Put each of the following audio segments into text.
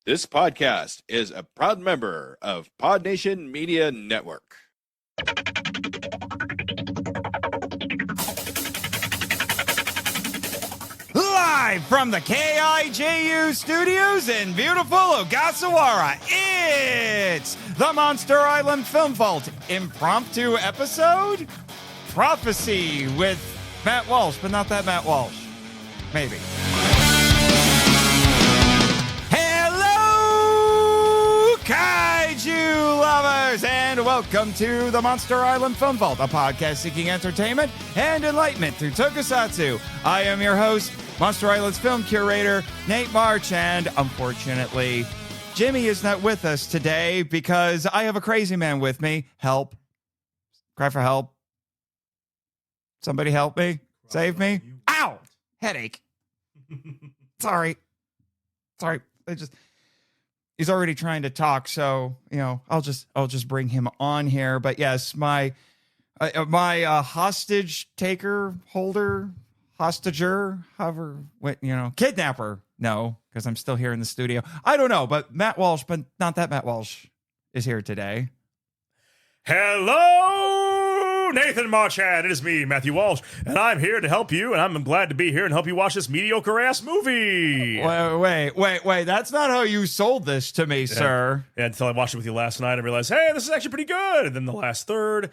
This podcast is a proud member of Pod Nation Media Network. Live from the KIJU studios in beautiful Ogasawara, it's the Monster Island Film Vault impromptu episode, Prophecy with Matt Walsh, but not that Matt Walsh. Maybe. Hello, kaiju lovers, and welcome to the Monster Island Film Vault, a podcast seeking entertainment and enlightenment through tokusatsu. I am your host, Monster Island's film curator, Nate March, and unfortunately, Jimmy is not with us today because I have a crazy man with me. Help. Cry for help. Somebody help me. Save me. Ow! Headache. Sorry. He's already trying to talk, so I'll just bring him on here. But yes, my hostage taker, holder, hostager, however, kidnapper. No, because I'm still here in the studio. I don't know, but Matt Walsh, but not that Matt Walsh, is here today. Hello, Nathan Marchand. It is me, Matthew Walsh, and I'm here to help you, and I'm glad to be here and help you watch this mediocre-ass movie. Wait. That's not how you sold this to me, sir. Yeah, until I watched it with you last night and realized, hey, this is actually pretty good. And then the last third,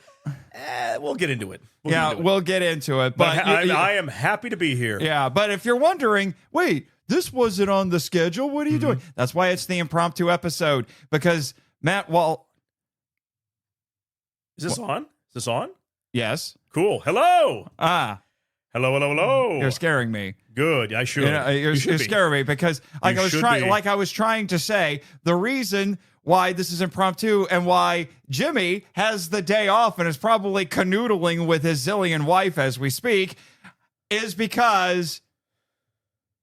we'll get into it. We'll get into it. But I am happy to be here. Yeah, but if you're wondering, wait, this wasn't on the schedule. What are you doing? That's why it's the impromptu episode, because Matt Walsh... Is this on? Is this on? Yes. Cool. Hello. Hello. You're scaring me. Good. I should. You're scaring me because I was trying to say, the reason why this is impromptu and why Jimmy has the day off and is probably canoodling with his zillion wife as we speak is because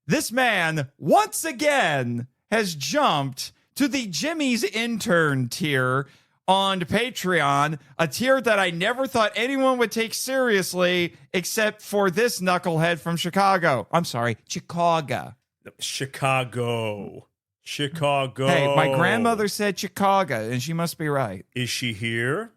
this man once again has jumped to the Jimmy's intern tier on Patreon, a tier that I never thought anyone would take seriously except for this knucklehead from Chicago. I'm sorry, Chicago. Chicago. Hey, my grandmother said Chicago, and she must be right. Is she here?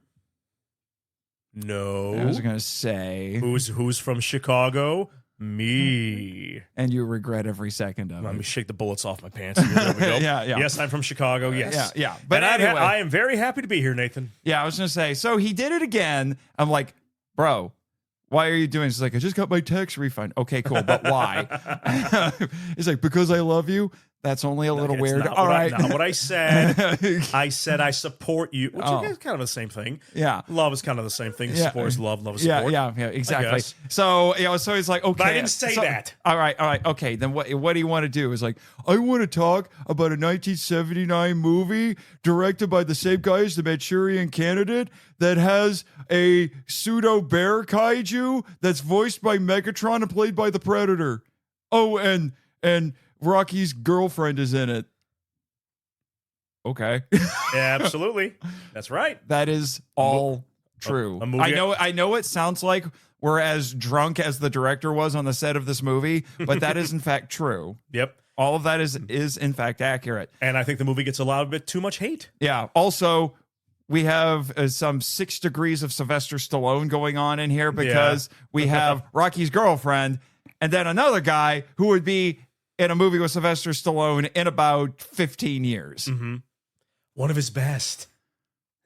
No. I was going to say. Who's from Chicago? Me. And you regret every second of it. Let me shake the bullets off my pants. There we go. Yeah. Yes, I'm from Chicago. Yes. Yeah. But anyway, I am very happy to be here, Nathan. Yeah, I was going to say, so he did it again. I'm like, bro, why are you doing this? He's like, I just got my tax refund. Okay, cool. But why? He's like, because I love you. That's only a little weird. All right. Not what I said. I said I support you, which is kind of the same thing. Yeah. Love is kind of the same thing. Support is love. Love is support. Yeah, exactly. So, so he's like, okay. But I didn't say that. All right. Okay, then what do you want to do? He's like, I want to talk about a 1979 movie directed by the same guy as the Manchurian Candidate that has a pseudo bear kaiju that's voiced by Megatron and played by the Predator. Oh, and Rocky's girlfriend is in it. Okay. Yeah, absolutely. That's right. That is all true. I know it sounds like we're as drunk as the director was on the set of this movie, but that is in fact true. Yep. All of that is in fact accurate. And I think the movie gets a lot bit too much hate. Yeah. Also, we have some 6 degrees of Sylvester Stallone going on in here because we have Rocky's girlfriend and then another guy who would be in a movie with Sylvester Stallone in about 15 years. Mm-hmm. One of his best.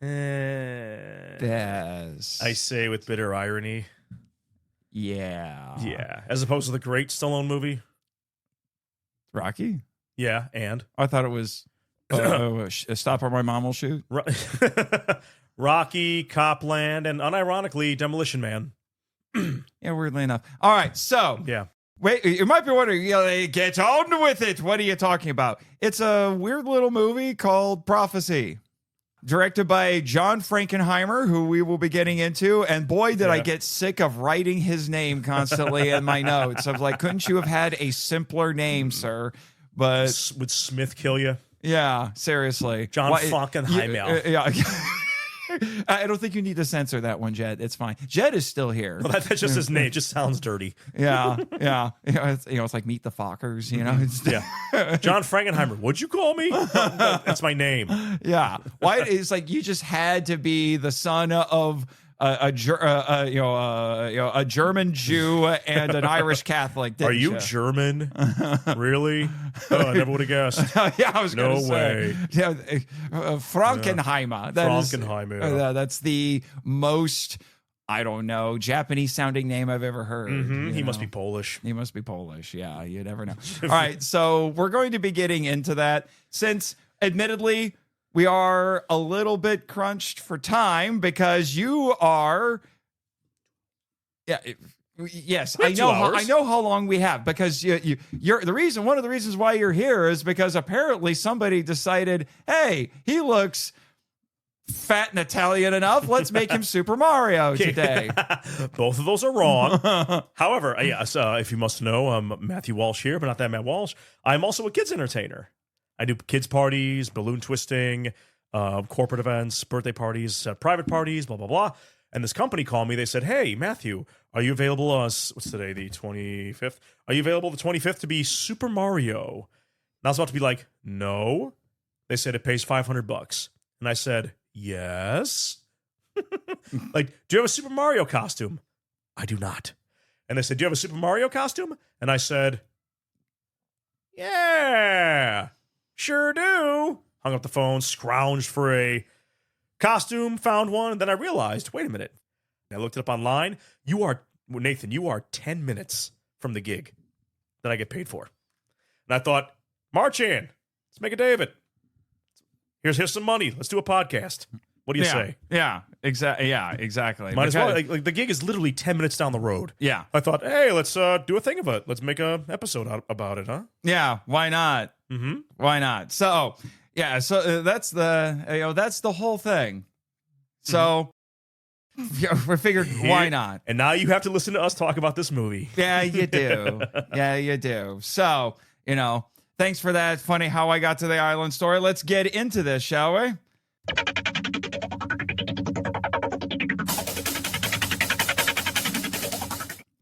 Yes. I say with bitter irony. Yeah. Yeah. As opposed to the great Stallone movie. Rocky? Yeah, and? I thought it was Stop or My Mom Will Shoot. Rocky, Copland, and unironically, Demolition Man. Yeah, weirdly enough. All right, so. Yeah. Wait, you might be wondering, get on with it. What are you talking about? It's a weird little movie called Prophecy, directed by John Frankenheimer, who we will be getting into. And boy, did I get sick of writing his name constantly in my notes. I was like, couldn't you have had a simpler name, sir? But would Smith kill you? Yeah, seriously. John Frankenheimer. Yeah. I don't think you need to censor that one, Jed. It's fine. Jed is still here. Well, that's just his name. It just sounds dirty. Yeah. It's like Meet the Fockers. Yeah. John Frankenheimer. What'd you call me? That's my name. Yeah. Why? It's like you just had to be the son of a German Jew and an Irish Catholic. Are you German? Really? Oh, I never would have guessed. Yeah, I was going to say. No way. Yeah, Frankenheimer. Frankenheimer. That's the most, I don't know, Japanese sounding name I've ever heard. He must be Polish. He must be Polish. Yeah, you never know. All right, so we're going to be getting into that since, admittedly, we are a little bit crunched for time because you are. Yeah. Yes, I know how long we have because you're the reason. One of the reasons why you're here is because apparently somebody decided, hey, he looks fat and Italian enough. Let's make him Super Mario today. Both of those are wrong. However, yes, if you must know, I'm Matthew Walsh here, but not that Matt Walsh. I'm also a kids entertainer. I do kids parties, balloon twisting, corporate events, birthday parties, private parties, blah, blah, blah. And this company called me. They said, hey, Matthew, are you available? What's today, the 25th? Are you available the 25th to be Super Mario? And I was about to be like, no. They said it pays $500. And I said, yes. Like, do you have a Super Mario costume? I do not. And they said, do you have a Super Mario costume? And I said, yeah. Sure do. Hung up the phone, scrounged for a costume, found one, and then I realized, wait a minute. And I looked it up online. Nathan, you are 10 minutes from the gig that I get paid for. And I thought, march in. Let's make a day of it. Here's some money. Let's do a podcast. What do you say? Yeah, exactly. Yeah, exactly. Might as well. Like the gig is literally 10 minutes down the road. Yeah. I thought, hey, let's do a thing of it. Let's make an episode about it, huh? Yeah, why not? Mm-hmm. Why not? So, yeah, so that's the whole thing. So, we figured, why not? And now you have to listen to us talk about this movie. Yeah, you do. Yeah, you do. So, thanks for that funny how I got to the island story. Let's get into this, shall we?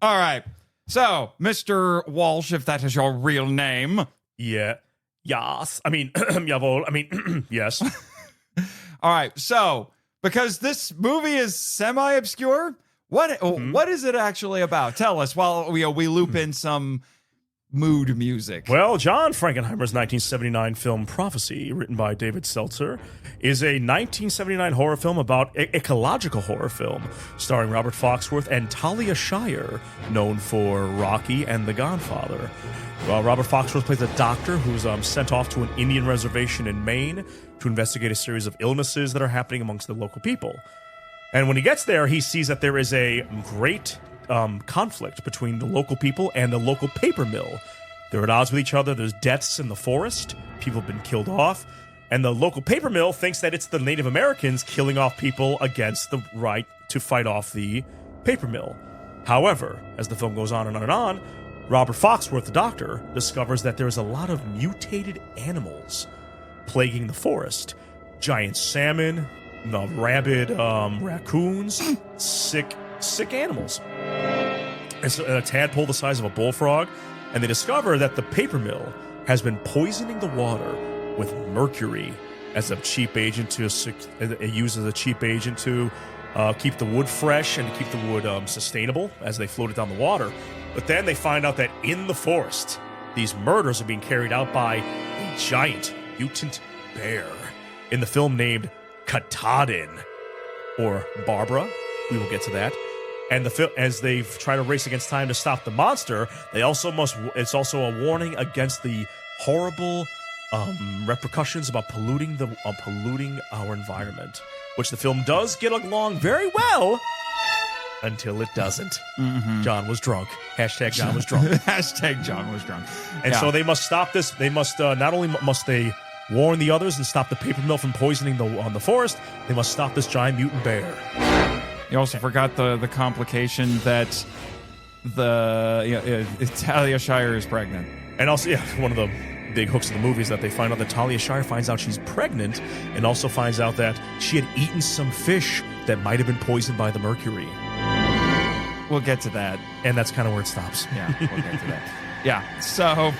All right. So, Mr. Walsh, if that is your real name. Yeah. Yes. I mean, jawohl. I mean, yes. All right. So, because this movie is semi-obscure, what is it actually about? Tell us while we loop in some mood music. Well, John Frankenheimer's 1979 film Prophecy, written by David Seltzer, is a 1979 horror film about ecological horror film, starring Robert Foxworth and Talia Shire, known for Rocky and The Godfather. Robert Foxworth plays a doctor who's sent off to an Indian reservation in Maine to investigate a series of illnesses that are happening amongst the local people. And when he gets there, he sees that there is a great conflict between the local people and the local paper mill. They're at odds with each other. There's deaths in the forest. People have been killed off. And the local paper mill thinks that it's the Native Americans killing off people against the right to fight off the paper mill. However, as the film goes on and on and on, Robert Foxworth, the doctor, discovers that there's a lot of mutated animals plaguing the forest. Giant salmon, rabid raccoons, sick animals. And so a tadpole the size of a bullfrog. And they discover that the paper mill has been poisoning the water with mercury as a cheap agent it uses a cheap agent to keep the wood fresh and to keep the wood sustainable as they float it down the water. But then they find out that in the forest, these murders are being carried out by a giant mutant bear in the film named Katahdin, or Barbara. We will get to that. And as they try to race against time to stop the monster, they also it's also a warning against the horrible repercussions about polluting our environment, which the film does get along very well until it doesn't. Mm-hmm. John was drunk. Hashtag John was drunk. Hashtag John was drunk. And so they must stop this. They must not only must they warn the others and stop the paper mill from poisoning the forest, they must stop this giant mutant bear. You also forgot the complication that Talia Shire is pregnant. And also, yeah, one of the big hooks of the movie is that they find out that Talia Shire finds out she's pregnant and also finds out that she had eaten some fish that might have been poisoned by the mercury. We'll get to that. And that's kind of where it stops. Yeah, we'll get to that. Yeah, so...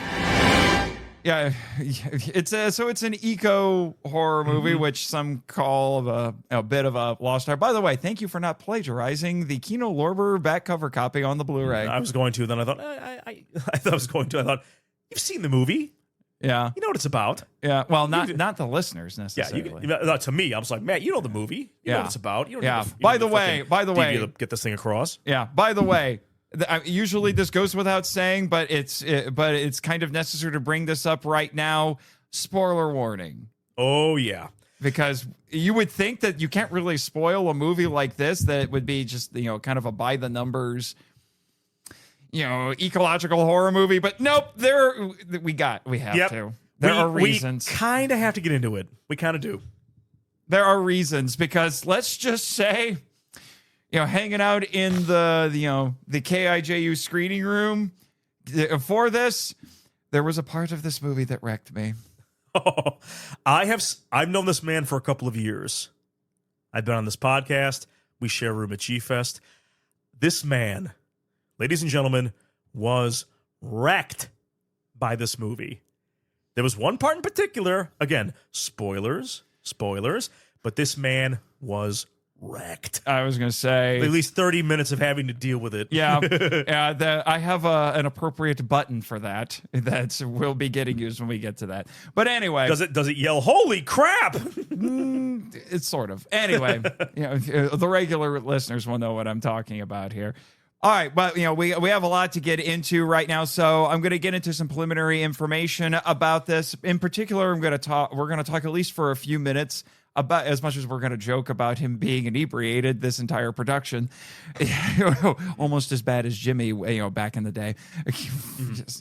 Yeah, it's an eco horror movie, which some call a bit of a lost art. By the way, thank you for not plagiarizing the Kino Lorber back cover copy on the Blu-ray. I was going to, then I thought I thought I was going to. I thought you've seen the movie, yeah, you know what it's about. Yeah, well, not the listeners necessarily. Yeah, to me, I was like, Matt, you know the movie, you know what it's about. You don't need to, by the way, to get this thing across. Yeah, by the way. Usually this goes without saying, but it's kind of necessary to bring this up right now. Spoiler warning. Oh, yeah. Because you would think that you can't really spoil a movie like this, that it would be just, kind of a by the numbers, ecological horror movie. But nope, we have to. There are reasons. We kind of have to get into it. We kind of do. There are reasons, because let's just say... hanging out in the KIJU screening room for this, there was a part of this movie that wrecked me. Oh, I've known this man for a couple of years. I've been on this podcast. We share a room at G-Fest. This man, ladies and gentlemen, was wrecked by this movie. There was one part in particular, again, spoilers, but this man was wrecked. I was going to say at least 30 minutes of having to deal with it. Yeah. I have an appropriate button for that will be getting used when we get to that. But anyway, does it yell "Holy crap"? It's sort of. Anyway, the regular listeners will know what I'm talking about here. All right, but we have a lot to get into right now, so I'm going to get into some preliminary information about this. In particular, we're going to talk at least for a few minutes about, as much as we're going to joke about him being inebriated this entire production, almost as bad as Jimmy, back in the day.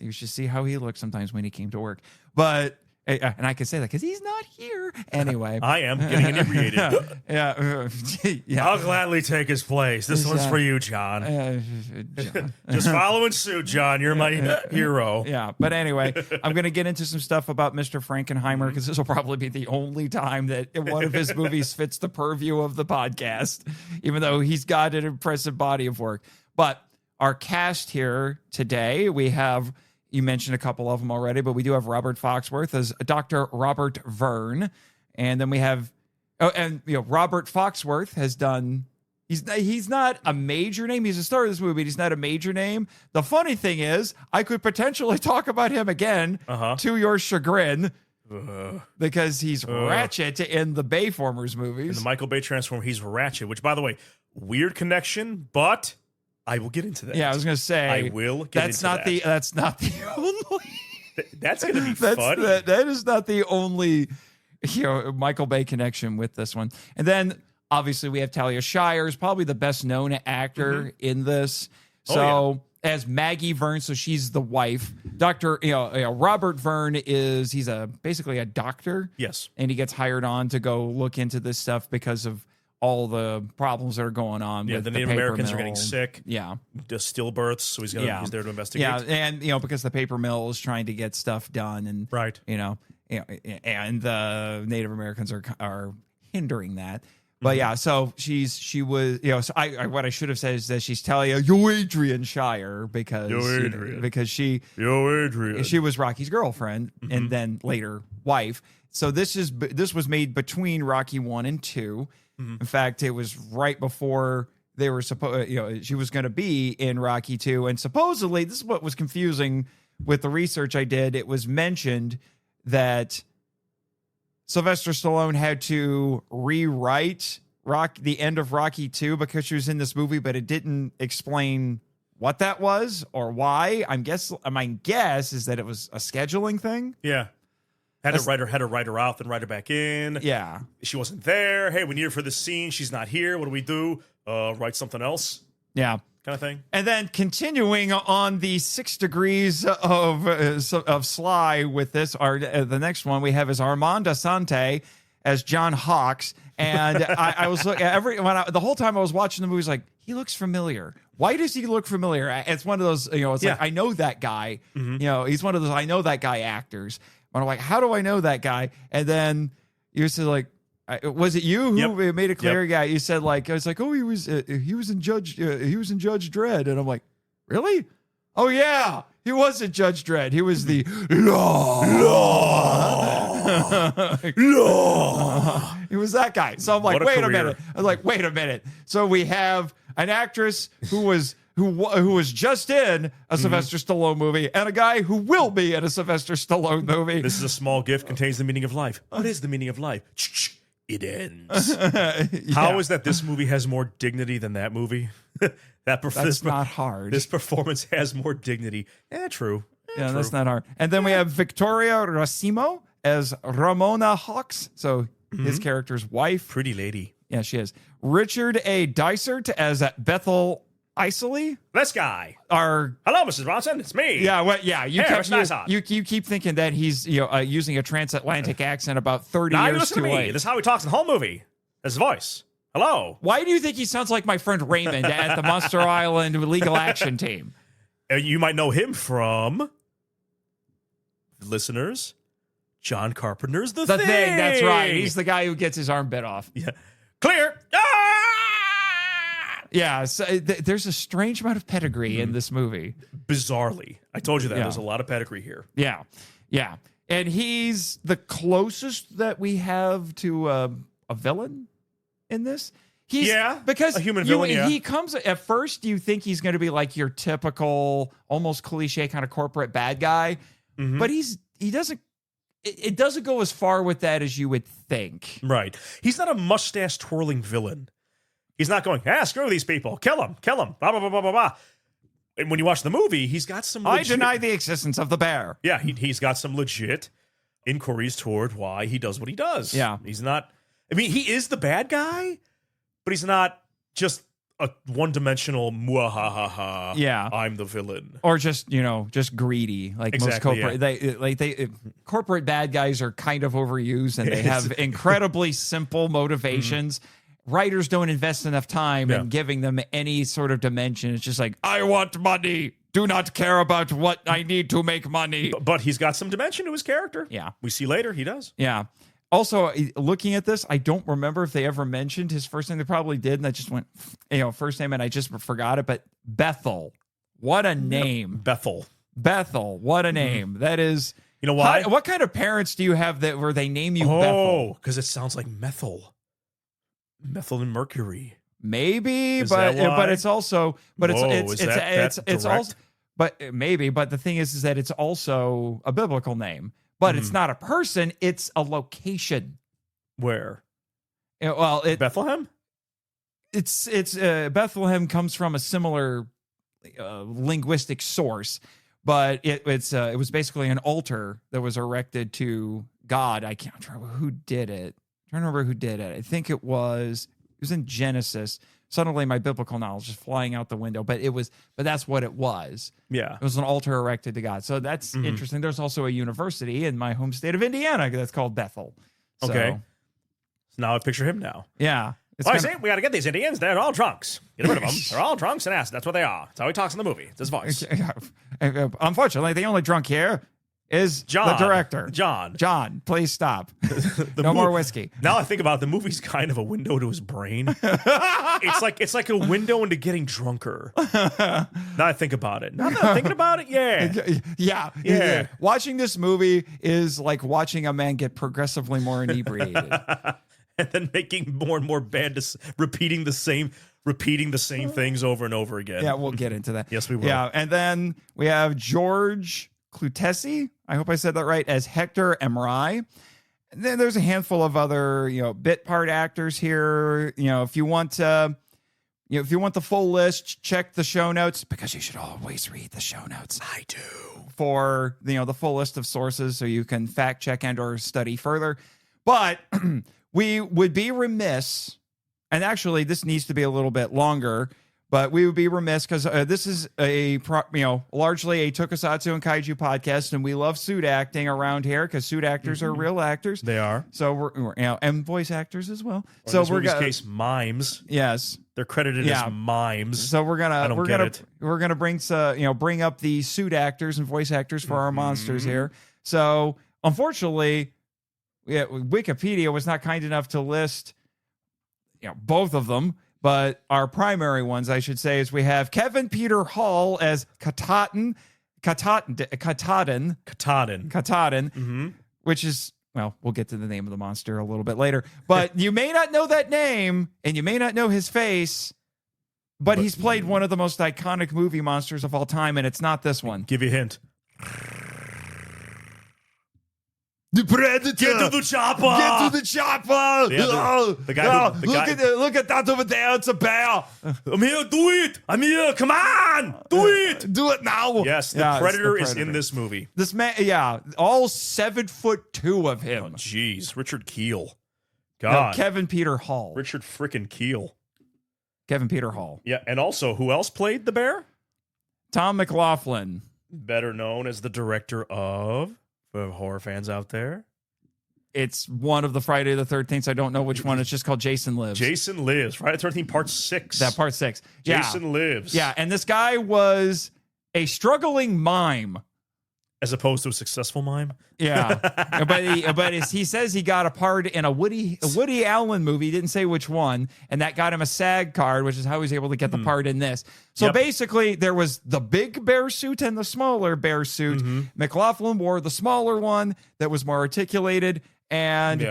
You should see how he looked sometimes when he came to work. But and I can say that because he's not here anyway. I am getting inebriated. Yeah. I'll gladly take his place. This one's for you, John. John. Just following suit, John. You're my hero. Yeah, but anyway, I'm going to get into some stuff about Mr. Frankenheimer, because this will probably be the only time that one of his movies fits the purview of the podcast, even though he's got an impressive body of work. But our cast here today, we have... You mentioned a couple of them already, but we do have Robert Foxworth as Dr. Robert Verne. And then we have, Robert Foxworth has done, he's not a major name. He's a star of this movie, but he's not a major name. The funny thing is, I could potentially talk about him again to your chagrin, because he's Ratchet in the Bayformers movies. In the Michael Bay Transformer, he's Ratchet, which, by the way, weird connection, but... I will get into that. Yeah, I was going to say. I will get into that. That's not the only. That's going to be funny. That is not the only, Michael Bay connection with this one. And then, obviously, we have Talia Shire, probably the best known actor in this. So, as Maggie Verne, so she's the wife. Dr. Robert Verne he's basically a doctor. Yes. And he gets hired on to go look into this stuff because of all the problems that are going on. Yeah, the Native Americans are getting sick. Yeah. Stillbirths, so he's there to investigate. Yeah, and because the paper mill is trying to get stuff done, and right. And the Native Americans are hindering that. But yeah, so she was, so what I should have said is that she's Talia Adrian Shire, because she was Rocky's girlfriend and then later wife. So this was made between Rocky 1 and 2. In fact, it was right before they were supposed, she was going to be in Rocky 2. And supposedly, this is what was confusing with the research I did. It was mentioned that Sylvester Stallone had to rewrite the end of Rocky 2 because she was in this movie, but it didn't explain what that was or why. My guess is that it was a scheduling thing. Yeah. Had to write her out, then write her back in. Yeah. She wasn't there. Hey, we need her for this scene. She's not here. What do we do? Write something else. Yeah. Kind of thing. And then continuing on the 6 degrees of Sly with this, the next one we have is Armand Assante as John Hawkes. And I was looking the whole time I was watching the movie, I was like, he looks familiar. Why does he look familiar? It's one of those, like, I know that guy. He's one of those I know that guy actors. I'm like, how do I know that guy? And then you said like, was it you who made it clear? Yeah, you said like, I was like, oh, he was in Judge Dredd, and I'm like, really? Oh yeah, he was in Judge Dredd. He was the law. He was that guy. So I'm like, wait a minute. I was like, wait a minute. So we have an actress who was just in a Sylvester Stallone movie and a guy who will be in a Sylvester Stallone movie. This is a small gift, contains the meaning of life. What is the meaning of life? It ends. How is that this movie has more dignity than that movie? That's not hard. This performance has more dignity. True. True. That's not hard. And then we have Victoria Racimo as Ramona Hawks. So his character's wife. Pretty lady. Yeah, she is. Richard A. Dysart as Bethel Isley. This guy. Hello, Mrs. Bronson. It's me. Yeah, well, yeah. You keep thinking that he's using a transatlantic accent about 30 years too late. This is how he talks in the whole movie. His voice. Hello. Why do you think he sounds like my friend Raymond at the Monster Island Legal Action Team? You might know him from, listeners, John Carpenter's The Thing. That's right. He's the guy who gets his arm bit off. Yeah. Clear. Yeah, so there's a strange amount of pedigree in this movie. Bizarrely. I told you that. There's a lot of pedigree here. Yeah, yeah. And he's the closest that we have to a villain in this. Because a human villain, he comes, at first you think he's going to be like your typical, almost cliche kind of corporate bad guy, but it doesn't go as far with that as you would think. Right. He's not a mustache twirling villain. He's not going, screw these people. Kill them. Blah, blah, blah, blah, blah, blah. And when you watch the movie, he's got some legit... I deny the existence of the bear. Yeah, he's got some legit inquiries toward why he does what he does. Yeah. He's not... I mean, he is the bad guy, but he's not just a one-dimensional muahaha. Yeah. I'm the villain. Or just greedy. Like exactly, most corporate... corporate bad guys are kind of overused, and they have incredibly simple motivations. Writers don't invest enough time in giving them any sort of dimension. It's just like, I want money. Do not care about what I need to make money. But he's got some dimension to his character. Yeah. We see later he does. Yeah. Also, looking at this, I don't remember if they ever mentioned his first name. They probably did, and I just went, first name, and I just forgot it. But Bethel. What a name. Bethel. What a name. That is... You know why? What kind of parents do you have where they name you Bethel? Oh, because it sounds like methyl. Methyl and mercury. Maybe, but it's also, but it's also, but maybe, but the thing is that it's also a biblical name, but it's not a person, it's a location. Where? Bethlehem? It's Bethlehem comes from a similar linguistic source, but it was basically an altar that was erected to God. I can't remember who did it. I don't remember who did it. I think it was in Genesis. Suddenly my biblical knowledge is flying out the window, but that's what it was. Yeah. It was an altar erected to God. So that's interesting. There's also a university in my home state of Indiana that's called Bethel. So, okay. So now I picture him now. Yeah. I say we got to get these Indians. They're all drunks. Get rid of them. They're all drunks and acid. That's what they are. That's how he talks in the movie. It's his voice. Unfortunately, the only drunk here is John, the director. John, please stop. No more whiskey. Now I think about it, the movie's kind of a window to his brain. It's like a window into getting drunker. Now I think about it. Now that I'm thinking about it, yeah. Watching this movie is like watching a man get progressively more inebriated. And then making more and more bad, repeating the same things over and over again. Yeah, we'll get into that. Yes, we will. Yeah, and then we have George Clutesi, I hope I said that right, as Hector Emrai. And then there's a handful of other, bit part actors here. If you want the full list, check the show notes, because you should always read the show notes. I do. For the full list of sources, so you can fact check and or study further. But we would be remiss, and actually this needs to be a little bit longer, but we would be remiss because this is largely a tokusatsu and kaiju podcast, and we love suit acting around here because suit actors are real actors. They are. So we're and voice actors as well. Or so in this case, mimes. Yes, they're credited as mimes. So we're gonna bring up the suit actors and voice actors for our monsters here. So unfortunately, Wikipedia was not kind enough to list both of them. But our primary ones, I should say, is we have Kevin Peter Hall as Katahdin, which is, well, we'll get to the name of the monster a little bit later. But you may not know that name, and you may not know his face, but he's played one of the most iconic movie monsters of all time, and it's not this one. Give you a hint. The Predator! Get to the chopper! Get to the chopper! Yeah, the guy look at that over there. It's a bear. I'm here. Do it. I'm here. Come on. Do it. Do it now. Yes, the Predator is in this movie. This man, all 7'2" of him. Oh, jeez. Richard Keel. God. No, Kevin Peter Hall. Richard frickin' Keel. Kevin Peter Hall. Yeah, and also, who else played the bear? Tom McLaughlin. Better known as the director of... For horror fans out there, it's one of the Friday the 13th. I don't know which one. It's just called Jason Lives. Jason Lives. Friday the 13th, part 6. That part 6. Jason Lives. Yeah, and this guy was a struggling mime. As opposed to a successful mime? Yeah. but he says he got a part in a Woody Allen movie. He didn't say which one. And that got him a SAG card, which is how he was able to get the part in this. So basically, there was the big bear suit and the smaller bear suit. McLaughlin wore the smaller one that was more articulated. And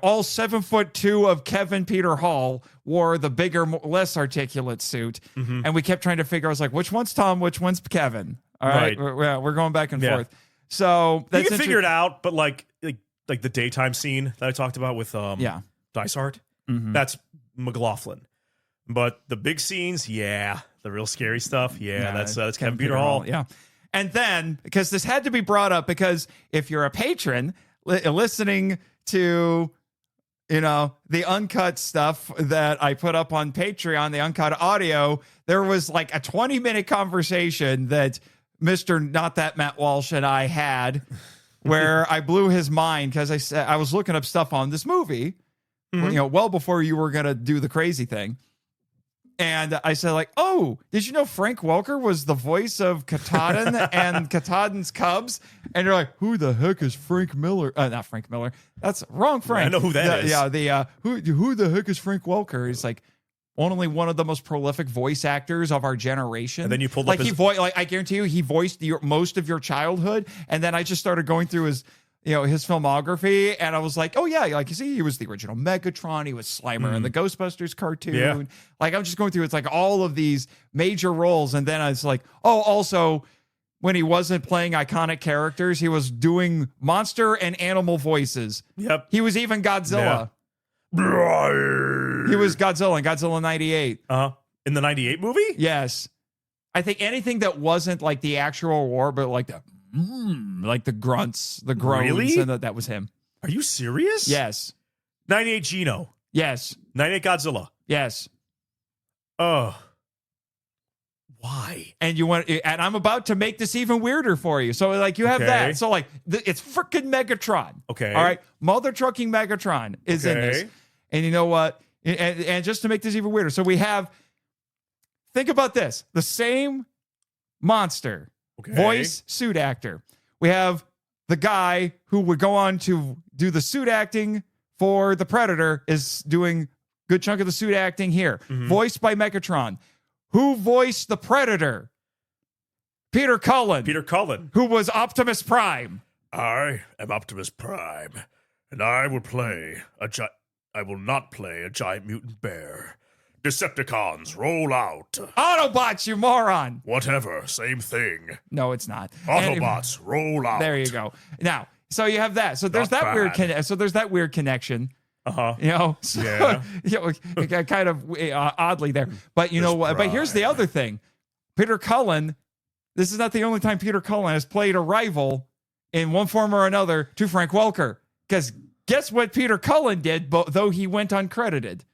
all 7'2" of Kevin Peter Hall wore the bigger, less articulate suit. And we kept trying to figure out, I was like, which one's Tom? Which one's Kevin? All right. We're going back and forth. So that's you can figure it out, but like the daytime scene that I talked about with Dysart, that's McLaughlin. But the big scenes, the real scary stuff, that's Kevin Peter Hall. Yeah. And then, because this had to be brought up, because if you're a patron listening to the uncut stuff that I put up on Patreon, the uncut audio, there was like a 20-minute conversation that Mr. Not That Matt Walsh and I had where I blew his mind because I said I was looking up stuff on this movie, well before you were going to do the crazy thing. And I said, like, oh, did you know Frank Welker was the voice of Katahdin and Katahdin's Cubs? And you're like, who the heck is Frank Miller? Not Frank Miller. That's wrong, Frank. I know who that is. Yeah, who the heck is Frank Welker? He's like only one of the most prolific voice actors of our generation. And then you pulled up his... I guarantee you, he voiced most of your childhood. And then I just started going through his filmography, and I was like, oh yeah, like you see, he was the original Megatron, he was Slimer in the Ghostbusters cartoon. Yeah. Like I'm just going through, it's like all of these major roles, and then I was like, oh, also when he wasn't playing iconic characters, he was doing monster and animal voices. Yep. He was even Godzilla. He was Godzilla in Godzilla 98. In the 98 movie? Yes. I think anything that wasn't like the actual war, but like the grunts, the groans, really? and that was him. Are you serious? Yes. 98 Gino. Yes. 98 Godzilla. Yes. Oh. Why? And I'm about to make this even weirder for you. So like you have that. So like it's freaking Megatron. Okay. All right. Mother trucking Megatron is in this. And you know what? And just to make this even weirder. So we have, think about this, the same monster. Voice, suit actor. We have the guy who would go on to do the suit acting for the Predator is doing a good chunk of the suit acting here. Voiced by Megatron. Who voiced the Predator? Peter Cullen. Peter Cullen. Who was Optimus Prime. I am Optimus Prime, and I will not play a giant mutant bear. Decepticons, roll out. Autobots, you moron. Whatever, same thing. No, it's not. Autobots, roll out. There you go. Now, so you have that. So there's that weird connection. So, kind of oddly there. But but here's the other thing. Peter Cullen, this is not the only time Peter Cullen has played a rival in one form or another to Frank Welker. Because guess what Peter Cullen did, though he went uncredited?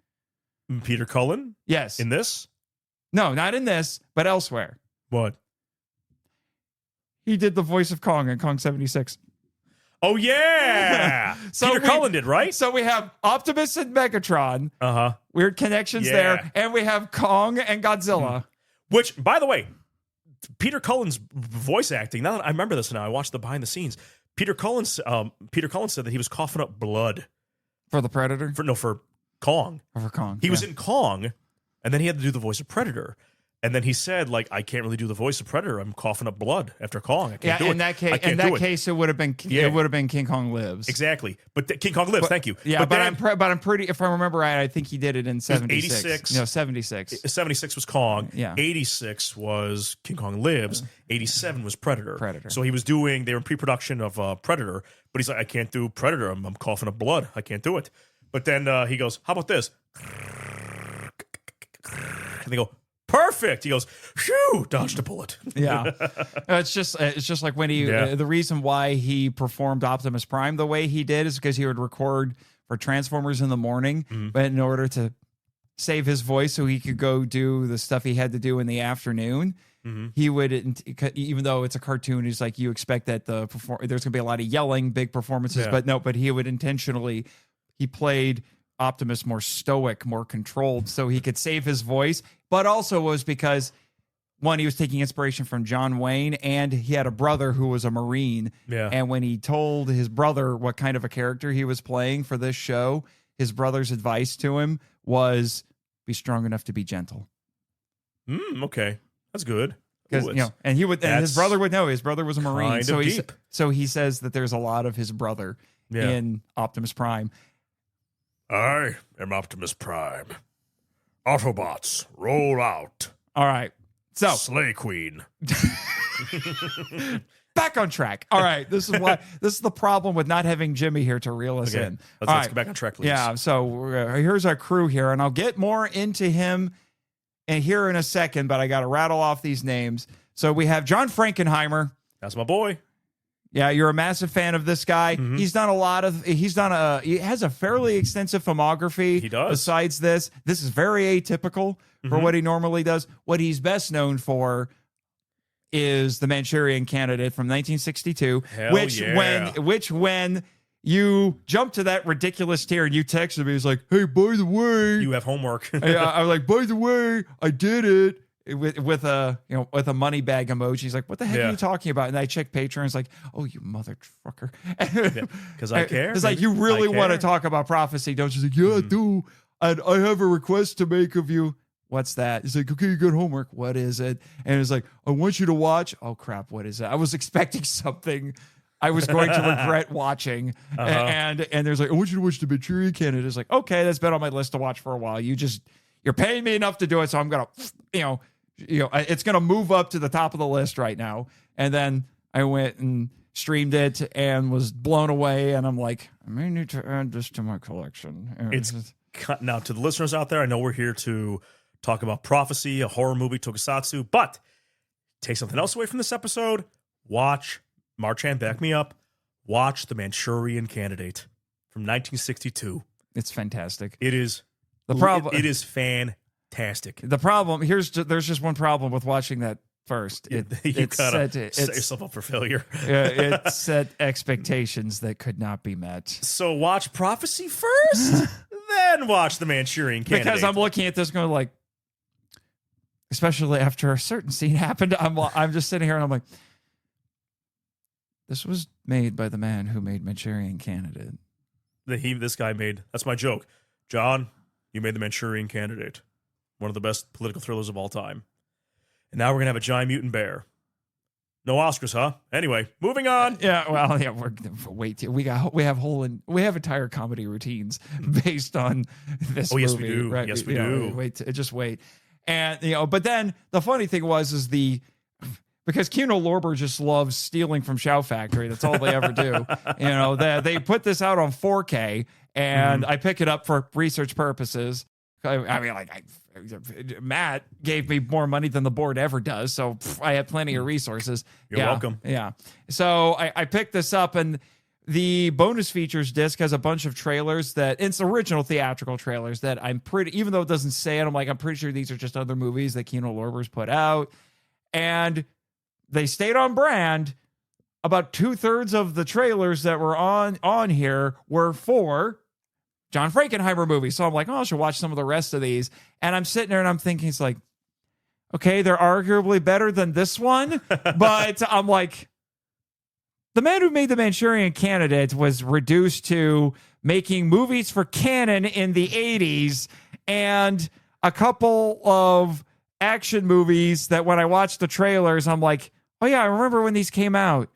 Peter Cullen? Yes. In this? No, not in this, but elsewhere. What? He did the voice of Kong in Kong 76. Oh, yeah. Peter Cullen did, right? So we have Optimus and Megatron. Weird connections there. And we have Kong and Godzilla. Which, by the way, Peter Cullen's voice acting, now that I remember this now, I watched the behind the scenes. Peter Cullen said that he was coughing up blood For the Predator? for Kong. For Kong. He was in Kong, and then he had to do the voice of Predator. And then he said, like, I can't really do the voice of Predator. I'm coughing up blood after Kong. I can't do it. In that case, it would have been King Kong Lives. Exactly. But King Kong Lives, thank you. Yeah, but I'm pretty, if I remember right, I think he did it in 76. 86. No, 76. 76 was Kong. Yeah. 86 was King Kong Lives. 87 was Predator. Predator. So they were in pre-production of Predator, but he's like, I can't do Predator. I'm coughing up blood. I can't do it. But then he goes, how about this? And they go, perfect. He goes, phew, dodged a bullet. Yeah. It's just like when he, the reason why he performed Optimus Prime the way he did is because he would record for Transformers in the morning, but in order to save his voice so he could go do the stuff he had to do in the afternoon, he would, even though it's a cartoon, he's like, you expect that there's going to be a lot of yelling, big performances, but he would intentionally, he played Optimus more stoic, more controlled, so he could save his voice, but also was because, one, he was taking inspiration from John Wayne, and he had a brother who was a Marine. Yeah. And when he told his brother what kind of a character he was playing for this show, his brother's advice to him was, be strong enough to be gentle. Okay. That's good. Because and his brother would know. His brother was a Marine, so he says that there's a lot of his brother in Optimus Prime. I am Optimus Prime. Autobots, roll out. All right, so Slay Queen. Back on track. All right, this is the problem with not having Jimmy here to reel us in. Let's get back on track, please. Yeah. So here's our crew here, and I'll get more into him and here in a second, but I got to rattle off these names. So we have John Frankenheimer. That's my boy. Yeah, you're a massive fan of this guy. He has a fairly extensive filmography. He does. Besides this is very atypical for what he normally does. What he's best known for is The Manchurian Candidate from 1962, when you jump to that ridiculous tier and you texted me, he's like, hey, by the way, you have homework. I was like, by the way, I did it. With a money bag emoji. He's like, what the heck are you talking about? And I checked Patreon. It's like, oh, you mother trucker. Because I care. It's like, you really want to talk about prophecy, don't you? He's like, yeah, I do. And I have a request to make of you. What's that? He's like, okay, you got homework. What is it? And it's like, I want you to watch. Oh, crap. What is it? I was expecting something I was going to regret watching. And there's like, I want you to watch The Manchurian Candidate. It's like, okay, that's been on my list to watch for a while. You're paying me enough to do it. So I'm going to, it's going to move up to the top of the list right now. And then I went and streamed it and was blown away. And I'm like, I may need to add this to my collection. Now, to the listeners out there, I know we're here to talk about Prophecy, a horror movie, tokusatsu, but take something else away from this episode. Watch, Marchand, back me up. Watch The Manchurian Candidate from 1962. It's fantastic. It is. It is fantastic. The problem there's just one problem with watching that first. You gotta set yourself up for failure. It set expectations that could not be met. So watch Prophecy first, then watch The Manchurian Candidate. Because I'm looking at this going like, especially after a certain scene happened, I'm just sitting here and I'm like, this was made by the man who made Manchurian Candidate. This guy made. That's my joke, John. You made The Manchurian Candidate, one of the best political thrillers of all time. And now we're going to have a giant mutant bear. No Oscars, huh? Anyway, moving on. Yeah, well, yeah, we have entire comedy routines based on this movie. Yes, we do. Right? Yes, we do. Just wait. And, but then the funny thing was because Kino Lorber just loves stealing from Shout Factory. That's all they ever do. They put this out on 4K, and I pick it up for research purposes. I mean, Matt gave me more money than the board ever does, so I had plenty of resources. You're welcome. Yeah. So I picked this up, and the bonus features disc has a bunch of trailers it's original theatrical trailers that even though it doesn't say it, I'm pretty sure these are just other movies that Kino Lorber's put out. And they stayed on brand. About 2/3 of the trailers that were on here were for John Frankenheimer movies. So I'm like, I should watch some of the rest of these. And I'm sitting there and I'm thinking, it's like, okay, they're arguably better than this one. But I'm like, the man who made The Manchurian Candidate was reduced to making movies for canon in the 80s and a couple of action movies that when I watched the trailers, I'm like, oh yeah, I remember when these came out.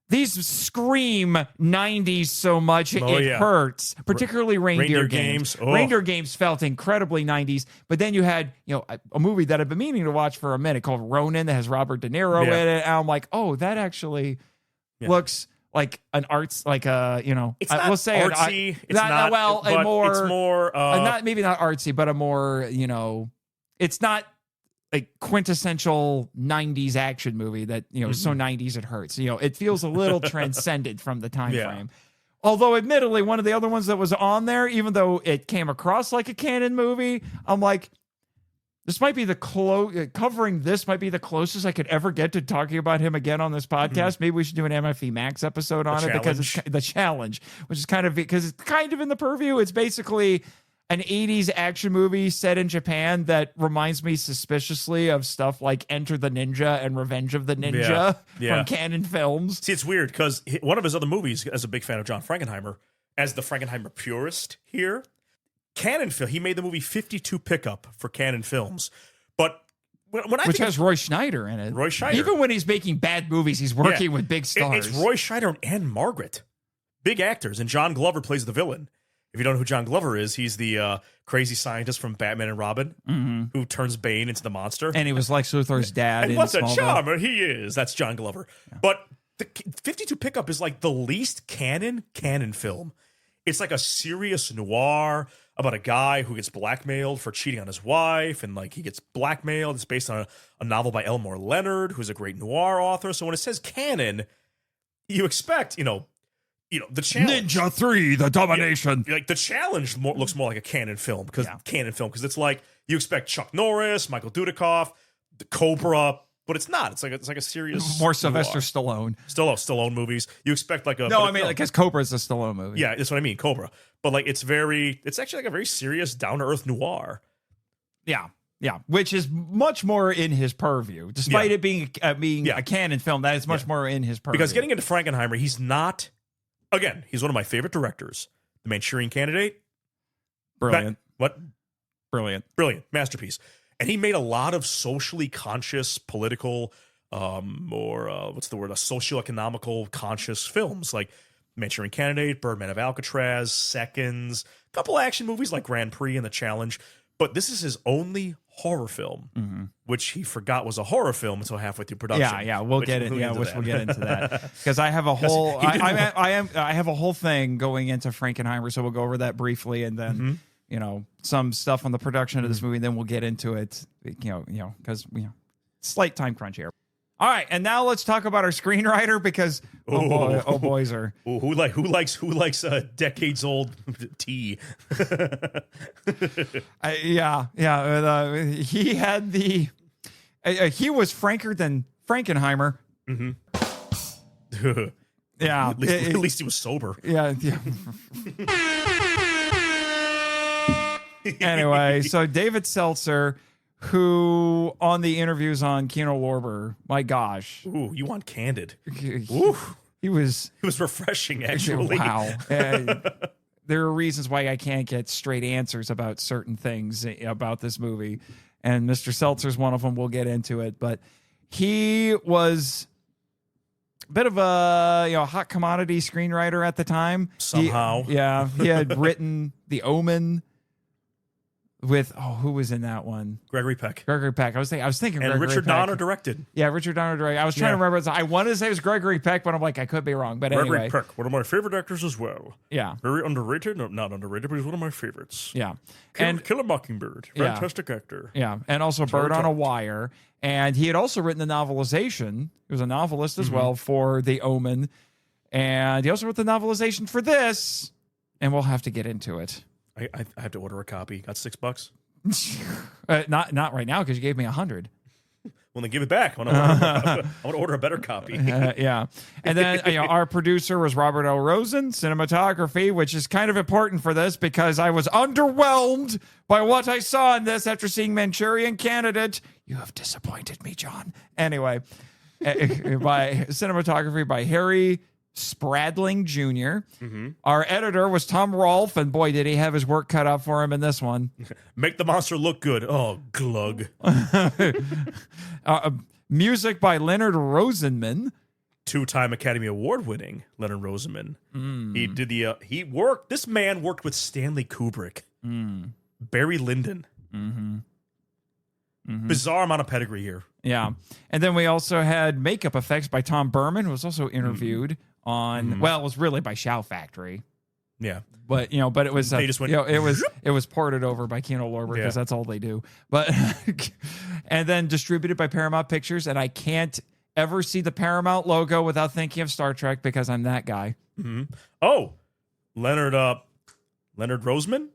These scream 90s so much it hurts, particularly Reindeer Games. Oh. Reindeer Games felt incredibly 90s, but then you had, a movie that I've been meaning to watch for a minute called Ronin that has Robert De Niro in it. And I'm like, oh, that actually looks like an arts, like it's not artsy. It's more not maybe not artsy, but a more, it's not like quintessential 90s action movie that, so 90s it hurts. It feels a little transcended from the time frame. Although admittedly, one of the other ones that was on there, even though it came across like a canon movie, I'm like, this might be covering this might be the closest I could ever get to talking about him again on this podcast. Maybe we should do an MFE Max episode on it because it's the challenge, which is because it's kind of in the purview. It's basically an 80s action movie set in Japan that reminds me suspiciously of stuff like Enter the Ninja and Revenge of the Ninja from canon films. See, it's weird because one of his other movies, as a big fan of John Frankenheimer, as the Frankenheimer purist here, canon film, he made the movie 52 Pickup for canon films. But which has Roy Schneider in it. Roy Schneider. Even when he's making bad movies, he's working with big stars. It's Roy Schneider and Margaret. Big actors. And John Glover plays the villain. If you don't know who John Glover is, he's the crazy scientist from Batman and Robin who turns Bane into the monster. And he was Lex Luthor's dad. And what a charmer he is. That's John Glover. Yeah. But the 52 Pickup is like the least canon film. It's like a serious noir about a guy who gets blackmailed for cheating on his wife, and like he gets blackmailed. It's based on a novel by Elmore Leonard, who's a great noir author. So when it says canon, you expect, the challenge. Ninja 3, the domination. Like the challenge looks more like a canon film because it's like you expect Chuck Norris, Michael Dudikoff, the Cobra, but it's not. It's like a serious more Sylvester Stallone. Stallone movies. You expect like a because Cobra's a Stallone movie. Yeah, that's what I mean, Cobra. But like it's actually like a very serious, down to earth noir. Yeah. Yeah, which is much more in his purview, despite it being a canon film. That is much more in his purview. Because getting into Frankenheimer, he's not. Again, he's one of my favorite directors. The Manchurian Candidate. Brilliant. Brilliant. Masterpiece. And he made a lot of socially conscious, political, a socioeconomical conscious films like Manchurian Candidate, Birdman of Alcatraz, Seconds, a couple action movies like Grand Prix and The Challenge. But this is his only horror film, which he forgot was a horror film until halfway through production. We'll get into that because I have a whole I have a whole thing going into Frankenheimer, so we'll go over that briefly, and then some stuff on the production of this movie, and then we'll get into it. Because slight time crunch here. All right, and now let's talk about our screenwriter because boys are who likes decades old tea. He had he was franker than Frankenheimer. Yeah, at least he was sober. Yeah. Anyway, so David Seltzer, who on the interviews on Kino Lorber, my gosh. Ooh, you want candid. He was refreshing, actually. Wow. There are reasons why I can't get straight answers about certain things about this movie. And Mr. Seltzer's one of them. We'll get into it. But he was a bit of a hot commodity screenwriter at the time. Somehow. He had written The Omen with who was in that one? Gregory Peck. I was thinking and Gregory Richard Peck. Donner directed. Yeah, Richard Donner directed. I was trying to remember. I wanted to say it was Gregory Peck, but I'm like, I could be wrong. But Gregory anyway, Peck, one of my favorite actors as well. Yeah, very underrated. No, not underrated, but he's one of my favorites. Yeah, Kill a Mockingbird. Fantastic actor. Yeah, and also Bird on a Wire. And he had also written the novelization. He was a novelist as well for The Omen, and he also wrote the novelization for this. And we'll have to get into it. I have to order a copy. Got $6. Not right now because you gave me 100. Well, then give it back. I want to order a better copy. Yeah. And then our producer was Robert L. Rosen, cinematography, which is kind of important for this because I was underwhelmed by what I saw in this after seeing Manchurian Candidate. You have disappointed me, John. Anyway, by cinematography by Harry Spradling Jr. Our editor was Tom Rolfe, and boy, did he have his work cut out for him in this one. Make the monster look good. Oh, glug. Music by Leonard Rosenman. Two-time Academy Award winning Leonard Rosenman. He did this man worked with Stanley Kubrick, Barry Lyndon. Bizarre amount of pedigree here. Yeah. And then we also had makeup effects by Tom Berman, who was also interviewed on, well, it was really by Shout Factory. Yeah. But, but it was, They just went, it was ported over by Kino Lorber because that's all they do. But, and then distributed by Paramount Pictures. And I can't ever see the Paramount logo without thinking of Star Trek because I'm that guy. Oh, Leonard Roseman,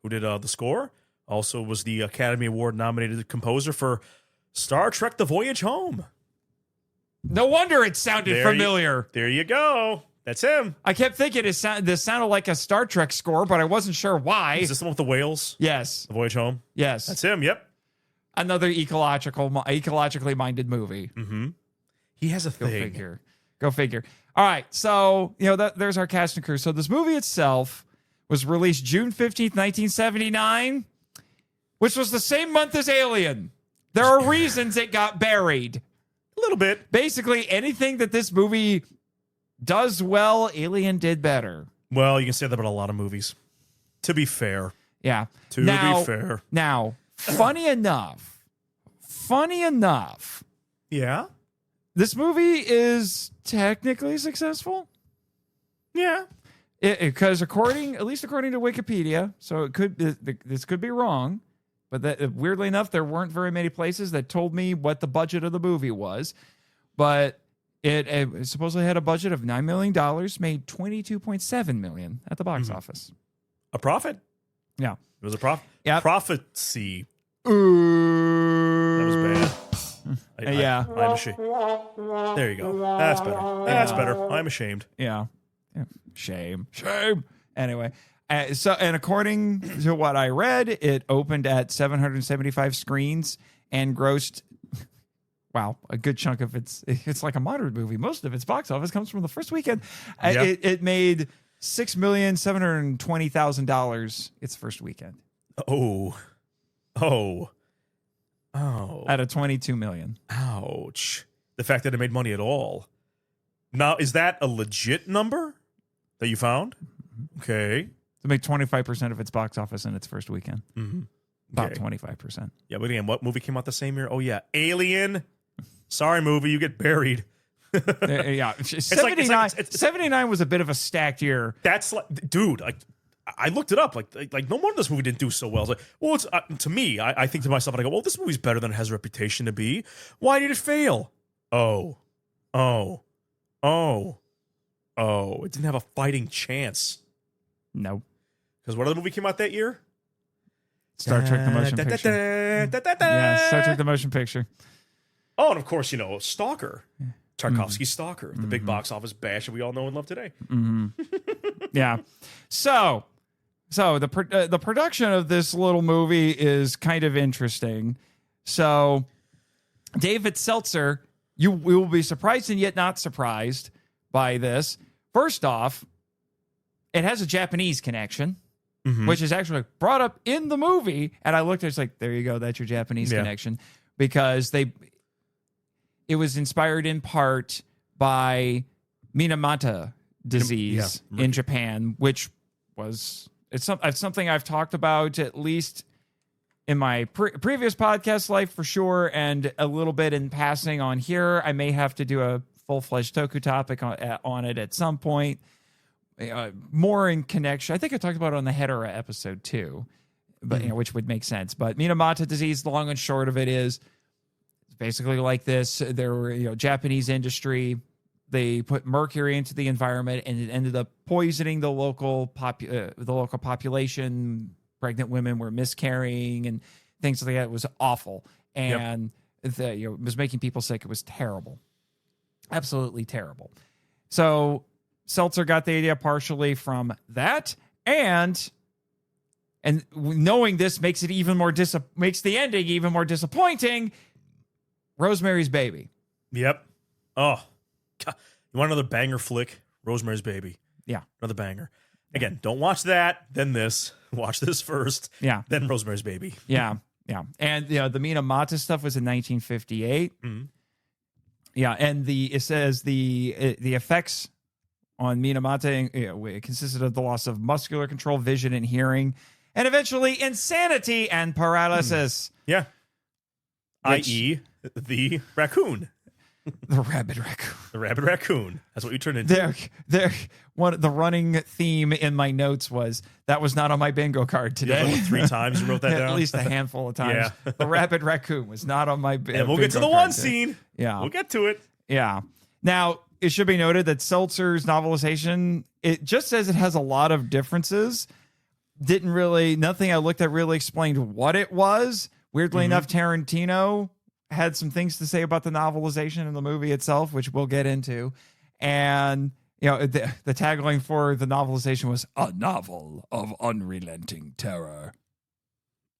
who did the score, also was the Academy Award nominated composer for Star Trek: The Voyage Home. No wonder it sounded familiar. There you go. That's him. I kept thinking this sounded like a Star Trek score, but I wasn't sure why. Is this the one with the whales? Yes. The Voyage Home? Yes. That's him, yep. Another ecologically minded movie. He has a Go thing. figure. Go figure. All right. So, there's our cast and crew. So this movie itself was released June 15th, 1979, which was the same month as Alien. There are reasons it got buried. A little bit. Basically, anything that this movie does well, Alien did better. Well, you can say that about a lot of movies. To be fair. Yeah. To be fair. Now, funny enough, Yeah? this movie is technically successful. Yeah. Because at least according to Wikipedia, so this could be wrong, but weirdly enough, there weren't very many places that told me what the budget of the movie was. But it supposedly had a budget of $9 million, made $22.7 million at the box office. A profit? Yeah. It was a profit. Yep. Prophecy. Ooh. That was bad. Yeah. I'm ashamed. There you go. That's better. That's better. I'm ashamed. Yeah. Shame. Anyway, and according to what I read, it opened at 775 screens and grossed, wow, a good chunk of it's like a modern movie. Most of its box office comes from the first weekend. Yep. It made $6,720,000 its first weekend. Oh. Out of 22 million. Ouch. The fact that it made money at all. Now, is that a legit number that you found? Okay. To make 25% of its box office in its first weekend. About Okay. 25%. Yeah, but again, what movie came out the same year? Oh, yeah. Alien. Sorry, movie. You get buried. Yeah. 79 was a bit of a stacked year. That's like, dude, I looked it up. Like no wonder this movie didn't do so well. It's like, well, it's to me, I think to myself, and I go, well, this movie's better than it has a reputation to be. Why did it fail? Oh, it didn't have a fighting chance. No. Because what other movie came out that year? Star Trek the Motion Picture. Yeah, Star Trek the Motion Picture. Oh, and of course, Stalker. Tarkovsky's Stalker, the big box office bash that we all know and love today. Yeah. So the production of this little movie is kind of interesting. So David Seltzer, you will be surprised and yet not surprised by this. First off, it has a Japanese connection, which is actually brought up in the movie. And I looked at it, it's like, there you go, that's your Japanese connection. Because it was inspired in part by Minamata disease in Japan, which it's something I've talked about at least in my previous podcast life for sure, and a little bit in passing on here. I may have to do a full-fledged Toku topic on it at some point. More in connection. I think I talked about it on the Hedera episode too, but which would make sense. But Minamata disease, the long and short of it is, it's basically like this. There were, Japanese industry. They put mercury into the environment, and it ended up poisoning the local population. Pregnant women were miscarrying and things like that. It was awful, and it was making people sick. It was terrible, absolutely terrible. So Seltzer got the idea partially from that, and knowing this makes it even more makes the ending even more disappointing. Rosemary's Baby. Yep. Oh, God. You want another banger flick? Rosemary's Baby. Yeah. Another banger. Again, don't watch that, then this. Watch this first. Yeah. Then Rosemary's Baby. Yeah. Yeah. And the Minamata stuff was in 1958. Mm-hmm. Yeah. And it says the effects on Minamata it consisted of the loss of muscular control, vision, and hearing, and eventually insanity and paralysis. Yeah. Which- i.e., the raccoon. The rabid raccoon. The rabid raccoon. That's what you turned into. The running theme in my notes was that was not on my bingo card today. Yeah, 3 times you wrote that down? At least a handful of times. Yeah. The rabid raccoon was not on my bingo And we'll get to the card one today. scene. Yeah. We'll get to it. Yeah. Now, it should be noted that Seltzer's novelization, it just says it has a lot of differences. Nothing I looked at really explained what it was. Weirdly enough, Tarantino had some things to say about the novelization in the movie itself, which we'll get into. And, the tagline for the novelization was a novel of unrelenting terror.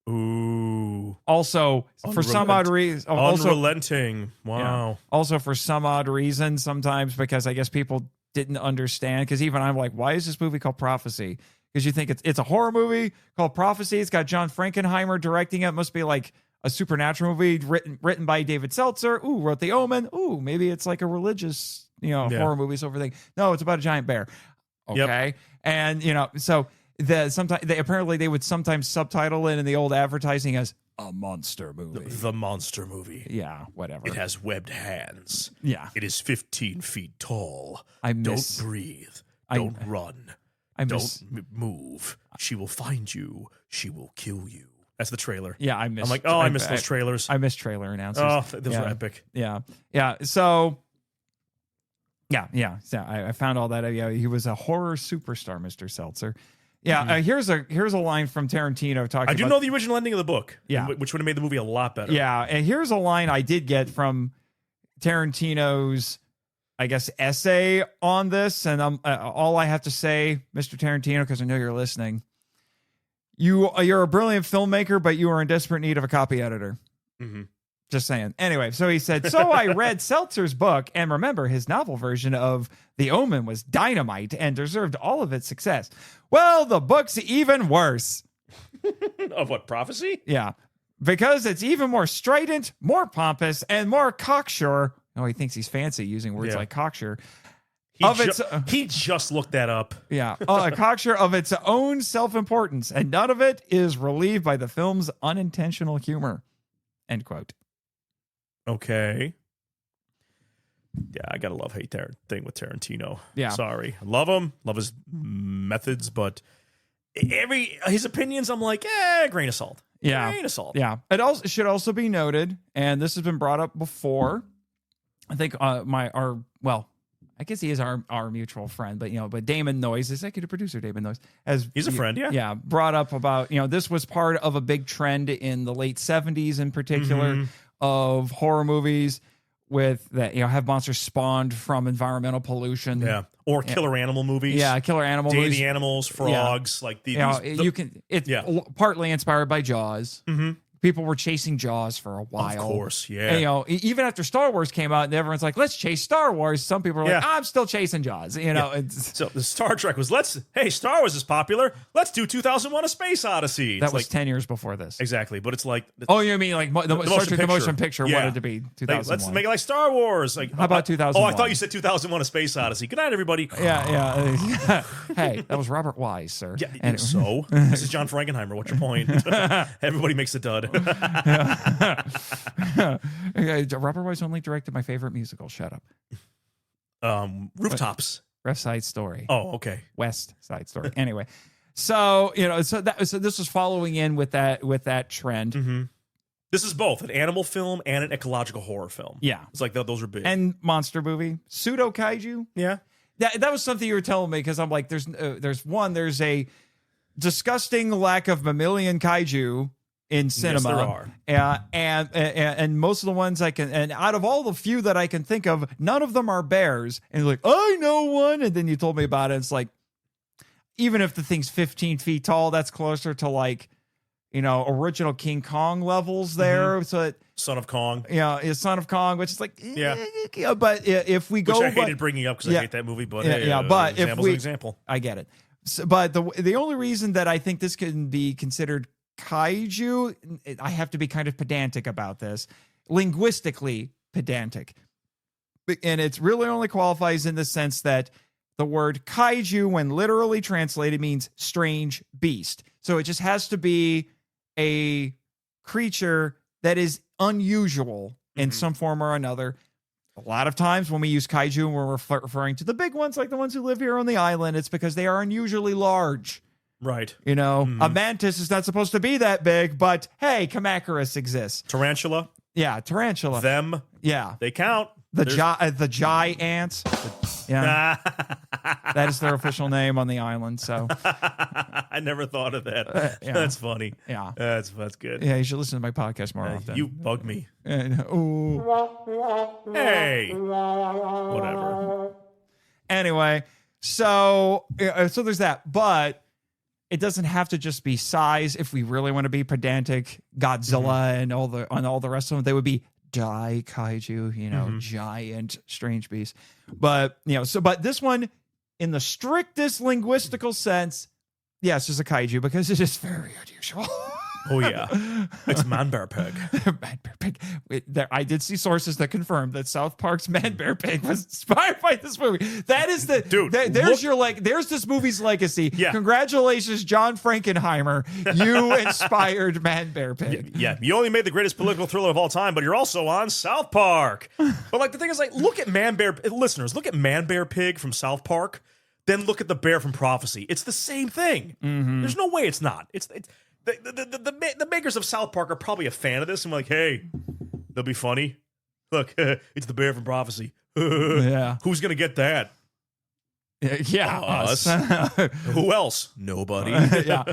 Ooh. Also, for some odd reason, Unrelenting. Wow. Also, for some odd reason, sometimes because I guess people didn't understand, because even I'm like, why is this movie called Prophecy? Because you think it's a horror movie called Prophecy. It's got John Frankenheimer directing it. It must be like a supernatural movie written by David Seltzer. Ooh, wrote The Omen. Ooh, maybe it's like a religious, horror movie sort of thing. No, it's about a giant bear. Okay. Yep. And, so apparently they would sometimes subtitle it in the old advertising as a monster movie. The monster movie. Yeah, whatever. It has webbed hands. Yeah. It is 15 feet tall. Don't breathe. Don't run. Don't move. She will find you. She will kill you. That's the trailer. Yeah, I miss those trailers. I miss trailer announcements. Oh, those were epic. Yeah. Yeah. So, yeah. So I found all that. He was a horror superstar, Mr. Seltzer. Yeah. Here's a line from Tarantino talking. I do know the original ending of the book. Yeah. Which would have made the movie a lot better. Yeah. And here's a line I did get from Tarantino's, I guess, essay on this. And all I have to say, Mr. Tarantino, because I know you're listening, you're a brilliant filmmaker, but you are in desperate need of a copy editor. Mm-hmm. Just saying. Anyway, so he said, so I read Seltzer's book, and remember, his novel version of The Omen was dynamite and deserved all of its success. Well, the book's even worse. Of what, Prophecy? Yeah, because it's even more strident, more pompous, and more cocksure. Oh, he thinks he's fancy using words like cocksure. He just looked that up. Yeah, a cocksure of its own self-importance, and none of it is relieved by the film's unintentional humor. End quote. Okay. Yeah, I got a love-hate thing with Tarantino. Yeah. Sorry. I love him. Love his methods, but his opinions, I'm like, grain of salt. Yeah. Grain of salt. Yeah. It should also be noted, and this has been brought up before. I think I guess he is our mutual friend, but Damon Noyes, executive producer Damon Noyes, he's a friend, yeah. Yeah, brought up about, this was part of a big trend in the late 70s in particular of horror movies with that, have monsters spawned from environmental pollution. Yeah. Or killer animal movies. Yeah, killer animal Day movies. of the Animals, frogs, like these. It's partly inspired by Jaws. Mm-hmm. People were chasing Jaws for a while. Of course, yeah. And, even after Star Wars came out and everyone's like, let's chase Star Wars. Some people are like, I'm still chasing Jaws. So the Star Trek was, Star Wars is popular. Let's do 2001: A Space Odyssey. That was 10 years before this. Exactly, but it's like... Oh, you mean like the motion picture wanted to be 2001. Let's make it like Star Wars. Like, how about 2001? Oh, I thought you said 2001: A Space Odyssey. Good night, everybody. Yeah. Hey, that was Robert Wise, sir. Yeah, and so? This is John Frankenheimer. What's your point? Everybody makes a dud. Robert Wise only directed my favorite musical. Shut up. Rooftops. West Side Story. Oh, okay. West Side Story. Anyway, so this was following in with that trend. Mm-hmm. This is both an animal film and an ecological horror film. Yeah, it's like those are big. And monster movie, pseudo kaiju. Yeah, that was something you were telling me, because I'm like, there's a disgusting lack of mammalian kaiju in cinema. Yes, there are. And most of the ones and out of all the few that I can think of, none of them are bears. And you're like, I know one. And then you told me about it. It's like, even if the thing's 15 feet tall, that's closer to like, original King Kong levels there. So Son of Kong. Is Son of Kong, which is like, Yeah. But if we go, which I hated bringing up because I hate that movie, but but if an example. I get it. So, but the only reason that I think this can be considered kaiju, I have to be kind of pedantic about this, linguistically pedantic, and it really only qualifies in the sense that the word kaiju, when literally translated, means strange beast. So it just has to be a creature that is unusual in some form or another. A lot of times when we use kaiju, we're referring to the big ones, like the ones who live here on the island. It's because they are unusually large. Right. A mantis is not supposed to be that big, but hey, Kamacuras exists. Tarantula. Yeah, tarantula. Them. Yeah. They count. The giants. Yeah. That is their official name on the island. So I never thought of that. That's funny. Yeah. That's good. Yeah, you should listen to my podcast more often. You bug me. Ooh. Hey. Whatever. Anyway, so there's that. But it doesn't have to just be size. If we really want to be pedantic, Godzilla and all the rest of them, they would be kaiju, giant strange beast. But but this one, in the strictest linguistical sense, yes, it's a kaiju because it is very unusual. Oh yeah, it's Man-Bear Pig. Man-Bear Pig. I did see sources that confirmed that South Park's Man-Bear Pig was inspired by this movie. That is the dude. There's this movie's legacy. Yeah. Congratulations, John Frankenheimer. You inspired Man-Bear Pig. Yeah. You only made the greatest political thriller of all time, but you're also on South Park. But the thing is, look at listeners, look at Man-Bear Pig from South Park, then look at the bear from Prophecy. It's the same thing. There's no way it's not. It's the makers of South Park are probably a fan of this and like, hey, they'll be funny. Look, it's the bear from Prophecy. Yeah. Who's going to get that? Yeah. Us. Who else? Nobody. Yeah.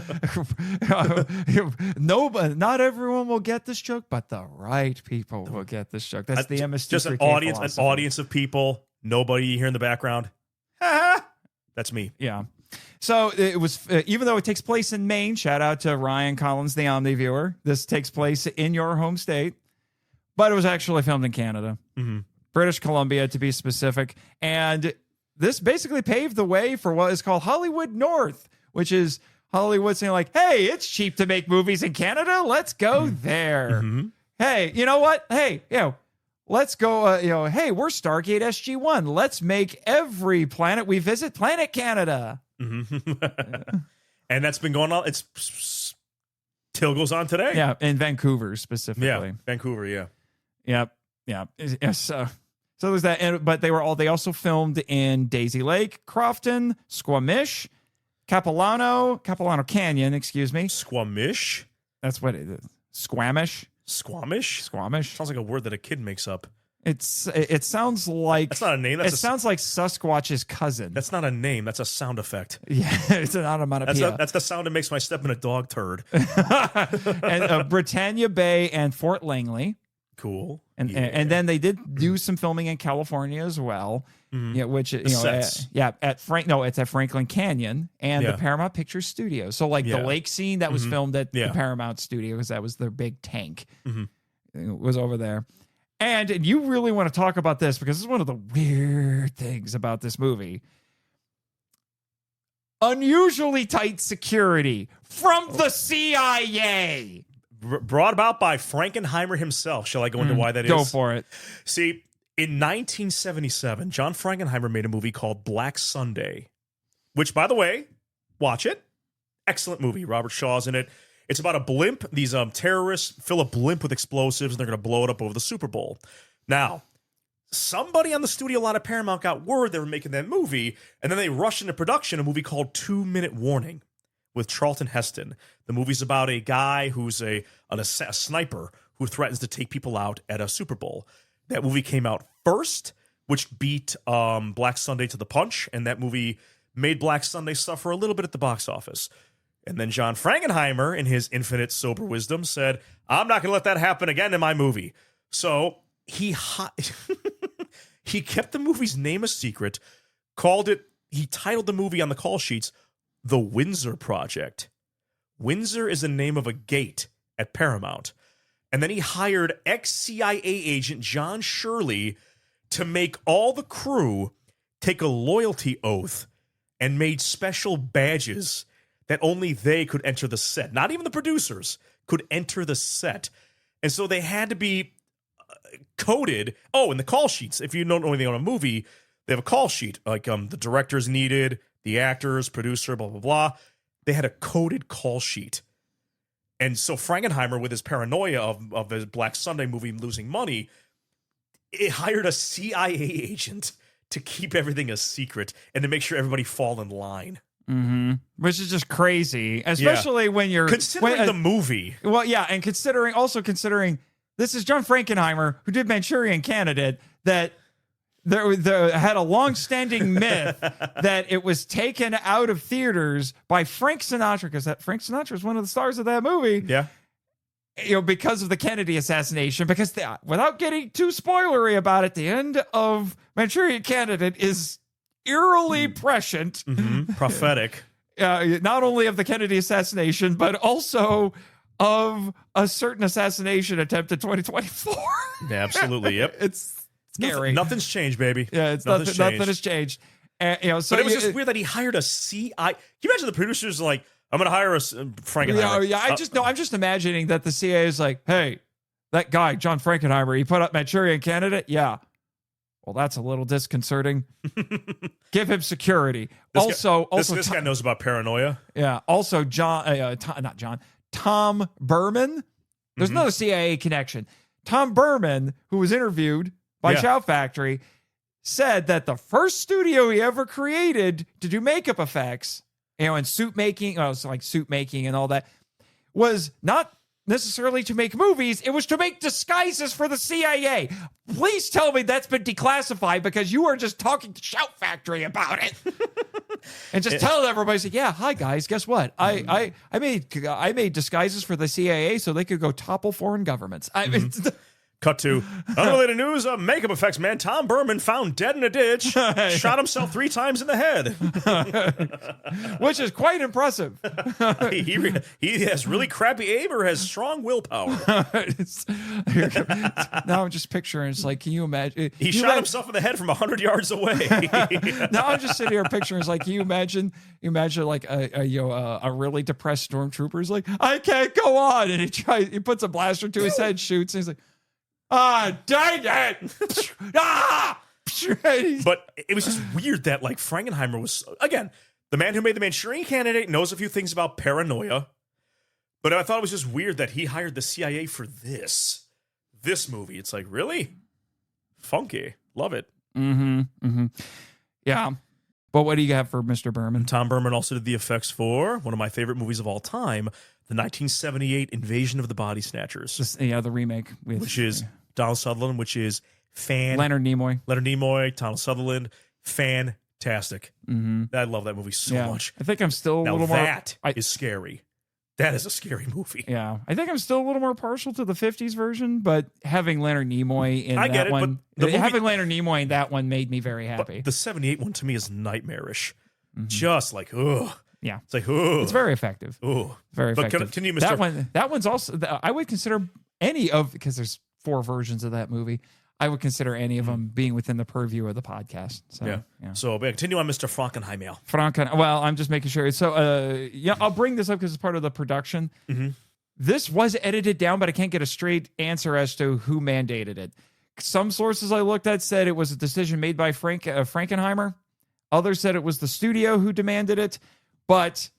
Nobody. Not everyone will get this joke, but the right people will get this joke. That's the MST3K just an audience of people. Nobody you hear in the background. That's me. Yeah. So it was, even though it takes place in Maine, shout out to Ryan Collins, the Omniviewer. This takes place in your home state, but it was actually filmed in Canada, British Columbia to be specific. And this basically paved the way for what is called Hollywood North, which is Hollywood saying like, hey, it's cheap to make movies in Canada. Let's go there. Hey, you know what? Hey, let's go. Hey, we're Stargate SG-1. Let's make every planet we visit Planet Canada. And that's been going on. It's still goes on today. Yeah, in Vancouver specifically. Yeah, Vancouver. Yeah. Yep. Yeah. So there's that. But they also filmed in Daisy Lake, Crofton, Squamish, Capilano Canyon. Excuse me. Squamish. That's what it is. Squamish. Squamish. Sounds like a word that a kid makes up. It sounds like that's not a name. Sounds like Sasquatch's cousin. That's not a name. That's a sound effect. Yeah, it's an onomatopoeia. That's the sound it makes when I step in a dog turd. And Britannia Bay and Fort Langley. Cool. And then they did do some filming in California as well. Yeah, which it's at Franklin Canyon and the Paramount Pictures studio. So the lake scene that was filmed at the Paramount studio because that was their big tank. It was over there. And you really want to talk about this because this is one of the weird things about this movie. Unusually tight security from the CIA. Brought about by Frankenheimer himself. Shall I go into why that is? Go for it. See, in 1977, John Frankenheimer made a movie called Black Sunday, which, by the way, watch it. Excellent movie. Robert Shaw's in it. It's about a blimp. These terrorists fill a blimp with explosives, and they're going to blow it up over the Super Bowl. Now, somebody on the studio lot at Paramount got word they were making that movie, and then they rushed into production a movie called 2 Minute Warning with Charlton Heston. The movie's about a guy who's a sniper who threatens to take people out at a Super Bowl. That movie came out first, which beat Black Sunday to the punch, and that movie made Black Sunday suffer a little bit at the box office. And then John Frankenheimer, in his infinite sober wisdom, said, I'm not going to let that happen again in my movie. So he kept the movie's name a secret, he titled the movie on the call sheets, The Windsor Project, Windsor is the name of a gate at Paramount. And then he hired ex-CIA agent John Shirley to make all the crew take a loyalty oath and made special badges that only they could enter the set. Not even the producers could enter the set. And so they had to be coded. Oh, and the call sheets. If you don't know anything on a movie, they have a call sheet. Like the director's needed, the actors, producer, blah, blah, blah. They had a coded call sheet. And so Frankenheimer, with his paranoia of the Black Sunday movie losing money, it hired a CIA agent to keep everything a secret and to make sure everybody fall in line. Mm-hmm. Which is just crazy, especially when you're considering the movie. Well, yeah, and considering this is John Frankenheimer, who did Manchurian Candidate, that there had a long-standing myth that it was taken out of theaters by Frank Sinatra, because Frank Sinatra is one of the stars of that movie. Yeah. Because of the Kennedy assassination, because without getting too spoilery about it, the end of Manchurian Candidate is eerily prescient. Mm-hmm. Prophetic. Not only of the Kennedy assassination, but also of a certain assassination attempt in 2024. Yeah, absolutely. Yep. It's scary. Nothing's changed, baby. Yeah, nothing has changed. So but it was just weird that he hired a CI. Can you imagine the producers like, I'm going to hire a Frankenheimer? Yeah. I'm just imagining that the CIA is like, hey, that guy John Frankenheimer, he put up Manchurian Candidate. Yeah. Well, that's a little disconcerting. Give him security. This guy knows about paranoia. Yeah. Also, Tom Berman. There's another CIA connection. Tom Berman, who was interviewed by Shout Factory, said that the first studio he ever created to do makeup effects, and suit making, suit making and all that, was not necessarily to make movies. It was to make disguises for the CIA. Please tell me that's been declassified, because you are just talking to Shout Factory about it. And just tell everybody, say, yeah, hi guys, guess what? I made disguises for the CIA so they could go topple foreign governments. Cut to unrelated news of makeup effects man. Tom Berman found dead in a ditch, shot himself 3 times in the head. Which is quite impressive. He has really crappy aim or has strong willpower. Now I'm just picturing, it's like, can you imagine? He shot himself in the head from 100 yards away. Now I'm just sitting here picturing, it's like, can you imagine like a really depressed stormtrooper is like, I can't go on. And he puts a blaster to his head, shoots, and he's like, ah, dang it! But it was just weird that like Frankenheimer was, again, the man who made the Manchurian Candidate knows a few things about paranoia. But I thought it was just weird that he hired the CIA for this movie. It's like, really? Funky. Love it. Mm-hmm. Mm-hmm. Yeah. But what do you have for Mr. Berman? Tom Berman also did the effects for one of my favorite movies of all time, the 1978 Invasion of the Body Snatchers. The remake. Which is Donald Sutherland, which is Leonard Nimoy, Donald Sutherland, fantastic. Mm-hmm. I love that movie so much. I think I'm still a little more... That is scary. That is a scary movie. Yeah. I think I'm still a little more partial to the 50s version, but having Leonard Nimoy in having Leonard Nimoy in that one made me very happy. But the 78 one to me is nightmarish. Mm-hmm. Just like, ugh. Yeah. It's like, ugh. It's very effective. Ugh. Very effective. But continue, Mr. That one's also... I would consider because there's 4 versions of that movie. I would consider any of them being within the purview of the podcast. So, yeah. So continue on, Mr. Frankenheimer. Well, I'm just making sure. So, I'll bring this up because it's part of the production. Mm-hmm. This was edited down, but I can't get a straight answer as to who mandated it. Some sources I looked at said it was a decision made by Frankenheimer. Others said it was the studio who demanded it. But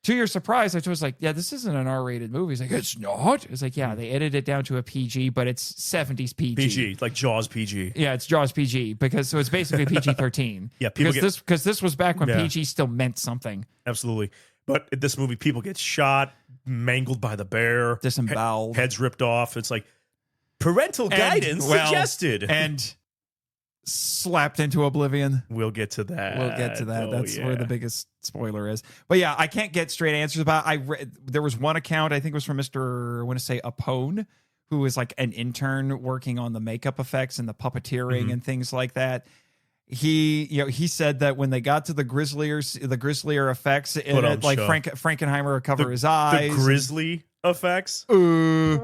to your surprise, I was like, yeah, this isn't an R-rated movie. He's like, it's not? It's like, yeah, they edited it down to a PG, but it's 70s PG. PG, like Jaws PG. Yeah, it's Jaws PG, so it's basically PG-13. Yeah, because this was back when PG still meant something. Absolutely. But in this movie, people get shot, mangled by the bear. Disemboweled. Heads ripped off. It's like, parental guidance suggested. And slapped into oblivion. We'll get to that. That's where the biggest spoiler is. But yeah, I can't get straight answers about it. There was one account, I think it was from Mr. I want to say Apone, who was like an intern working on the makeup effects and the puppeteering and things like that. he said that when they got to the grislier effects in it, like Frankenheimer would cover his eyes. The grisly effects? Hey!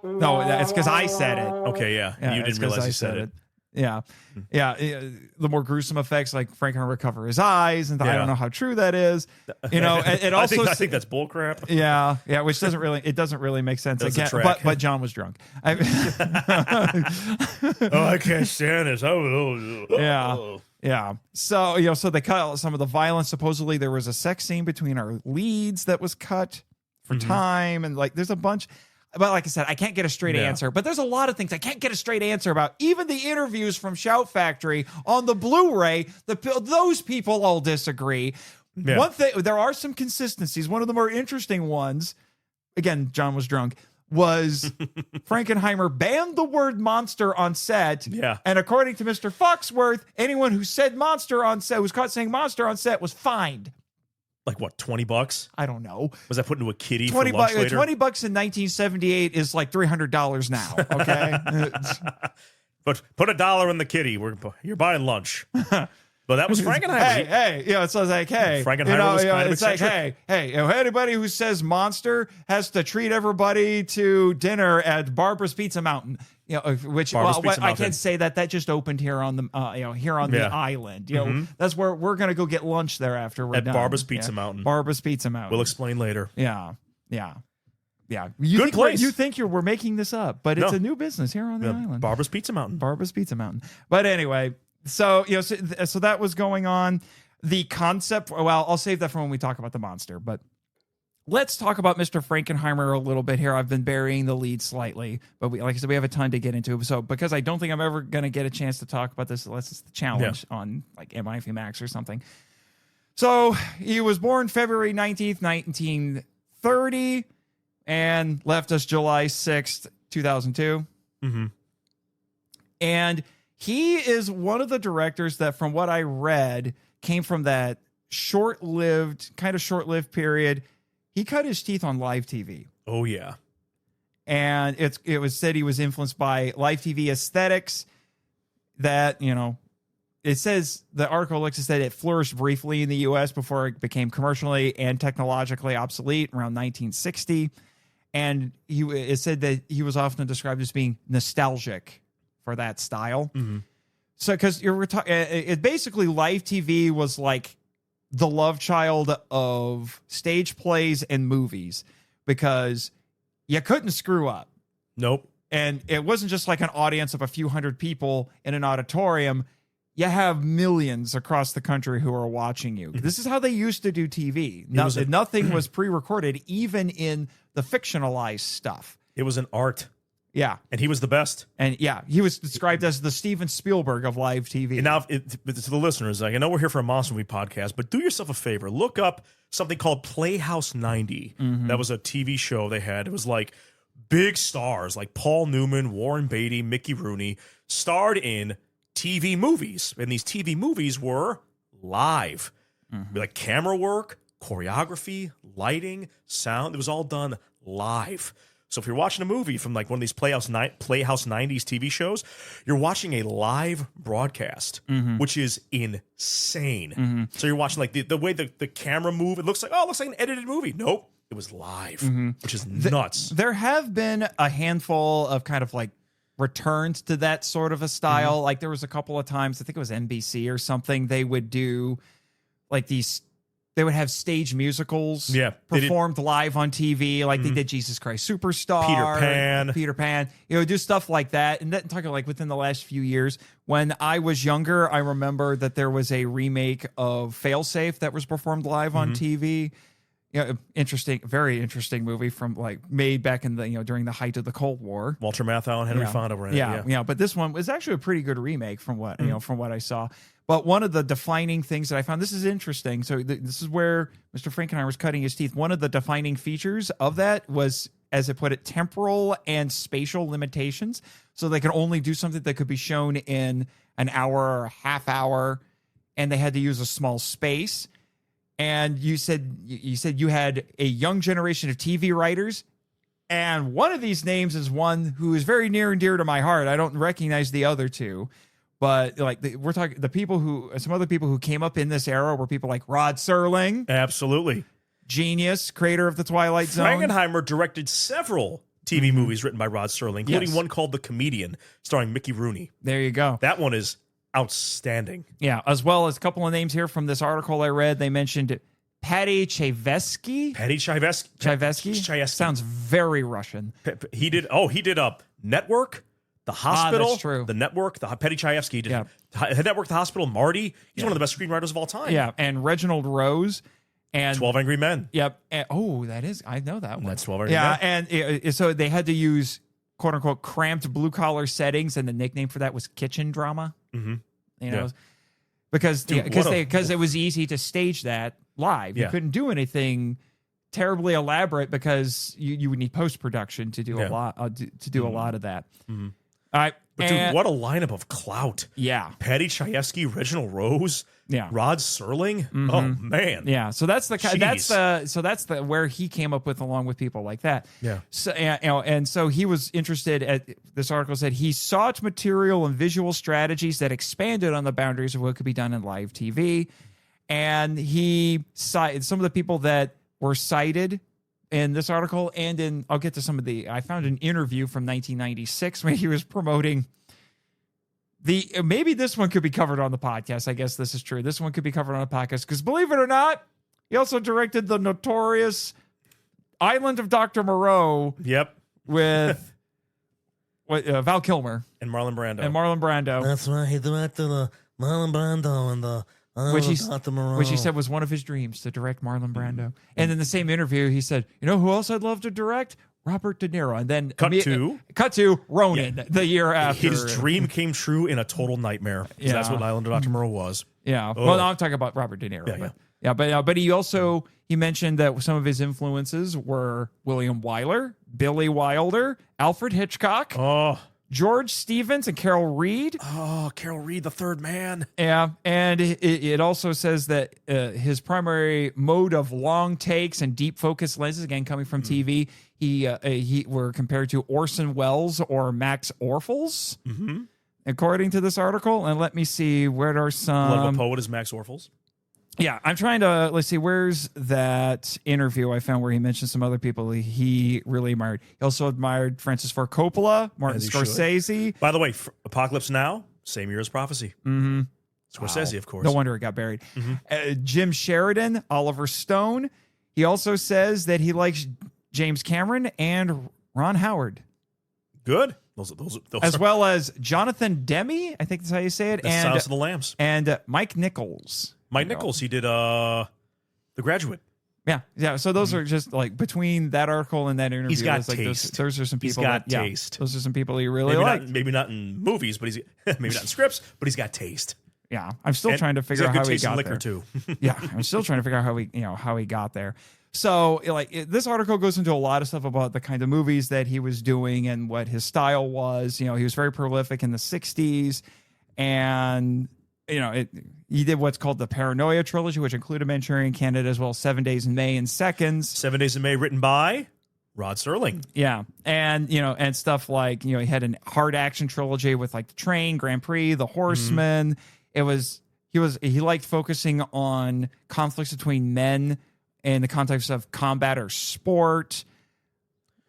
No, it's because I said it. Okay, yeah. You didn't realize you said it. Yeah. The more gruesome effects, like Frankenheimer would cover his eyes, and I don't know how true that is. It also I think that's bullcrap. Yeah, which doesn't really make sense. Again, but John was drunk. I can't stand this. Yeah. So so they cut out some of the violence. Supposedly there was a sex scene between our leads that was cut for time, and like there's a bunch. But like I said, I can't get a straight answer. But there's a lot of things I can't get a straight answer about. Even the interviews from Shout Factory on the Blu-ray, those people all disagree. Yeah. One thing, there are some consistencies. One of the more interesting ones, again, John was drunk, was Frankenheimer banned the word monster on set. Yeah. And according to Mr. Foxworth, anyone who said monster on set, who was caught saying monster on set, was fined. Like what, $20? I don't know. Was that put into a kitty for lunch later? $20 in 1978 is like $300 now. Okay, but put $1 in the kitty. You're buying lunch. But that was Frankenheimer. Hey, it's like, hey, Frankenheimer was kind of it's like, hey, anybody who says monster has to treat everybody to dinner at Barbara's Pizza Mountain. Which I can't say that just opened here on the the island. That's where we're gonna go get lunch there after we're done. Barbara's Pizza Mountain. Barbara's Pizza Mountain. We'll explain later. Yeah. Good place. You think we're making this up, but it's a new business here on the island. Barbara's Pizza Mountain. Barbara's Pizza Mountain. But anyway, so so that was going on. The concept. Well, I'll save that for when we talk about the monster, but. Let's talk about Mr. Frankenheimer a little bit here. I've been burying the lead slightly, but like I said, we have a ton to get into. So because I don't think I'm ever going to get a chance to talk about this unless it's the challenge on like MIFE Max or something. So he was born February 19th, 1930 and left us July 6th, 2002. Mm-hmm. And he is one of the directors that, from what I read, came from that short-lived period. He cut his teeth on live TV. Oh, yeah. And it was said he was influenced by live TV aesthetics that, it says, the article looks at it flourished briefly in the U.S. before it became commercially and technologically obsolete around 1960. And it said that he was often described as being nostalgic for that style. Mm-hmm. So, because it basically, live TV was like the love child of stage plays and movies because you couldn't screw up. Nope. And it wasn't just like an audience of a few hundred people in an auditorium. You have millions across the country who are watching you. This is how they used to do TV. Nothing was pre-recorded, even in the fictionalized stuff. It was an art. Yeah. And he was the best. And he was described as the Steven Spielberg of live TV. And now, to the listeners, I know we're here for a Monster Movie podcast, but do yourself a favor. Look up something called Playhouse 90. Mm-hmm. That was a TV show they had. It was like big stars like Paul Newman, Warren Beatty, Mickey Rooney starred in TV movies. And these TV movies were live. Mm-hmm. Like camera work, choreography, lighting, sound. It was all done live. So if you're watching a movie from like one of these Playhouse 90s TV shows, you're watching a live broadcast, which is insane. Mm-hmm. So you're watching like the way the camera move. It looks like an edited movie. Nope, it was live, which is nuts. There have been a handful of kind of like returns to that sort of a style. Like there was a couple of times, I think it was NBC or something, they would do like these. They would have stage musicals performed live on TV, like they did Jesus Christ Superstar, Peter Pan. Do stuff like that. And that, talking like within the last few years, when I was younger, I remember that there was a remake of Failsafe that was performed live on TV. Interesting, very interesting movie from like made back in the during the height of the Cold War. Walter Matthau and Henry Fonda were in it. Yeah. But this one was actually a pretty good remake from what from what I saw. But one of the defining things that I found, this is interesting. So this is where Mr. Frankenheimer was cutting his teeth. One of the defining features of that was, as it put it, temporal and spatial limitations. So they could only do something that could be shown in an hour or a half hour, and they had to use a small space. And you said you had a young generation of TV writers, and one of these names is one who is very near and dear to my heart. I don't recognize the other two, But like we're talking some other people who came up in this era were people like Rod Serling, Absolutely. genius, creator of the Twilight Zone. Frankenheimer directed several TV movies written by Rod Serling, including one called The Comedian, starring Mickey Rooney. There you go. That one is outstanding. Yeah, as well as a couple of names here from this article I read. They mentioned Paddy Chayefsky. Chayefsky Sounds very Russian. He did Network, The Hospital, that's true. The Network, Paddy Chayefsky did The Network, The Hospital, Marty. He's one of the best screenwriters of all time. Yeah, and Reginald Rose. And 12 Angry Men. Yep. And, I know that one. That's 12 Angry Men. And so they had to use quote unquote cramped blue collar settings, and the nickname for that was kitchen drama. Mm-hmm. You know, because it was easy to stage that live. You couldn't do anything terribly elaborate because you would need post production to do a lot a lot of that. Mm-hmm. All right. But dude, what a lineup of clout. Yeah. Paddy Chayefsky, Reginald Rose, Rod Serling. Mm-hmm. Oh man. Yeah. So that's the where he came up with along with people like that. Yeah. So and so he was interested at this article said he sought material and visual strategies that expanded on the boundaries of what could be done in live TV. And he cited some of the people that were cited in this article, and I'll get to I found an interview from 1996 when he was promoting maybe this one could be covered on the podcast. I guess this is true. This one could be covered on a podcast because believe it or not, he also directed the notorious Island of Dr. Moreau. Yep. With Val Kilmer and Marlon Brando. That's right. He directed Marlon Brando and the which he said was one of his dreams to direct Marlon Brando. Mm-hmm. And in the same interview, he said, "You know who else I'd love to direct? Robert De Niro." And then cut to Ronin the year after. His dream came true in a total nightmare. Yeah. That's what Island of Dr. Moreau was. Yeah. Oh. Well, no, I'm talking about Robert De Niro. But he also he mentioned that some of his influences were William Wyler, Billy Wilder, Alfred Hitchcock. George Stevens and Carol Reed. Oh, Carol Reed, the third man. Yeah, and it also says that his primary mode of long takes and deep focus lenses, again coming from TV, he were compared to Orson Welles or Max Orfels, according to this article. And let me see, where are some? Love a poet is Max Orfels. Yeah, I'm trying to, let's see, where's that interview I found where he mentioned some other people he really admired. He also admired Francis Ford Coppola, Martin Scorsese. Should. By the way, Apocalypse Now, same year as Prophecy. Mm-hmm. Scorsese, of course. No wonder it got buried. Jim Sheridan, Oliver Stone. He also says that he likes James Cameron and Ron Howard. Good. Those as well as Jonathan Demme, I think that's how you say it. And Silence of the Lambs. And Mike Nichols. Mike Nichols, he did The Graduate. Yeah. So those are just like between that article and that interview. He's got like taste. Those are some people. He's got taste. Those are some people he really like. Maybe not in movies, but maybe not in scripts, but he's got taste. Yeah, I'm still trying to figure out how he got liquor there. Too. Yeah, I'm still trying to figure out how he got there. So this article goes into a lot of stuff about the kind of movies that he was doing and what his style was. He was very prolific in the 60s, and he did what's called the Paranoia trilogy, which included Manchurian Candidate as well as 7 Days in May and Seconds. 7 Days in May, written by Rod Serling. Yeah, and and stuff like he had a hard action trilogy with like The Train, Grand Prix, The Horseman. He liked focusing on conflicts between men in the context of combat or sport.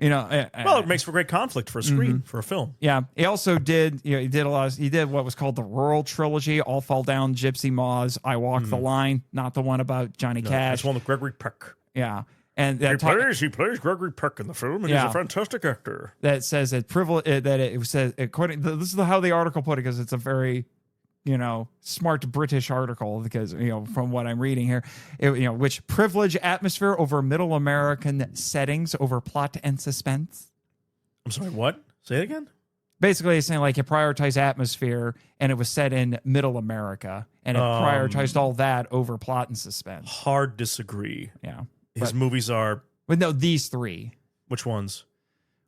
Well, it makes for great conflict for a screen, for a film. Yeah. He also did, he did what was called the Rural Trilogy, All Fall Down, Gypsy Moths, I Walk the Line, not the one about Johnny Cash. That's one with Gregory Peck. Yeah. And he plays Gregory Peck in the film, and he's a fantastic actor. That says this is how the article put it, because it's a very smart British article, because from what I'm reading here, which privilege atmosphere over middle American settings over plot and suspense. I'm sorry, what? Say it again. Basically, it's saying like it prioritized atmosphere, and it was set in middle America, and it prioritized all that over plot and suspense. Hard disagree. Yeah, his movies are. But no, these three. Which ones?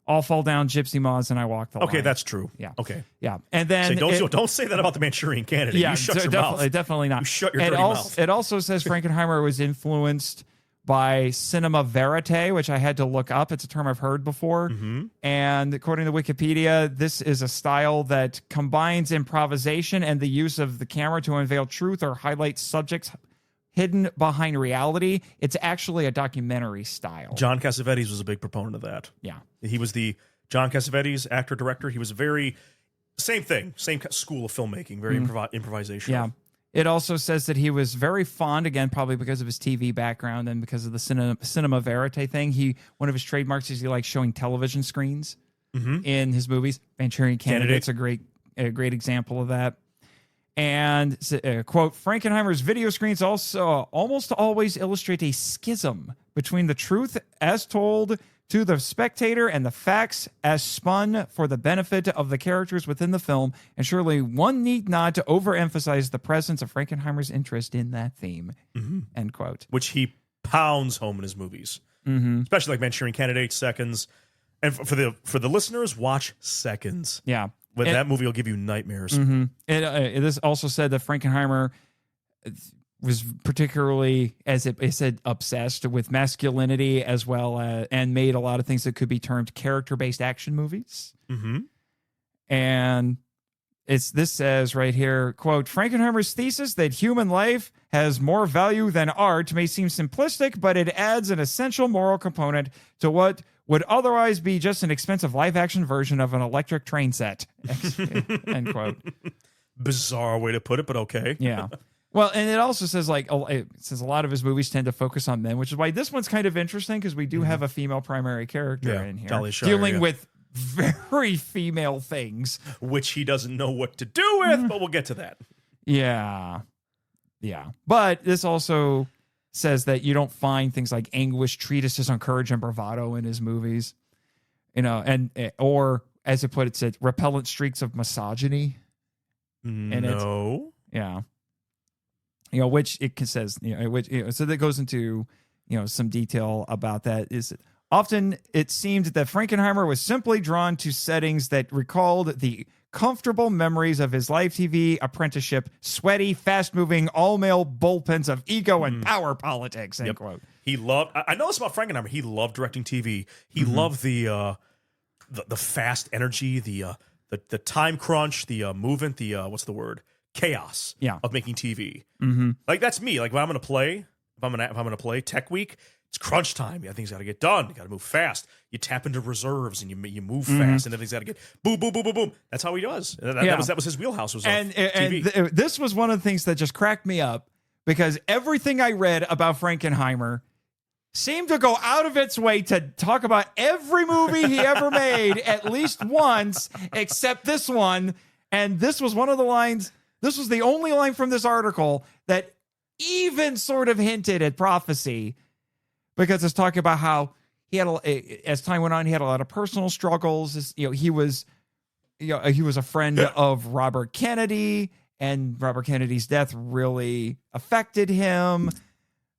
All Fall Down, Gypsy Moths, and I Walk the Line. Okay, that's true. Yeah. Okay. Yeah. And then don't say that about the Manchurian Candidate. Yeah, you shut your mouth. Definitely not. You shut your dirty mouth. It also says Frankenheimer was influenced by Cinema Verite, which I had to look up. It's a term I've heard before. And according to Wikipedia, this is a style that combines improvisation and the use of the camera to unveil truth or highlight subjects hidden behind reality. It's actually a documentary style. John Cassavetes was a big proponent of that. Yeah. He was the John Cassavetes, actor, director. He was very, same thing, same school of filmmaking, very improvisational. Yeah. It also says that he was very fond, again, probably because of his TV background and because of the cinema verite thing. One of his trademarks is he likes showing television screens in his movies. Manchurian Candidate's a great example of that. And quote, Frankenheimer's video screens also almost always illustrate a schism between the truth as told to the spectator and the facts as spun for the benefit of the characters within the film, and surely one need not to overemphasize the presence of Frankenheimer's interest in that theme, end quote. Which he pounds home in his movies, especially like Manchurian Candidate, Seconds. And for the listeners, watch Seconds. Yeah. But that movie will give you nightmares. This also said that Frankenheimer was particularly, as it said, obsessed with masculinity as well and made a lot of things that could be termed character-based action movies. And this says right here, quote, Frankenheimer's thesis that human life has more value than art may seem simplistic, but it adds an essential moral component to what would otherwise be just an expensive live-action version of an electric train set. End quote. Bizarre way to put it, but okay. Yeah. Well, and it also says, it says a lot of his movies tend to focus on men, which is why this one's kind of interesting, because we do have a female primary character in here dealing with very female things. Which he doesn't know what to do with, but we'll get to that. Yeah. Yeah. But this also says that you don't find things like anguish treatises on courage and bravado in his movies, or as it put it, said repellent streaks of misogyny. No. Yeah. Which it says, so that goes into, some detail about that. Is often it seemed that Frankenheimer was simply drawn to settings that recalled the comfortable memories of his live TV apprenticeship, sweaty, fast-moving, all-male bullpens of ego and power politics, end quote. He loved, I know this about Frankenheimer, he loved directing TV. He loved the fast energy, the time crunch, the movement, the, what's the word? Chaos of making TV. Like, that's me. Like, when I'm going to play, if I'm going to play Tech Week, it's crunch time. Things got to get done. You got to move fast. You tap into reserves and you move fast, and then things got to get boom, boom, boom, boom, boom. That's how he does. That was his wheelhouse. TV. This was one of the things that just cracked me up, because everything I read about Frankenheimer seemed to go out of its way to talk about every movie he ever made at least once, except this one. And this was one of the lines. This was the only line from this article that even sort of hinted at prophecy, because it's talking about how he had, as time went on, he had a lot of personal struggles. He was a friend of Robert Kennedy, and Robert Kennedy's death really affected him,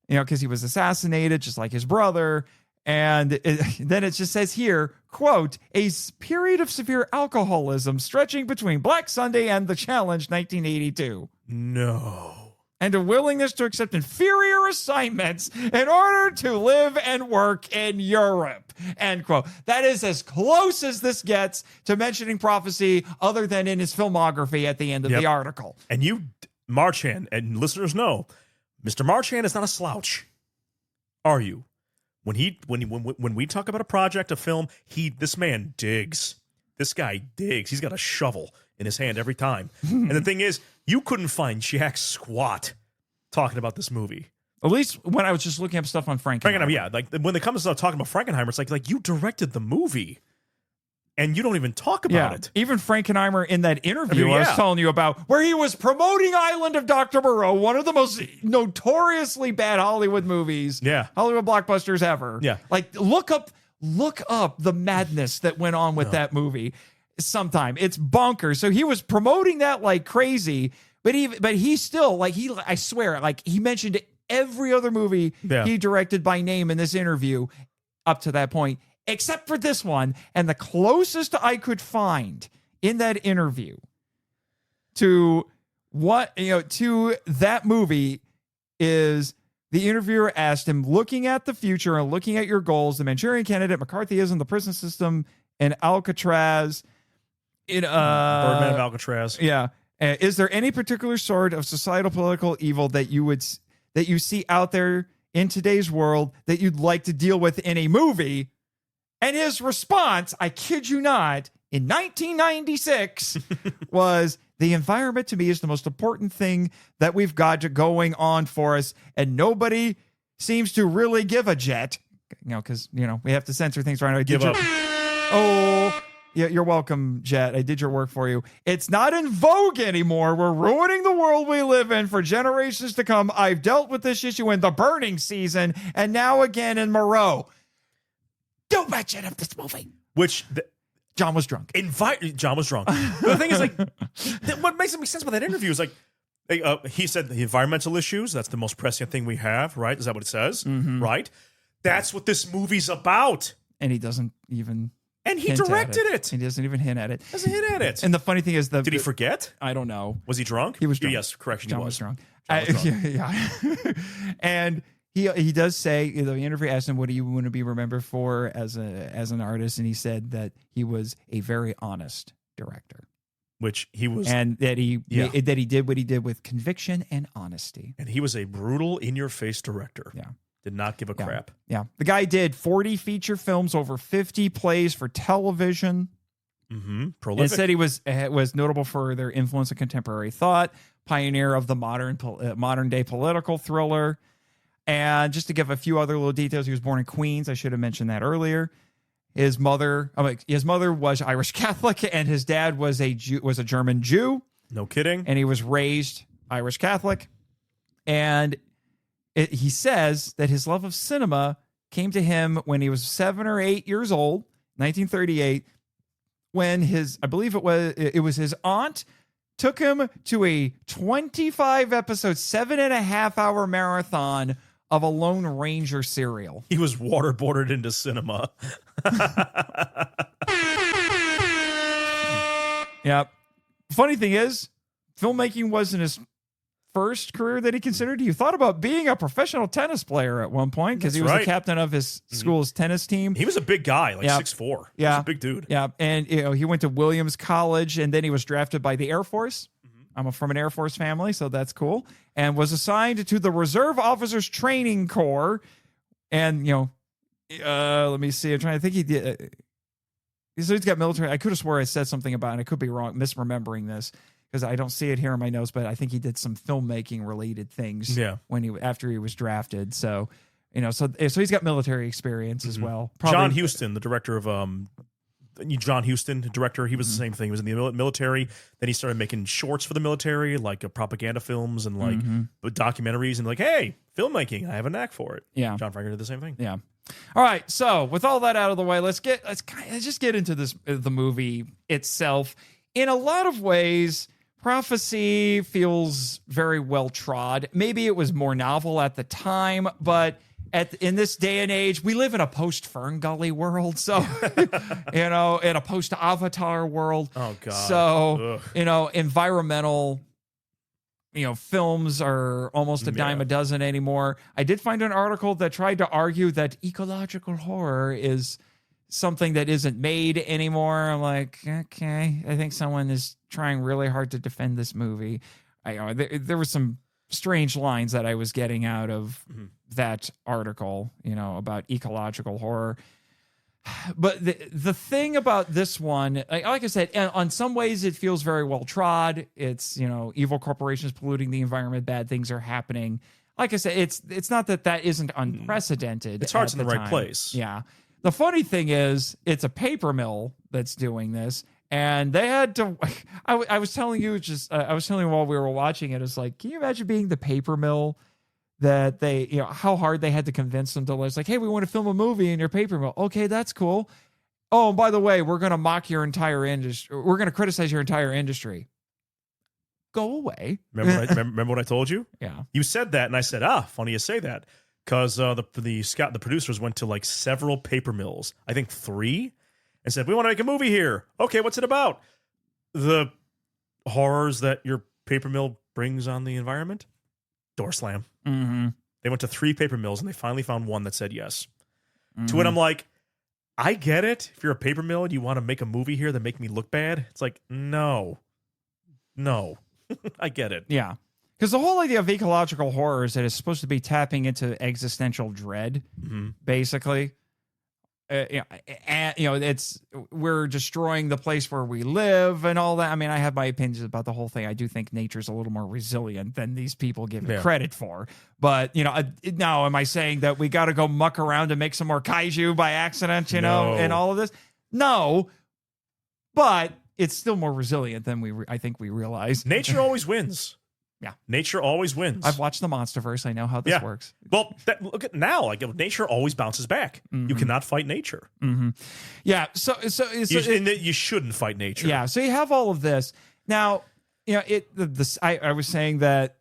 because he was assassinated just like his brother. And then it just says here, quote, a period of severe alcoholism stretching between Black Sunday and The Challenge 1982. No. And a willingness to accept inferior assignments in order to live and work in Europe, end quote. That is as close as this gets to mentioning prophecy, other than in his filmography at the end of the article. And Marchand, and listeners know, Mr. Marchand is not a slouch. Are you? When we talk about a project, a film, this man digs. This guy digs. He's got a shovel in his hand every time. And the thing is, you couldn't find jack squat talking about this movie. At least when I was just looking up stuff on Frankenheimer. Yeah. Like, when it comes to talking about Frankenheimer, it's like you directed the movie, and you don't even talk about it. Even Frankenheimer in that interview I was telling you about, where he was promoting Island of Dr. Moreau, one of the most notoriously bad Hollywood movies, Hollywood blockbusters ever. Yeah. Like, look up the madness that went on with that movie sometime. It's bonkers. So he was promoting that like crazy, but he still, I swear, he mentioned every other movie he directed by name in this interview up to that point, except for this one. And the closest I could find in that interview to to that movie is The interviewer asked him, looking at the future and looking at your goals, the Manchurian Candidate, McCarthyism, the prison system, and Alcatraz. Birdman of Alcatraz. Yeah. Is there any particular sort of societal political evil that you see out there in today's world that you'd like to deal with in a movie? And his response, I kid you not, in 1996 was, the environment to me is the most important thing that we've got going on for us, and nobody seems to really give a jet. Because, we have to censor things right now. Give up. Oh, yeah, you're welcome, Jet. I did your work for you. It's not in vogue anymore. We're ruining the world we live in for generations to come. I've dealt with this issue in The Burning Season, and now again in Moreau. Don't mention of this movie. John was drunk. John was drunk. But the thing is, what makes it make sense about that interview is he said the environmental issues, that's the most pressing thing we have, right? Is that what it says? Mm-hmm. Right? That's what this movie's about. And he doesn't even. And he directed it. He doesn't even hint at it. Doesn't hint at it. And the funny thing is, did he forget? I don't know. Was he drunk? He was drunk. Yes, correction. John he was drunk. John was drunk. Yeah. And he does say, the interview asked him, what do you want to be remembered for as an artist? And he said that he was a very honest director. Which he was. And that he did what he did with conviction and honesty. And he was a brutal, in-your-face director. Yeah. Did not give a crap. Yeah. The guy did 40 feature films, over 50 plays for television. Mm-hmm. Prolific. And said he was notable for their influence in contemporary thought, pioneer of the modern day political thriller. And just to give a few other little details, he was born in Queens. I should have mentioned that earlier. His mother was Irish Catholic, and his dad was a German Jew. No kidding. And he was raised Irish Catholic. And he says that his love of cinema came to him when he was 7 or 8 years old, 1938, when it was his aunt took him to a 25-episode, 7.5-hour marathon of a Lone Ranger serial. He was waterboarded into cinema. Yeah. Funny thing is, filmmaking wasn't his first career that he considered. He thought about being a professional tennis player at one point because he was the captain of his school's tennis team. He was a big guy, 6'4". Yeah. He was a big dude. Yeah. And he went to Williams College, and then he was drafted by the Air Force. I'm from an Air Force family, so that's cool. And was assigned to the Reserve Officers Training Corps. And, let me see. I'm trying to think he did. So he's got military. I could have swore I said something about it. I could be wrong, misremembering this because I don't see it here in my notes, but I think he did some filmmaking related things after he was drafted. So, so he's got military experience as well. Probably. John Huston, the director of John Huston, director, he was the same thing. He was in the military. Then he started making shorts for the military, like propaganda films and documentaries, and hey, filmmaking, I have a knack for it. Yeah. John Franker did the same thing. Yeah. All right. So with all that out of the way, let's just get into the movie itself. In a lot of ways, Prophecy feels very well trod. Maybe it was more novel at the time, but in this day and age, we live in a post-Fern Gully world, so in a post-Avatar world. Oh God! So environmental, films are almost a dime a dozen anymore. I did find an article that tried to argue that ecological horror is something that isn't made anymore. I'm like, okay, I think someone is trying really hard to defend this movie. There were some strange lines that I was getting out of that article, about ecological horror. But the thing about this one, like I said, on some ways it feels very well trod. It's, evil corporations polluting the environment, bad things are happening. Like I said, it's not that isn't unprecedented. Its heart's in the right place. Yeah. The funny thing is, it's a paper mill that's doing this. And they had to. I was telling you while we were watching it. It's like, can you imagine being the paper mill that they, how hard they had to convince them to. It's like, hey, we want to film a movie in your paper mill. Okay, that's cool. Oh, and by the way, we're going to mock your entire industry. We're going to criticize your entire industry. Go away. Remember what I told you? Yeah. You said that, and I said, funny you say that, because the producers went to several paper mills. I think 3. And said, we want to make a movie here. Okay, what's it about? The horrors that your paper mill brings on the environment? Door slam. Mm-hmm. They went to 3 paper mills, and they finally found one that said yes. To it, I'm like, I get it. If you're a paper mill and you want to make a movie here that make me look bad, it's like, no. I get it. Yeah. Because the whole idea of ecological horror is that it's supposed to be tapping into existential dread, basically. We're destroying the place where we live and all that. I mean, I have my opinions about the whole thing. I do think nature's a little more resilient than these people give it credit for. But, now am I saying that we got to go muck around and make some more kaiju by accident, know, and all of this? No, but it's still more resilient than I think we realize. Nature always wins. Yeah. Nature always wins. I've watched the Monsterverse. I know how this works. Well, look at now. Like, nature always bounces back. You cannot fight nature. Yeah. So you shouldn't fight nature. Yeah. So you have all of this. Now, I was saying that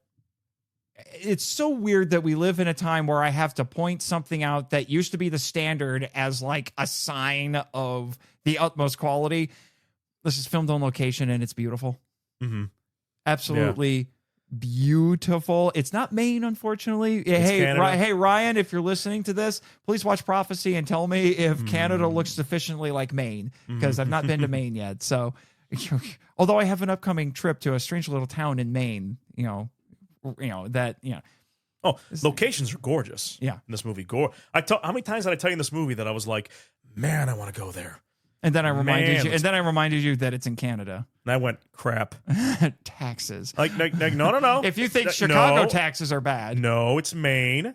it's so weird that we live in a time where I have to point something out that used to be the standard as like a sign of the utmost quality. This is filmed on location and it's beautiful. Absolutely beautiful. It's not Maine, unfortunately. Hey, Ryan, if you're listening to this, please watch Prophecy and tell me if Canada looks sufficiently like Maine, because I've not been to Maine yet. So, although I have an upcoming trip to a strange little town in Maine, Oh, locations are gorgeous. Yeah. In this movie, how many times did I tell you in this movie that I was like, man, I want to go there. And then I reminded you that it's in Canada. And I went, crap. Taxes. Like, no. If you think Chicago taxes are bad. No, it's Maine.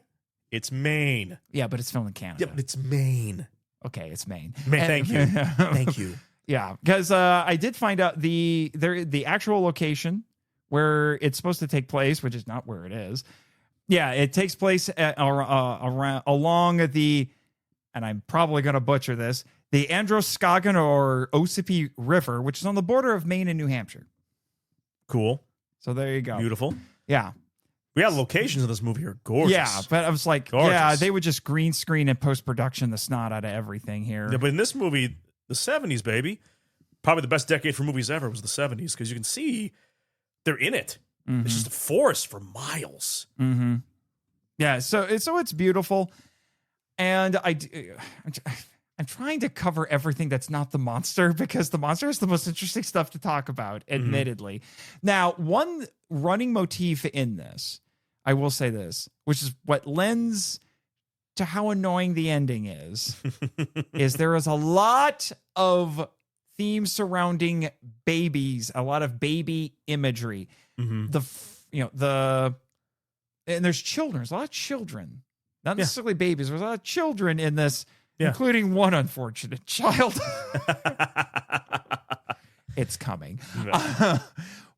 It's Maine. Yeah, but it's filmed in Canada. Yeah, but it's Maine. Okay, it's Maine. Thank you. Thank you. Yeah, because I did find out the actual location where it's supposed to take place, which is not where it is. Yeah, it takes place along the, and I'm probably going to butcher this, the Androscoggin or Ossipee River, which is on the border of Maine and New Hampshire. Cool. So there you go. Beautiful. Yeah. Locations in this movie are gorgeous. Yeah, but I was like, gorgeous. Yeah, they would just green screen and post-production the snot out of everything here. Yeah, but in this movie, the 70s, baby, probably the best decade for movies ever was the 70s, because you can see they're in it. It's just a forest for miles. Yeah, so it's beautiful. And I'm trying to cover everything that's not the monster, because the monster is the most interesting stuff to talk about, admittedly. Now, one running motif in this, I will say this, which is what lends to how annoying the ending is there is a lot of themes surrounding babies, a lot of baby imagery. And there's children. There's a lot of children, not necessarily babies. There's a lot of children in this, including one unfortunate child. It's coming.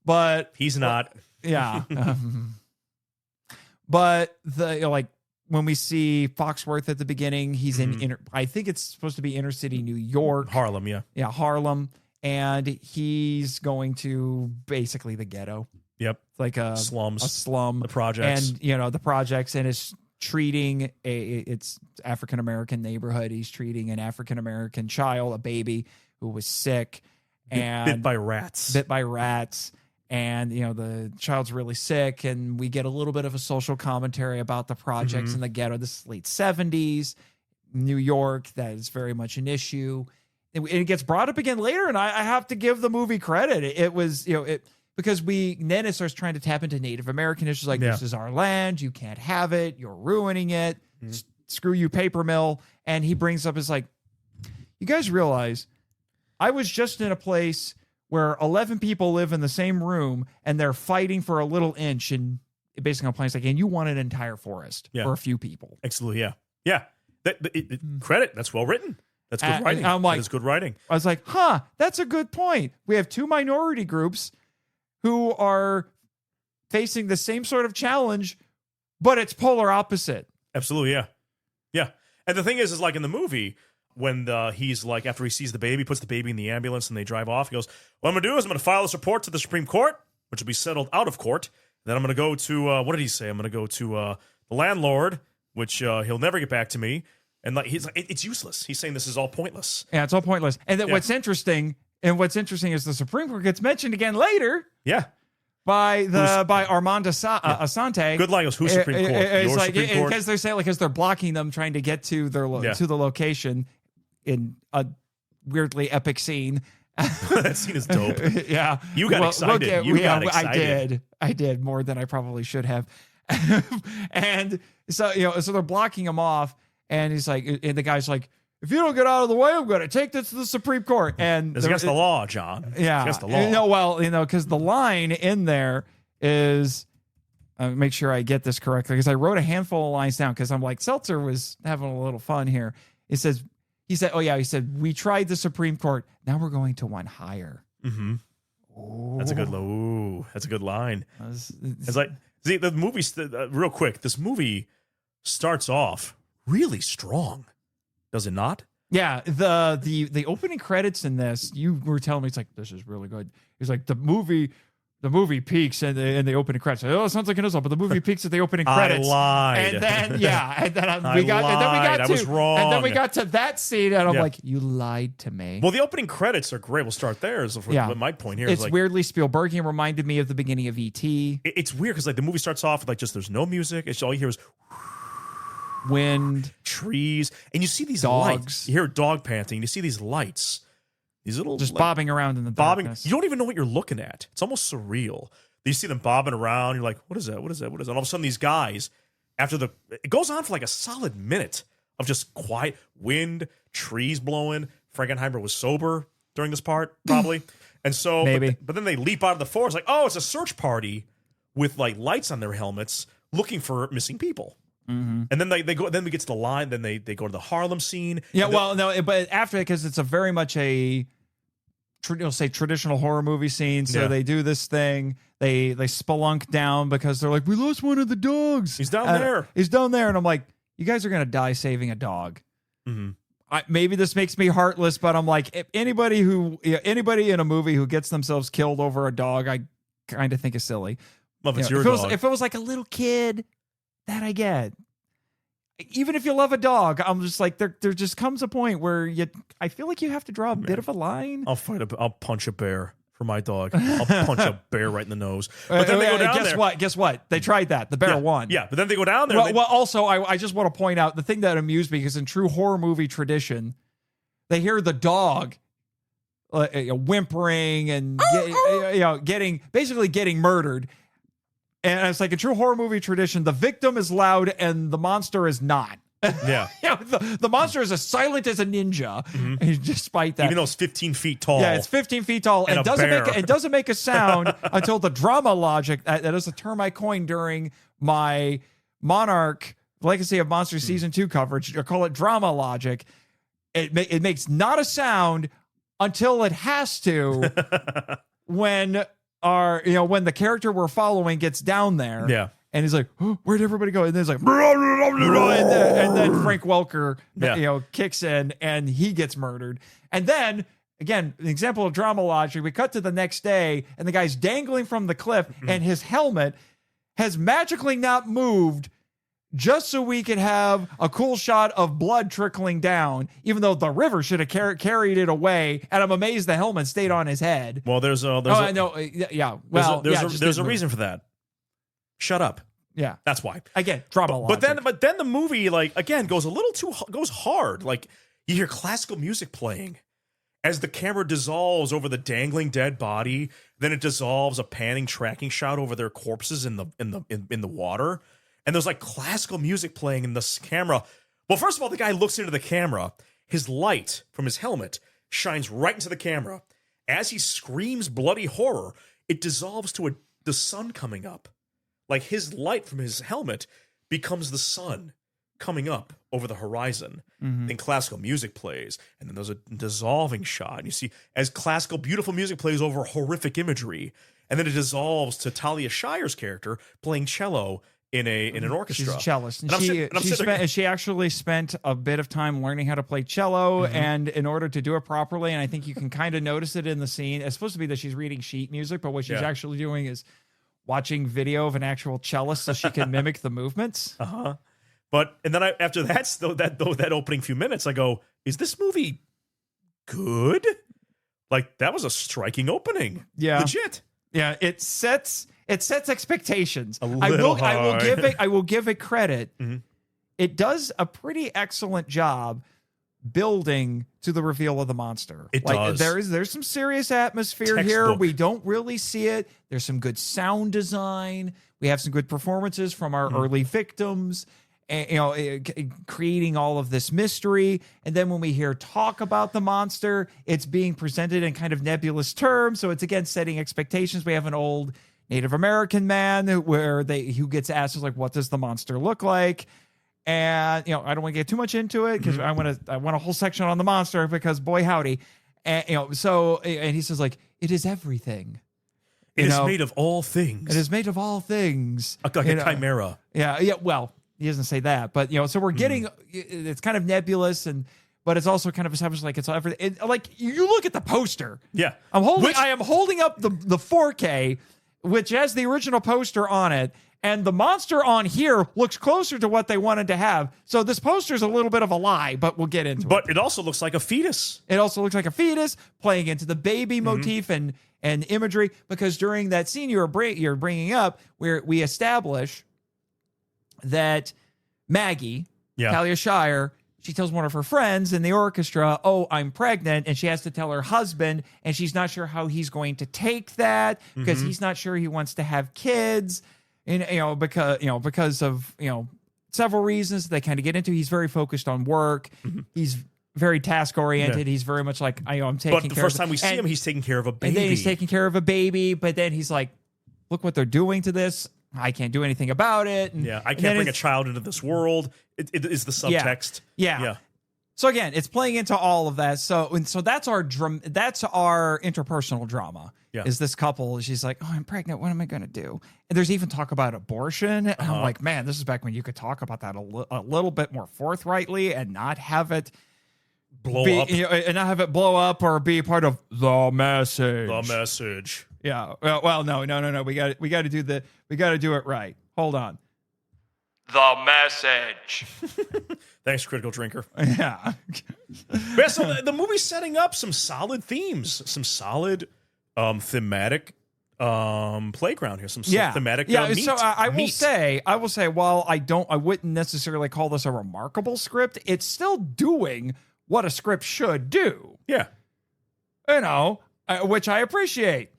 But he's not. Yeah. But when we see Foxworth at the beginning, he's in I think it's supposed to be inner city New York. Harlem, yeah. Yeah, Harlem. And he's going to basically the ghetto. Yep. Like a slum. The projects. And, the projects, and it's treating it's African-American neighborhood. He's treating an African-American child, a baby who was sick and bit by rats. And, the child's really sick, and we get a little bit of a social commentary about the projects in the ghetto. This is late 70s, New York. That is very much an issue. And it gets brought up again later, and I have to give the movie credit. It was, because then it starts trying to tap into Native American issues like, this is our land, you can't have it, you're ruining it, screw you, paper mill. And he brings up, is like, you guys realize I was just in a place where 11 people live in the same room and they're fighting for a little inch, and basically on planes like, and you want an entire forest for a few people. Absolutely, yeah. Yeah. Credit, that's well written. That's good writing. I'm like, that's good writing. I was like, that's a good point. We have two minority groups who are facing the same sort of challenge, but it's polar opposite. Absolutely, yeah. Yeah. And the thing is like in the movie, when he's like, after he sees the baby, puts the baby in the ambulance and they drive off, he goes, what I'm going to do is I'm going to file this report to the Supreme Court, which will be settled out of court. Then I'm going to go to, what did he say? I'm going to go to the landlord, which he'll never get back to me. And like he's like, it's useless. He's saying this is all pointless. Yeah, it's all pointless. And then what's interesting is the Supreme Court gets mentioned again later. Yeah. by Armand Asante. Good line goes, who's Supreme Court? It's Your like Supreme Court? because they're saying because they're blocking them trying to get to their to the location in a weirdly epic scene. That scene is dope. Yeah, you got excited. You got excited. I did more than I probably should have. And so so they're blocking him off, and he's like, and the guy's like, if you don't get out of the way, I'm going to take this to the Supreme Court. And it's against the law, John. Yeah, it's against the law. Because the line in there is, make sure I get this correctly, because I wrote a handful of lines down because I'm like, Seltzer was having a little fun here. He said, we tried the Supreme Court. Now we're going to one higher. Mm-hmm. That's a good. Ooh, that's a good line. It's like, see, the movie. Real quick, this movie starts off really strong. Does it not? Yeah, the opening credits in this, you were telling me, it's like, this is really good. It's like the movie peaks in the opening credits. Oh, it sounds like an insult, but the movie peaks at the opening credits. I lied. And then I was wrong. And then we got to that scene, and I'm like, you lied to me. Well, the opening credits are great. We'll start there. My point here is it's weirdly Spielbergian. Reminded me of the beginning of E.T. It's weird because like the movie starts off with like just there's no music. It's all you hear is wind, trees, and you see these dogs. Lights. You hear a dog panting. You see these lights, these little just bobbing around in the darkness. You don't even know what you're looking at. It's almost surreal. You see them bobbing around. You're like, what is that? What is that? What is that? And all of a sudden, these guys, it goes on for like a solid minute of just quiet wind, trees blowing. Frankenheimer was sober during this part, probably, and so maybe. But then they leap out of the forest like, oh, it's a search party with like lights on their helmets looking for missing people. Mm-hmm. And then they go. Then we get to the line. Then they go to the Harlem scene. Yeah, but after, because it's a very much a traditional horror movie scene. So they do this thing. They spelunk down because they're like, we lost one of the dogs. He's down there. He's down there, and I'm like, you guys are gonna die saving a dog. Mm-hmm. Maybe this makes me heartless, but I'm like, if anybody in a movie who gets themselves killed over a dog, I kind of think is silly. Well, if it's your dog. If it was like a little kid. That I get. Even if you love a dog, I'm just like, there just comes a point where I feel like you have to draw a bit of a line. I'll punch a bear for my dog. I'll punch a bear right in the nose. But then they go down there. Guess what? They tried that. The bear won. Yeah, but then they go down there. Well, also, I just want to point out the thing that amused me, because in true horror movie tradition, they hear the dog whimpering and getting murdered. And it's like a true horror movie tradition. The victim is loud and the monster is not. Yeah. The monster is as silent as a ninja. Mm-hmm. Despite that. Even though it's 15 feet tall. Yeah, it's 15 feet tall. And it doesn't make a sound until the drama logic. That is a term I coined during my Monarch Legacy of Monsters Season 2 coverage. I call it drama logic. It makes not a sound until it has to when the character we're following gets down there, and he's like, oh, where'd everybody go? And then he's like, and then Frank Welker, kicks in and he gets murdered. And then again, an example of drama logic. We cut to the next day, and the guy's dangling from the cliff, and his helmet has magically not moved, just so we could have a cool shot of blood trickling down, even though the river should have carried it away. And I'm amazed the helmet stayed on his head. Well, there's a reason for that. Shut up. Yeah, that's why. Again, drama logic. But then the movie goes hard. Like you hear classical music playing as the camera dissolves over the dangling dead body. Then it dissolves, a panning tracking shot over their corpses in the water. And there's like classical music playing in this camera. Well, first of all, the guy looks into the camera. His light from his helmet shines right into the camera. As he screams bloody horror, it dissolves to the sun coming up. Like his light from his helmet becomes the sun coming up over the horizon. Mm-hmm. Then classical music plays. And then there's a dissolving shot. And you see, as classical, beautiful music plays over horrific imagery. And then it dissolves to Talia Shire's character playing cello in an orchestra. She's a cellist. And she actually spent a bit of time learning how to play cello, and in order to do it properly, and I think you can kind of notice it in the scene, it's supposed to be that she's reading sheet music, but what she's actually doing is watching video of an actual cellist so she can mimic the movements. Uh-huh. And then after that opening few minutes, I go, is this movie good? Like, that was a striking opening. Yeah. Legit. Yeah, it sets it sets expectations. A little I will high. give it credit. Mhm. It does a pretty excellent job building to the reveal of the monster. It does. There's some serious atmosphere here. Textbook. We don't really see it. There's some good sound design. We have some good performances from our early victims. And, creating all of this mystery. And then when we hear talk about the monster, it's being presented in kind of nebulous terms. So it's again setting expectations. We have an old Native American man who gets asked, like, what does the monster look like? And I don't want to get too much into it because I want a whole section on the monster because boy howdy, and and he says like it is everything. It is made of all things. It is made of all things. Like a chimera. Yeah. Well, he doesn't say that, but so we're getting it's kind of nebulous but it's also kind of established like it's everything. Like you look at the poster. Yeah, I am holding up the 4K, which has the original poster on it. And the monster on here looks closer to what they wanted to have. So this poster is a little bit of a lie, but we'll get into it. But it also looks like a fetus. It also looks like a fetus playing into the baby motif and imagery. Because during that scene you're bringing up, where we establish that Maggie, Talia Shire, she tells one of her friends in the orchestra, "Oh, I'm pregnant," and she has to tell her husband, and she's not sure how he's going to take that because he's not sure he wants to have kids. And because of several reasons they kind of get into. He's very focused on work. He's very task oriented. He's very much like I'm taking. But the care first of time we see him, he's taking care of a baby. And then he's taking care of a baby. But then he's like, "Look what they're doing to this. I can't do anything about it." And, I can't bring a child into this world. It is the subtext. Yeah. So again, it's playing into all of that. So that's our interpersonal drama. Yeah. Is this couple? She's like, "Oh, I'm pregnant. What am I going to do?" And there's even talk about abortion. And I'm like, man, this is back when you could talk about that a little bit more forthrightly and not have it blow up, and not have it blow up or be part of the message. The message. Yeah. Well, no. We got to do it right. Hold on. The message. Thanks, Critical Drinker. Yeah. So the movie's setting up some solid themes, some solid thematic playground here, some thematic meat. So I will say, while I wouldn't necessarily call this a remarkable script, it's still doing what a script should do. Yeah. Which I appreciate.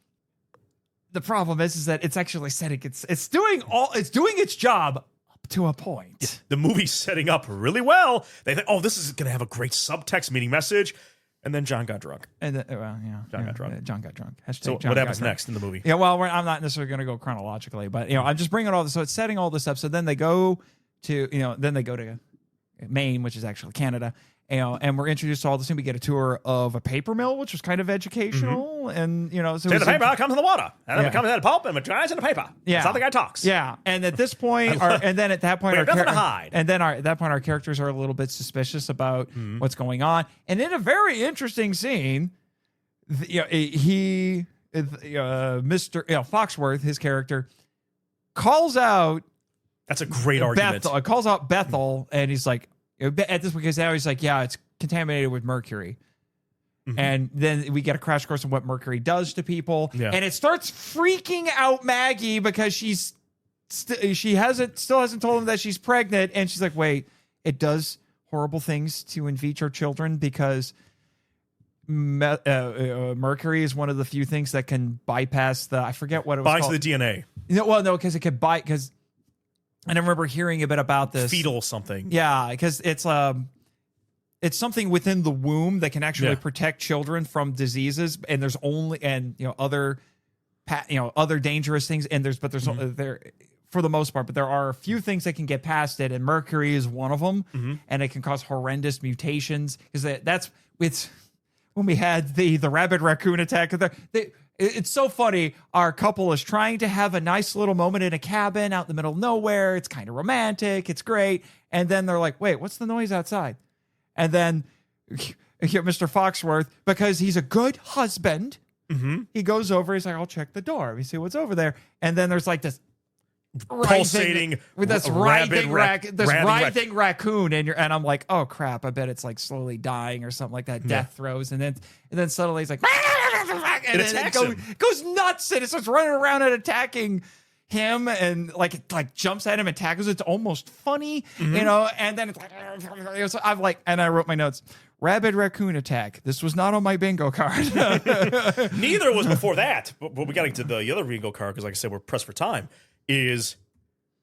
The problem is that it's actually setting it's doing its job to a point. The movie's setting up really well. They think, oh, this is going to have a great subtext meaning message. And then John got drunk. And John got drunk. John got drunk. So what happens next in the movie? Yeah, well, I'm not necessarily going to go chronologically, but I'm just bringing all this. So it's setting all this up. So then they go to Maine, which is actually Canada. And we're introduced to all this, and we get a tour of a paper mill, which was kind of educational. And so the paper comes in the water, and it comes in the pulp, and it dries in the paper. Yeah, that's how the guy talks. Yeah, and at this point, at that point, our characters are a little bit suspicious about what's going on. And in a very interesting scene, Mr. Foxworth, his character, calls out. That's a great argument. Calls out Bethel, and he's like. At this, because now he's like, yeah, it's contaminated with mercury. And then we get a crash course on what mercury does to people. Yeah. And it starts freaking out Maggie because she still hasn't told him that she's pregnant. And she's like, wait, it does horrible things to Invitro children because mercury is one of the few things that can bypass I forget what it was called. Binds the DNA. No, because it could because I remember hearing a bit about this. Fetal something. Yeah, because it's something within the womb that can actually protect children from diseases, and there's other dangerous things, and there's for the most part, but there are a few things that can get past it, and mercury is one of them, and it can cause horrendous mutations. Because it's when we had the rabid raccoon attack. It's so funny. Our couple is trying to have a nice little moment in a cabin out in the middle of nowhere. It's kind of romantic. It's great. And then they're like, wait, what's the noise outside? And then Mr. Foxworth, because he's a good husband, he goes over. He's like, I'll check the door. We see what's over there. And then there's like this pulsating with this writhing raccoon, and I'm like, oh crap, I bet it's like slowly dying or something like that. Death throes, and then suddenly it's like, and then it goes nuts, and it starts running around and attacking him and like jumps at him and tackles. It's almost funny, you know. And then it's like, so I'm like, and I wrote my notes. Rabid raccoon attack. This was not on my bingo card. Neither was before that. But we got to get to the other bingo card because, like I said, we're pressed for time. Is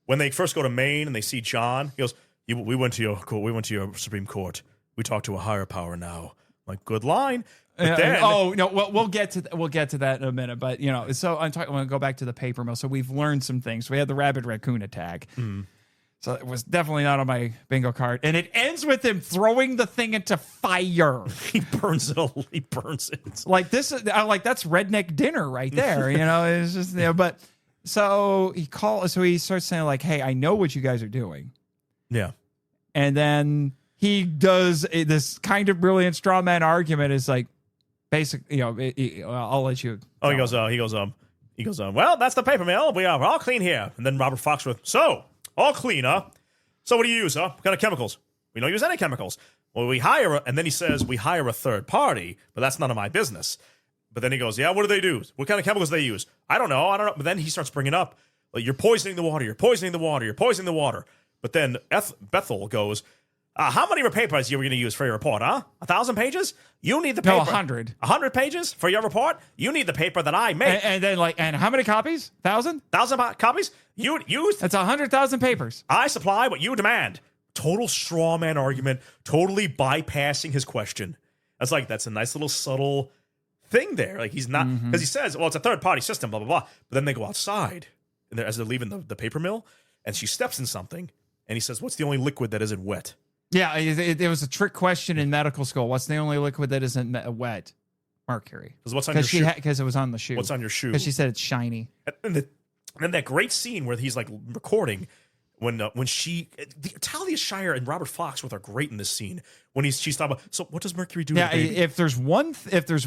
when they first go to Maine and they see John. He goes, "We went to your Supreme Court. We talked to a higher power now." I'm like, good line. But then, we'll get to that in a minute. But you know, so I'm going to go back to the paper mill. So we've learned some things. We had the rabid raccoon attack. So it was definitely not on my bingo card. And it ends with him throwing the thing into fire. He burns it. He burns it. Like this, that's redneck dinner right there. You know, it's just, you know, but so he starts saying like, "Hey, I know what you guys are doing." Yeah. And then he does this kind of brilliant straw man argument is like, basically, you know, I'll let you. Oh, he goes, well, that's the paper mill. We're all clean here. And then Robert Foxworth, so, all clean, huh? So what do you use, huh? What kind of chemicals? We don't use any chemicals. Well, and then he says, we hire a third party, but that's none of my business. But then he goes, yeah, what do they do? What kind of chemicals do they use? I don't know. But then he starts bringing up, like, you're poisoning the water. But then Bethel goes, how many papers are you going to use for your report, huh? 1,000 pages? You need the paper. No, 100. 100 pages for your report? You need the paper that I make. And then and how many copies? 1,000? 1,000 copies? You use? That's 100,000 papers. I supply what you demand. Total straw man argument, totally bypassing his question. That's a nice little subtle thing there. Like he's not, because he says, well, it's a third party system, blah, blah, blah. But then they go outside and as they're leaving the paper mill and she steps in something and he says, what's the only liquid that isn't wet? Yeah, it was a trick question in medical school. What's the only liquid that isn't wet? Mercury. Because what's on your shoe? Because it was on the shoe. What's on your shoe? Because she said it's shiny. And then that great scene where he's like recording when Talia Shire and Robert Foxworth are great in this scene when she's talking about. So what does Mercury do? Yeah, to the baby? if there's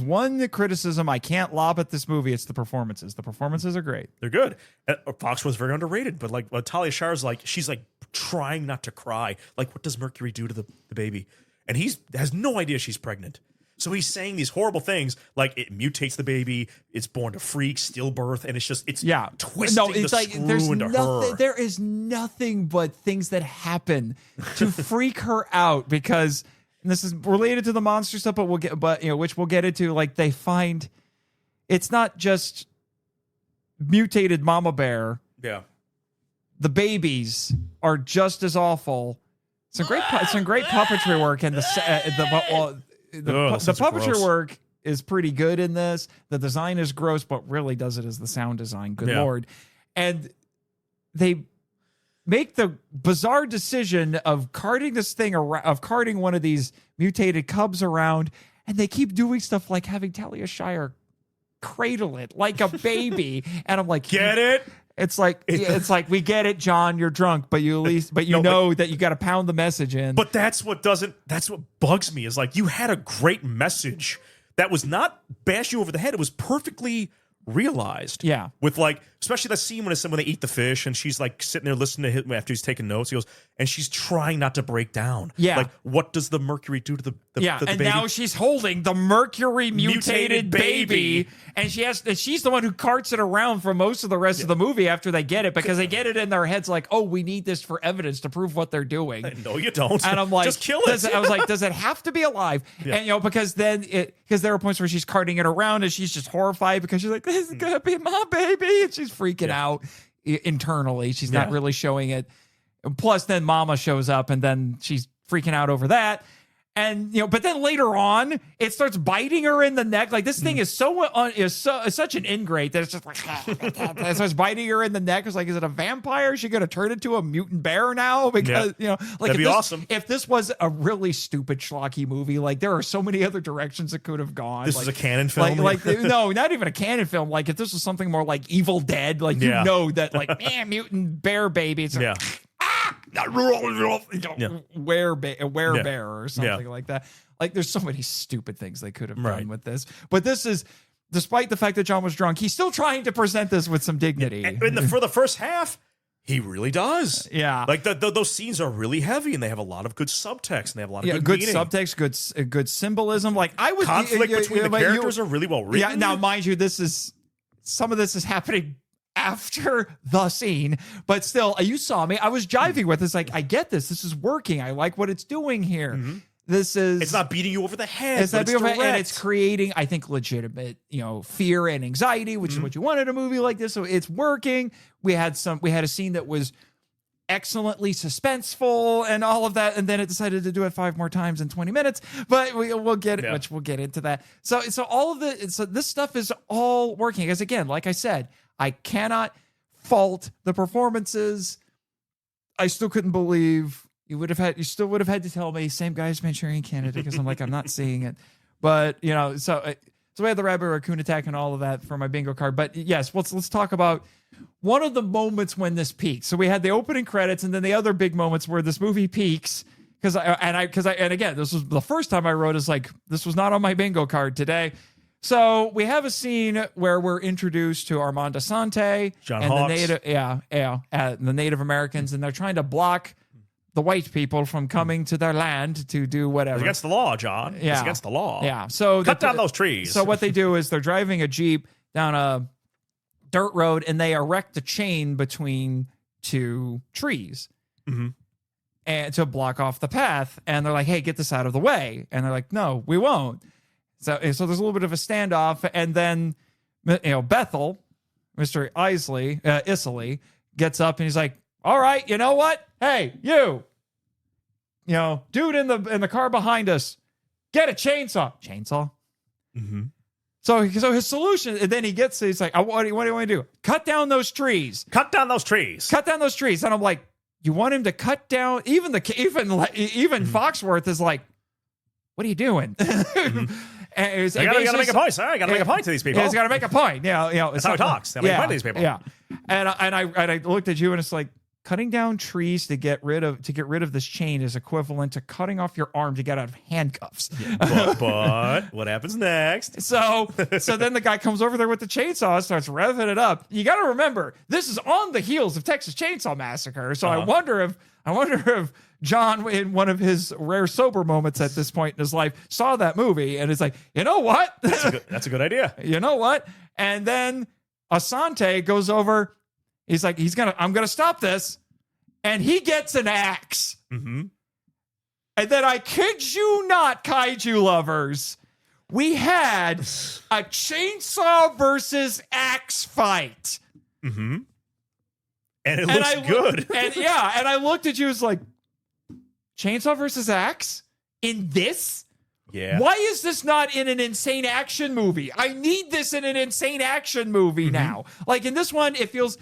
one criticism I can't lob at this movie, it's the performances. The performances are great. They're good. Foxworth's very underrated, but like Talia Shire's like she's like trying not to cry. Like, what does Mercury do to the baby? And he has no idea she's pregnant. So he's saying these horrible things like it mutates the baby, it's born to freaks, stillbirth, and it's twisting the screw into her. There is nothing but things that happen to freak her out because and this is related to the monster stuff, which we'll get into. Like they find it's not just mutated mama bear. Yeah. The babies are just as awful. Some great puppetry work, and the puppetry work is pretty good in this. The design is gross, but really does it as the sound design. Good Lord. And they make the bizarre decision of carting this thing around, of carting one of these mutated cubs around, and they keep doing stuff like having Talia Shire cradle it like a baby. And I'm like, get it? It's like we get it, John. You're drunk, but you know that you got to pound the message in. But that's what bugs me is like you had a great message that was not bash you over the head. It was perfectly realized. Yeah. With like, especially that scene when they eat the fish and she's like sitting there listening to him after he's taking notes. He goes, and she's trying not to break down. Yeah. Like, what does the mercury do to the and baby? now she's holding the mercury mutated baby. And she's the one who carts it around for most of the rest of the movie after they get it, because they get it in their heads like, oh, we need this for evidence to prove what they're doing. No, you don't. And I'm like, just kill it. I was like, does it have to be alive? Yeah. And because there are points where she's carting it around and she's just horrified because she's like, this is gonna be my baby, and she's freaking out internally. She's not really showing it. Plus, then Mama shows up, and then she's freaking out over that. And but then later on, it starts biting her in the neck. Like this thing is such an ingrate that it's just like it starts biting her in the neck. It's like, is it a vampire? Is she going to turn into a mutant bear now? Because like that'd be awesome. If this was a really stupid schlocky movie, like there are so many other directions it could have gone. This is a canon film. No, not even a canon film. Like if this was something more like Evil Dead, like that like mutant bear baby. It's like, bear or something like that. Like there's so many stupid things they could have done with this, but this is, despite the fact that John was drunk, he's still trying to present this with some dignity. And for the first half, he really does. Yeah, like those scenes are really heavy, and they have a lot of good subtext, and they have a lot of good meaning. Subtext, good symbolism. Like conflict between the characters are really well written. Yeah, now mind you, some of this is happening after the scene, but still, you saw me. I was jiving with this. Like, I get this. This is working. I like what it's doing here. Mm-hmm. It's not beating you over the head. It's not beating over the head, and it's creating, I think, legitimate, fear and anxiety, which is what you want in a movie like this. So it's working. We had a scene that was excellently suspenseful and all of that, and then it decided to do it 5 more times in 20 minutes. But we'll get it, which we'll get into that. So all of this stuff is all working. Because again, like I said, I cannot fault the performances. I still couldn't believe. You still would have had to tell me same guy as Manchurian Candidate, because I'm like, I'm not seeing it. But so we had the rabbit raccoon attack and all of that for my bingo card. But yes, let's talk about one of the moments when this peaks. So we had the opening credits, and then the other big moments where this movie peaks. Because again, this was the first time I wrote is like, this was not on my bingo card today. So we have a scene where we're introduced to Armand Assante John and Hawkes. the Native Americans, and they're trying to block the white people from coming to their land to do whatever. It's against the law, John. Yeah. It's against the law. Yeah. So cut down those trees. So what they do is they're driving a Jeep down a dirt road, and they erect a chain between 2 trees and to block off the path. And they're like, hey, get this out of the way. And they're like, no, we won't. So there's a little bit of a standoff. And then, Bethel, Mr. Isley, gets up and he's like, all right, you know what? Hey, you, dude in the car behind us, get a chainsaw. Chainsaw? Mm-hmm. So his solution, and then he's like, what do you want to do? Cut down those trees. Cut down those trees. Cut down those trees. And I'm like, you want him to cut down? Even Foxworth is like, what are you doing? You gotta make a point, sir. You gotta make a point to these people. Yeah, he's gotta make a point. That's how he talks. Gotta make a point to these people. Yeah. And I looked at you, and it's like, cutting down trees to get rid of this chain is equivalent to cutting off your arm to get out of handcuffs. But what happens next? So then the guy comes over there with the chainsaw, starts revving it up. You got to remember, this is on the heels of Texas Chainsaw Massacre. So I wonder if John, in one of his rare sober moments at this point in his life, saw that movie and is like, you know what? That's a good idea. You know what? And then Asante goes over. He's like, I'm gonna stop this, and he gets an axe. Mm-hmm. And then I kid you not, kaiju lovers, we had a chainsaw versus axe fight. Mm-hmm. And it looks good. And I looked at you as like, chainsaw versus axe in this? Yeah. Why is this not in an insane action movie? I need this in an insane action movie now. Like in this one, it feels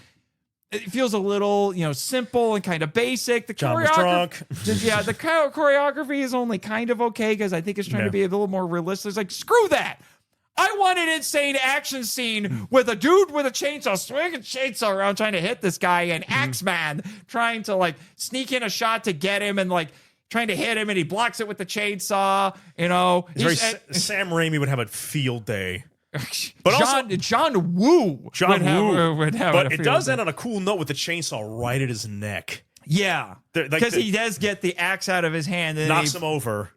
a little, simple and kind of basic. The John was drunk. The choreography is only kind of okay because I think it's trying to be a little more realistic. It's like, screw that. I want an insane action scene with a dude with a chainsaw swinging chainsaw around trying to hit this guy, and Axeman trying to like sneak in a shot to get him and like trying to hit him, and he blocks it with the chainsaw. Sam Raimi would have a field day. But John Woo would have but it does end on a cool note with the chainsaw right at his neck. Yeah, because he does get the axe out of his hand and knocks him over,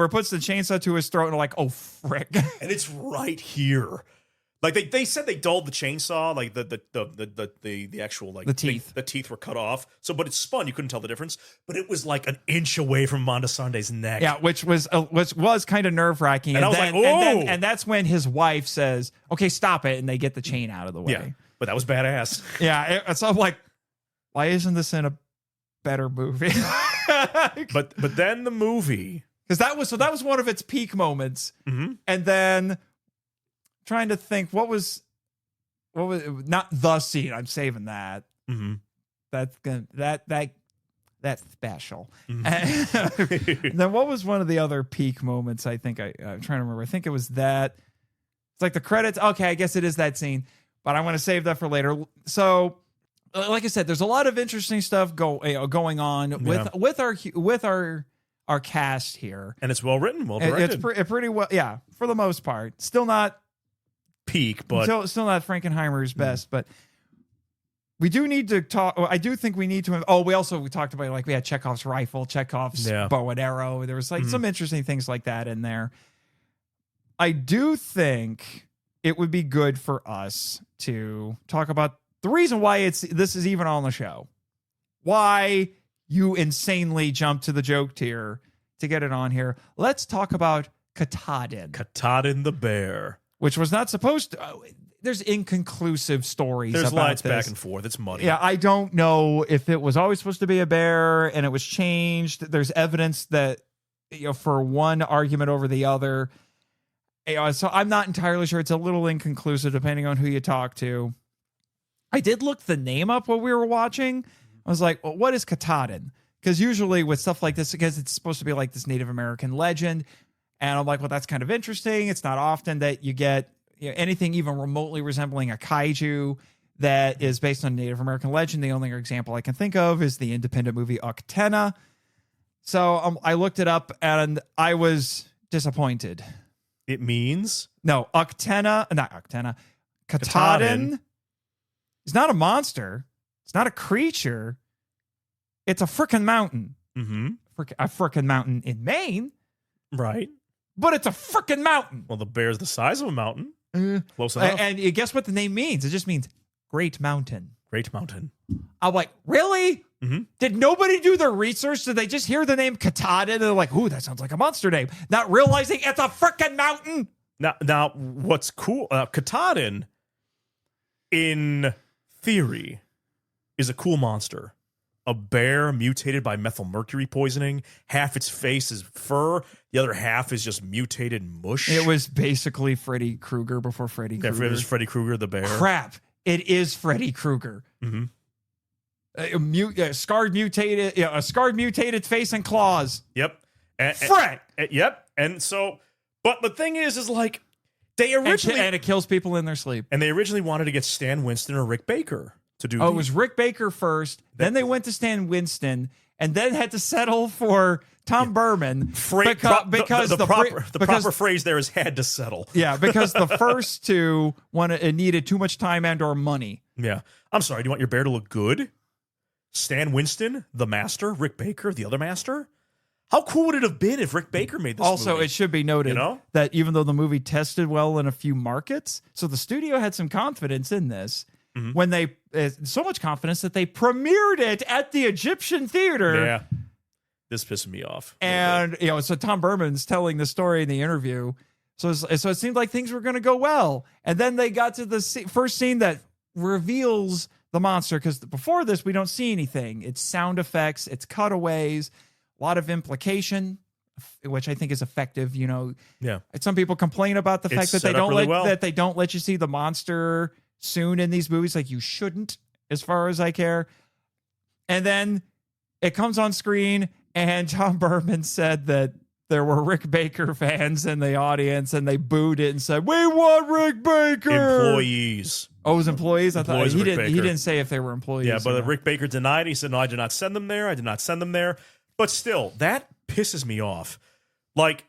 puts the chainsaw to his throat, and like, oh frick! And it's right here. Like they said they dulled the chainsaw, like the actual like the teeth. The teeth were cut off. So, but it spun. You couldn't tell the difference. But it was like an inch away from Montesande's neck. Yeah, which was kind of nerve wracking. And I was like, oh! And that's when his wife says, "Okay, stop it," and they get the chain out of the way. Yeah, but that was badass. Yeah, so I'm like, why isn't this in a better movie? but then the movie, because that was one of its peak moments, and then. Trying to think what was not the scene. I'm saving that. Mm-hmm. That's special. Mm-hmm. And then what was one of the other peak moments? I think I'm trying to remember. I think it was that. It's like the credits. Okay, I guess it is that scene, but I want to save that for later. So, like I said, there's a lot of interesting stuff going on with our cast here, and it's well written, well directed. It's pretty well, yeah, for the most part. Still not peak, but still not Frankenheimer's best, but we do need to talk. I do think we need to. We talked about, like, we had Chekhov's rifle, Chekhov's bow and arrow. There was like some interesting things like that in there. I do think it would be good for us to talk about the reason why this is even on the show, why you insanely jump to the joke tier to get it on here. Let's talk about Katahdin. Katahdin the bear. Which was not supposed to. There's inconclusive stories. There's about lights this. back and forth. It's muddy. Yeah, I don't know if it was always supposed to be a bear and it was changed. There's evidence that, for one argument over the other. So I'm not entirely sure. It's a little inconclusive depending on who you talk to. I did look the name up while we were watching. I was like, well, what is Katahdin? Because usually with stuff like this, because it's supposed to be like this Native American legend. And I'm like, well, that's kind of interesting. It's not often that you get anything even remotely resembling a kaiju that is based on Native American legend. The only example I can think of is the independent movie Uktena. So I looked it up and I was disappointed. It means? No, not Uktena. Katahdin is not a monster. It's not a creature. It's a frickin' mountain. Mm-hmm. A frickin' mountain in Maine. Right. But it's a frickin' mountain. Well, the bear's the size of a mountain. Close enough. And you guess what the name means? It just means Great Mountain. Great Mountain. I'm like, really? Mm-hmm. Did nobody do their research? Did they just hear the name Katahdin and they're like, ooh, that sounds like a monster name, not realizing it's a frickin' mountain? Now, what's cool? Katahdin, in theory, is a cool monster. A bear mutated by methylmercury poisoning. Half its face is fur. The other half is just mutated mush. It was basically Freddy Krueger before Freddy Krueger. It was Freddy Krueger the bear. Crap. It is Freddy Krueger. Mm-hmm. A scarred mutated face and claws. Yep. Fred. Yep. And so, but the thing is like, they originally... And it kills people in their sleep. And they originally wanted to get Stan Winston or Rick Baker to do. Oh, it was Rick Baker first. Then they went to Stan Winston, and then had to settle for Tom Berman because the proper phrase there is had to settle. Yeah, because the first two needed too much time and/or money. Yeah, I'm sorry. Do you want your bear to look good? Stan Winston, the master. Rick Baker, the other master. How cool would it have been if Rick Baker made this Also, movie? it should be noted that even though the movie tested well in a few markets, so the studio had some confidence in this. Mm-hmm. When they so much confidence that they premiered it at the Egyptian Theater. Yeah, this pissed me off. And so Tom Berman's telling the story in the interview. So it seemed like things were going to go well, and then they got to the first scene that reveals the monster. Because before this, we don't see anything. It's sound effects, it's cutaways, a lot of implication, which I think is effective. Yeah. Some people complain about the fact that they don't let you see the monster soon in these movies. Like, you shouldn't, as far as I care. And then it comes on screen, and Tom Berman said that there were Rick Baker fans in the audience, and they booed it and said, "We want Rick Baker." Employees. Oh, it was employees? I thought he He didn't say if they were employees. Yeah, but Rick Baker denied. He said, "No, I did not send them there. I did not send them there." But still, that pisses me off. Like,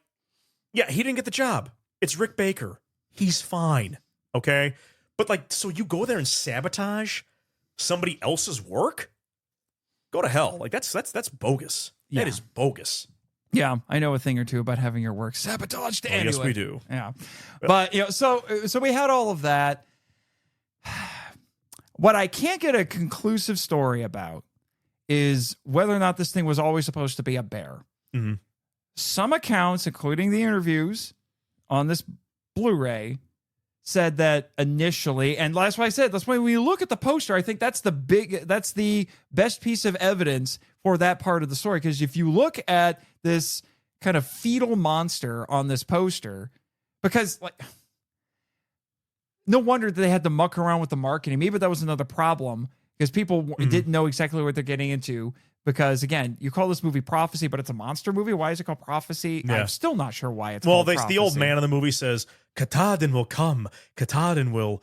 yeah, he didn't get the job. It's Rick Baker. He's fine. Okay? But like, so you go there and sabotage somebody else's work? Go to hell. Like, that's bogus. Yeah. That is bogus. Yeah, I know a thing or two about having your work sabotaged. Anyway. Yes, we do. Yeah. But so we had all of that. What I can't get a conclusive story about is whether or not this thing was always supposed to be a bear. Mm-hmm. Some accounts, including the interviews on this Blu-ray, said that initially, and that's why I said, that's why when you look at the poster, I think that's the best piece of evidence for that part of the story. Because if you look at this kind of fetal monster on this poster, because like, no wonder that they had to muck around with the marketing. Maybe that was another problem, because people didn't know exactly what they're getting into. Because again, you call this movie Prophecy, but it's a monster movie. Why is it called Prophecy? Yeah. I'm still not sure why it's called Prophecy. The old man in the movie says, Katahdin will come. Katahdin will...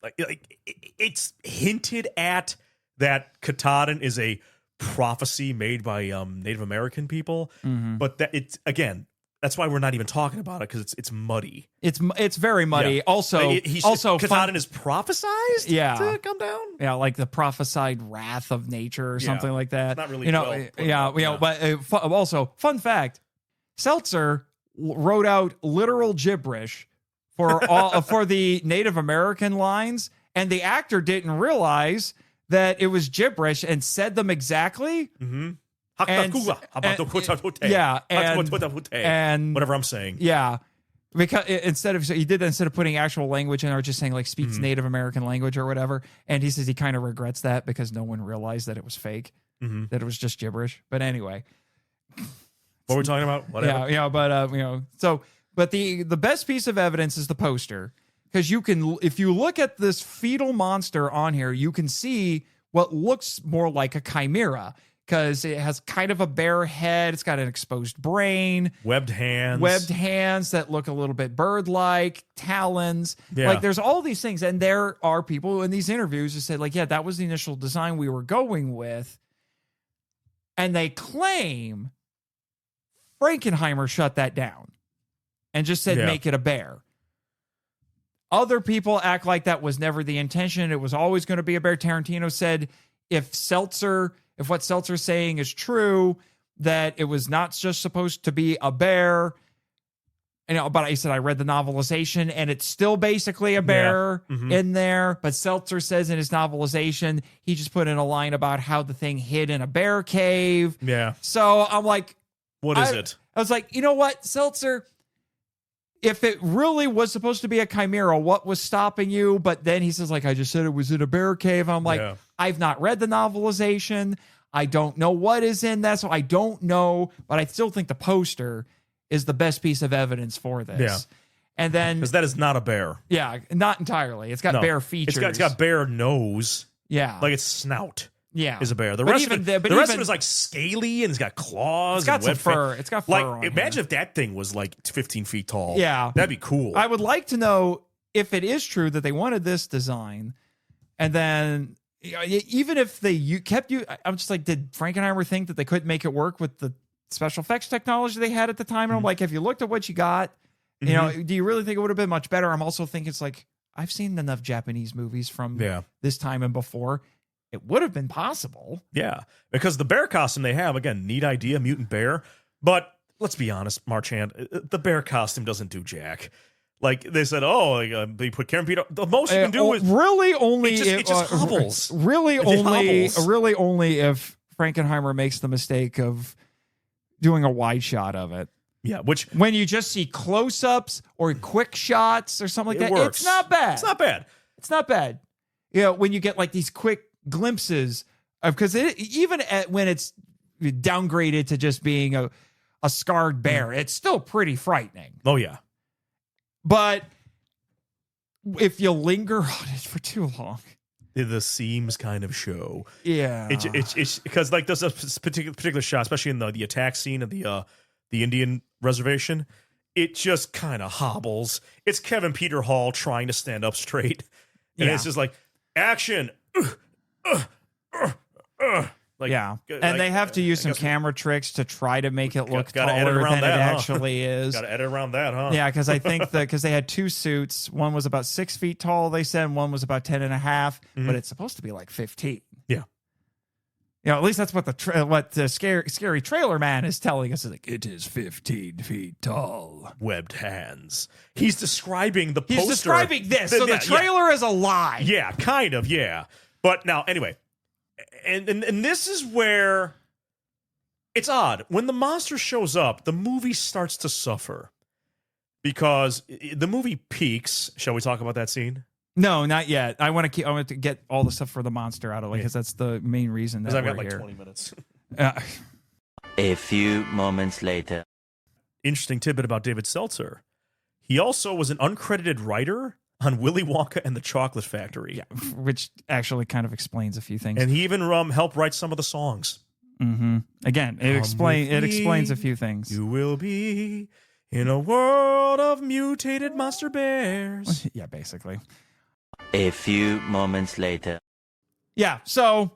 Like, it's hinted at that Katahdin is a prophecy made by Native American people. Mm-hmm. But that it's, again, that's why we're not even talking about it, because it's muddy. It's very muddy. Yeah. Also, Katahdin is prophesized to come down. Yeah, like the prophesied wrath of nature or something like that. It's not really but also, fun fact, Seltzer wrote out literal gibberish for all for the Native American lines, and the actor didn't realize that it was gibberish and said them exactly. Mm-hmm. And whatever I'm saying. Yeah. Because instead of putting actual language in or just saying like speaks Native American language or whatever. And he says he kind of regrets that because no one realized that it was fake, that it was just gibberish. But anyway, what were we talking about? Whatever. Yeah. But the best piece of evidence is the poster, because if you look at this fetal monster on here, you can see what looks more like a chimera, because it has kind of a bare head. It's got an exposed brain. Webbed hands that look a little bit bird-like, talons. Yeah. Like, there's all these things. And there are people in these interviews who said, like, yeah, that was the initial design we were going with. And they claim Frankenheimer shut that down and just said, make it a bear. Other people act like that was never the intention. It was always going to be a bear. Tarantino said if what Seltzer's saying is true, that it was not just supposed to be a bear. But I said I read the novelization, and it's still basically a bear in there. But Seltzer says in his novelization, he just put in a line about how the thing hid in a bear cave. Yeah. So I'm like, what is it? I was like, you know what, Seltzer? If it really was supposed to be a chimera, what was stopping you? But then he says, like, I just said it was in a bear cave. I'm like, I've not read the novelization. I don't know what is in that. So I don't know, but I still think the poster is the best piece of evidence for this. Yeah. And then, because that is not a bear. Yeah, not entirely. It's got bear features. It's got bear nose. Yeah. Like its snout. Yeah, is a bear. The rest of it is like scaly and it's got claws. It's got some fur. It's got fur. Like, imagine if that thing was like 15 feet tall. Yeah, that'd be cool. I would like to know if it is true that they wanted this design, and then even if I'm just like, did Frankenheimer think that they couldn't make it work with the special effects technology they had at the time? And I'm like, have you looked at what you got? You know, do you really think it would have been much better? I'm also thinking it's like, I've seen enough Japanese movies from this time and before. It would have been possible. Yeah, because the bear costume they have, again, neat idea, mutant bear. But let's be honest, Marchand, the bear costume doesn't do jack. Like they said, they put Karen Peter. The most you can do is really only it just hobbles. Really only if Frankenheimer makes the mistake of doing a wide shot of it. Yeah, which when you just see close-ups or quick shots or something like that, works. It's not bad. It's not bad. You know, when you get like these quick glimpses of, because even when it's downgraded to just being a scarred bear, it's still pretty frightening. Oh yeah, but if you linger on it for too long, the seams kind of show. Yeah, it's because like there's a particular shot, especially in the attack scene of the Indian reservation. It just kind of hobbles. It's Kevin Peter Hall trying to stand up straight, and it's just like action. And they have to use some camera tricks to try to make it look taller than it actually is. Got to edit around that, huh? Yeah, because I think because they had two suits. One was about 6 feet tall, they said, and one was about 10 and a half, but it's supposed to be like 15. Yeah. You know, at least that's what the scary trailer man is telling us. Like, it is 15 feet tall. Webbed hands. He's describing the poster. He's describing this. So the trailer is a lie. Yeah, kind of, yeah. But now, anyway, and this is where it's odd. When the monster shows up, the movie starts to suffer because the movie peaks. Shall we talk about that scene? No, not yet. I want to get all the stuff for the monster out of the way because that's the main reason that I've we're got like here. 20 minutes. A few moments later. Interesting tidbit about David Seltzer. He also was an uncredited writer on Willy Wonka and the Chocolate Factory. Yeah, which actually kind of explains a few things. And he even helped write some of the songs. Mm-hmm. Again, it explains a few things. You will be in a world of mutated monster bears. Yeah, basically. A few moments later. Yeah, so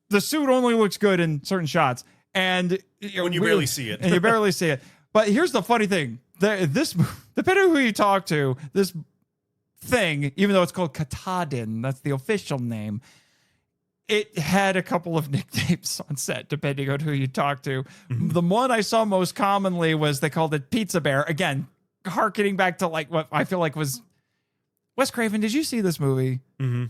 the suit only looks good in certain shots, and when you barely see it. And you barely see it. But here's the funny thing: depending on who you talk to, this thing, even though it's called Katahdin, that's the official name, it had a couple of nicknames on set, depending on who you talk to. Mm-hmm. The one I saw most commonly was they called it Pizza Bear. Again, harkening back to like what I feel like was Wes Craven, did you see this movie? Mm-hmm.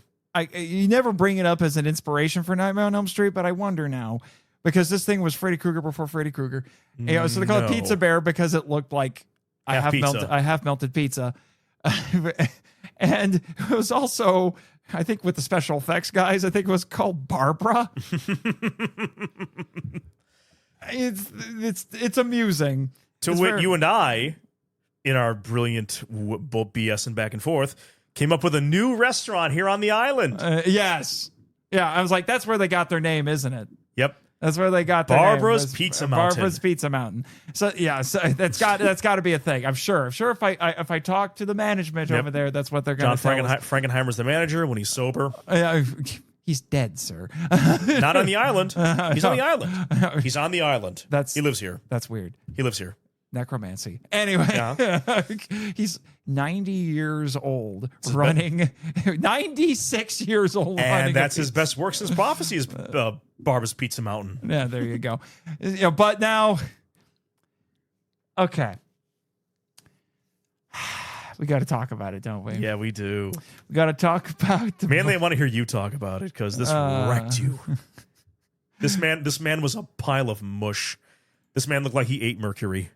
You never bring it up as an inspiration for Nightmare on Elm Street, but I wonder now because this thing was Freddy Krueger before Freddy Krueger. So they call it Pizza Bear because it looked like I have melted pizza. And it was also, I think with the special effects guys, I think it was called Barbara. It's amusing. You and I, in our brilliant BS and back and forth, came up with a new restaurant here on the island. Yes. Yeah, I was like, that's where they got their name, isn't it? Yep. That's where they got their Barbara's name. Pizza Mountain. Barbara's Pizza Mountain. So yeah, so that's got to be a thing. I'm sure. If I talk to the management over there, that's what they're going to tell us. Frankenheimer's the manager when he's sober. He's dead, sir. Not on the island. He's on the island. He's on the island. He lives here. That's weird. He lives here. Necromancy. Anyway, yeah. He's 90 years old, running 96 years old, and that's his best work since Prophecy is Barbara's Pizza Mountain. Yeah, there you go. But now, okay, we got to talk about it, don't we? Yeah, we do. We got to talk about the mainly. I want to hear you talk about it because this wrecked you. This man was a pile of mush. This man looked like he ate mercury.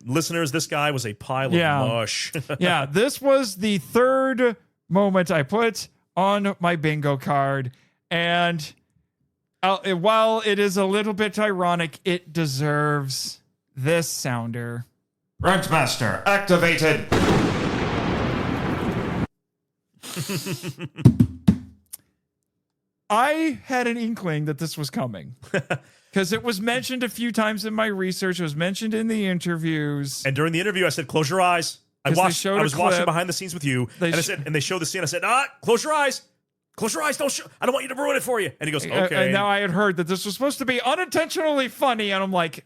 Listeners, this guy was a pile of mush. Yeah, this was the third moment I put on my bingo card, and while it is a little bit ironic, it deserves this sounder. Rentmaster activated. I had an inkling that this was coming. Because it was mentioned a few times in my research. It was mentioned in the interviews. And during the interview, I said, close your eyes. I was watching behind the scenes with you. And they showed the scene. I said, close your eyes. Close your eyes. I don't want you to ruin it for you. And he goes, okay. And now I had heard that this was supposed to be unintentionally funny. And I'm like,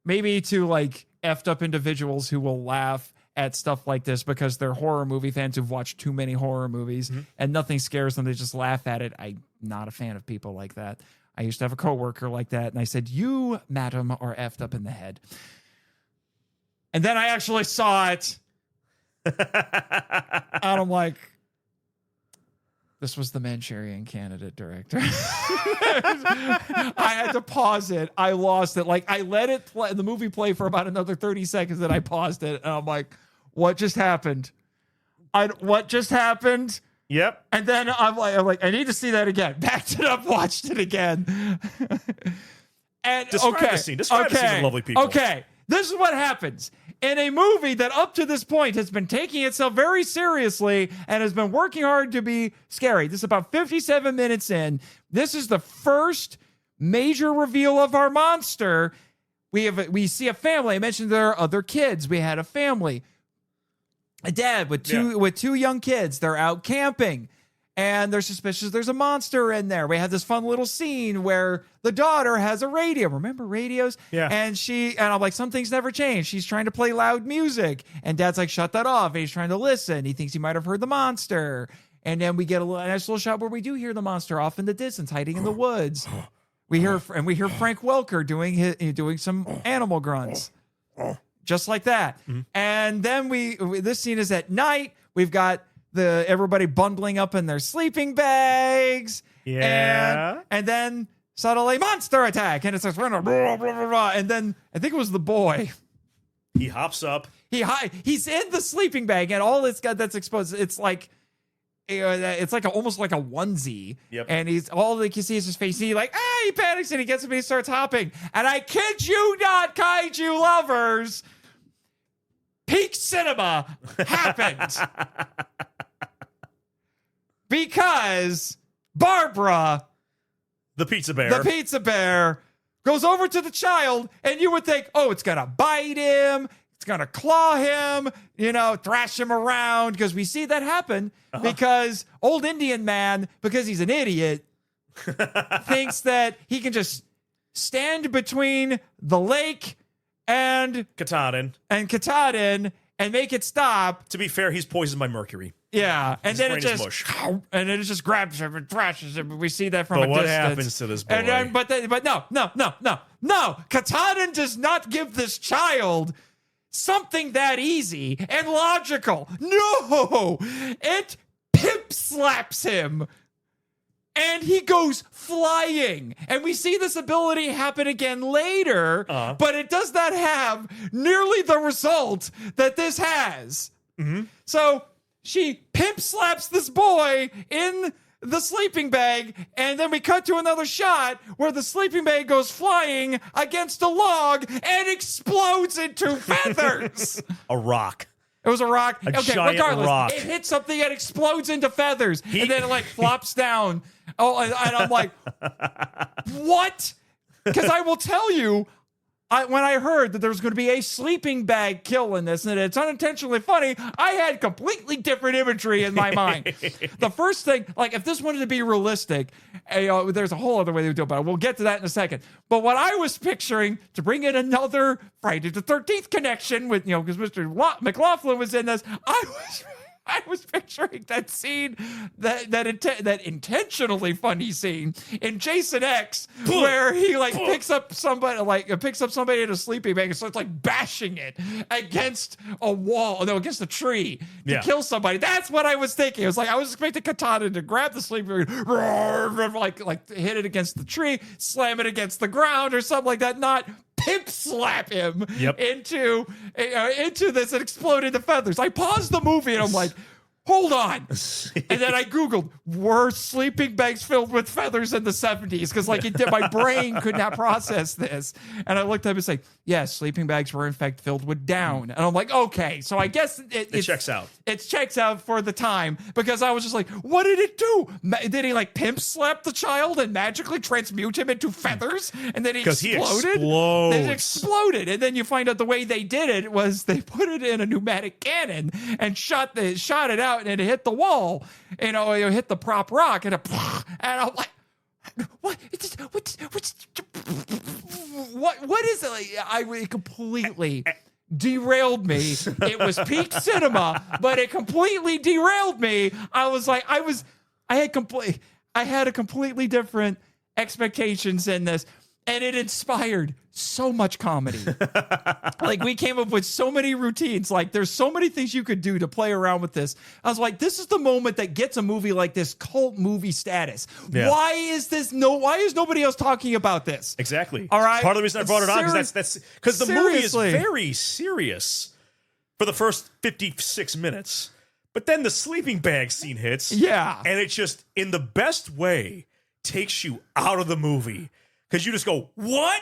maybe to like effed up individuals who will laugh at stuff like this because they're horror movie fans who've watched too many horror movies and nothing scares them. They just laugh at it. I'm not a fan of people like that. I used to have a coworker like that, and I said, you, madam, are effed up in the head. And then I actually saw it. And I'm like, this was the Manchurian Candidate director. I had to pause it. I lost it. Like, I let it play, the movie play for about another 30 seconds, and I paused it. And I'm like, what just happened? What just happened? Yep. And then I'm like, I need to see that again. Backed it up, watched it again. And Describe the scene with lovely people. Okay. This is what happens in a movie that up to this point has been taking itself very seriously and has been working hard to be scary. This is about 57 minutes in. This is the first major reveal of our monster. We see a family. I mentioned there are other kids. We had a family. A dad with two young kids. They're out camping, and they're suspicious there's a monster in there. We have this fun little scene where the daughter has a radio. Remember radios? Yeah. And I'm like, some things never change. She's trying to play loud music, and Dad's like, shut that off. And he's trying to listen. He thinks he might have heard the monster. And then we get a nice little shot where we do hear the monster off in the distance, hiding in the woods. We hear Frank Welker doing some animal grunts. Just like that. Mm-hmm. And then this scene is at night. We've got everybody bundling up in their sleeping bags. Yeah. And then suddenly monster attack. And it says, blah, blah, blah, blah. And then I think it was the boy. He hops up. He's in the sleeping bag, and all it's got that's exposed. It's like almost like a onesie. Yep. And all that you see is his face. He he panics and he gets up and he starts hopping. And I kid you not, kaiju lovers, peak cinema happened. Because Barbara, the pizza bear, goes over to the child, and you would think, oh, it's gonna bite him, it's gonna claw him, thrash him around, because we see that happen because old Indian man, because he's an idiot, thinks that he can just stand between the lake and Katahdin and make it stop. To be fair, he's poisoned by mercury. Yeah, and then it just grabs him and thrashes him. We see that from a distance. But what happens to this boy? But no. Katahdin does not give this child something that easy and logical. No, it pimp slaps him. And he goes flying. And we see this ability happen again later, but it does not have nearly the result that this has. Mm-hmm. So she pimp slaps this boy in the sleeping bag, and then we cut to another shot where the sleeping bag goes flying against a log and explodes into feathers. A rock. It was a rock. Giant regardless, rock. it hits something and explodes into feathers, and then it like flops down. Oh, and I'm like, what? Because I will tell you, when I heard that there was going to be a sleeping bag kill in this, and it's unintentionally funny, I had completely different imagery in my mind. The first thing, like if this wanted to be realistic, there's a whole other way to do it, but we'll get to that in a second. But what I was picturing, to bring in another Friday the 13th connection with, because Mr. McLaughlin was in this, I was picturing that scene, that intentionally funny scene in Jason X, where he picks up somebody in a sleeping bag and starts bashing it against a wall, against a tree to kill somebody. That's what I was thinking. It was I was expecting Katana to grab the sleeping bag, hit it against the tree, slam it against the ground or something like that. Not pimp slap him into this and explode into feathers. I paused the movie and I'm like, hold on. And then I Googled, were sleeping bags filled with feathers in the 70s? Because my brain could not process this. And I looked up and said, yes, sleeping bags were in fact filled with down. And I'm like, okay, so I guess it checks out. It checks out for the time, because I was just like, what did it do? Did he pimp slap the child and magically transmute him into feathers? And then he exploded? Then it exploded. And then you find out the way they did it was they put it in a pneumatic cannon and shot it out, and it hit the wall, it hit the prop rock, and I'm like, what is it? It completely derailed me. It was peak cinema, but it completely derailed me. I had a completely different expectations in this, and it inspired so much comedy. We came up with so many routines. There's so many things you could do to play around with this. I was like, this is the moment that gets a movie like this cult movie status. Yeah. Why is nobody else talking about this? Exactly. All right. Part of the reason I brought it on is that's because the movie is very serious for the first 56 minutes. But then the sleeping bag scene hits. Yeah. And it just, in the best way, takes you out of the movie. Because you just go, what?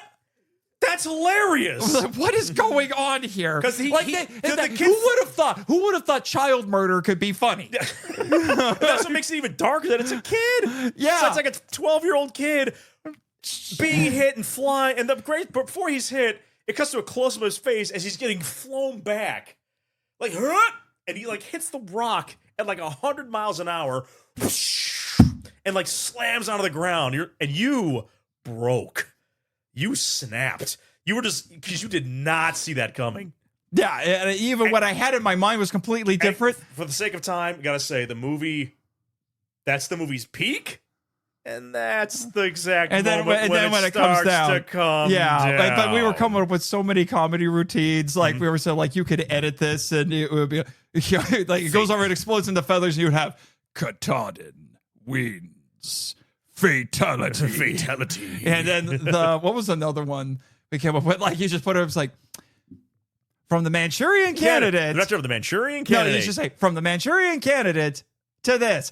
That's hilarious. What is going on here? Because who would have thought child murder could be funny? That's what makes it even darker, that it's a kid. Yeah. So it's like a 12-year-old kid being hit and flying. And before he's hit, it cuts to a close-up of his face as he's getting flown back. And he hits the rock at 100 miles an hour and slams onto the ground. You broke. You snapped. You were just, because you did not see that coming. Yeah, even what I had in my mind was completely different. For the sake of time, gotta say, that's the movie's peak, and that's the exact moment when it comes down to come down. But we were coming up with so many comedy routines. We were saying, you could edit this, and it would be it goes over and explodes into feathers, and you would have Katahdin wins. Fatality. And then what was another one we came up with? You just put it was from the Manchurian Candidate. The director of the Manchurian Candidate. No, you just say from the Manchurian Candidate to this.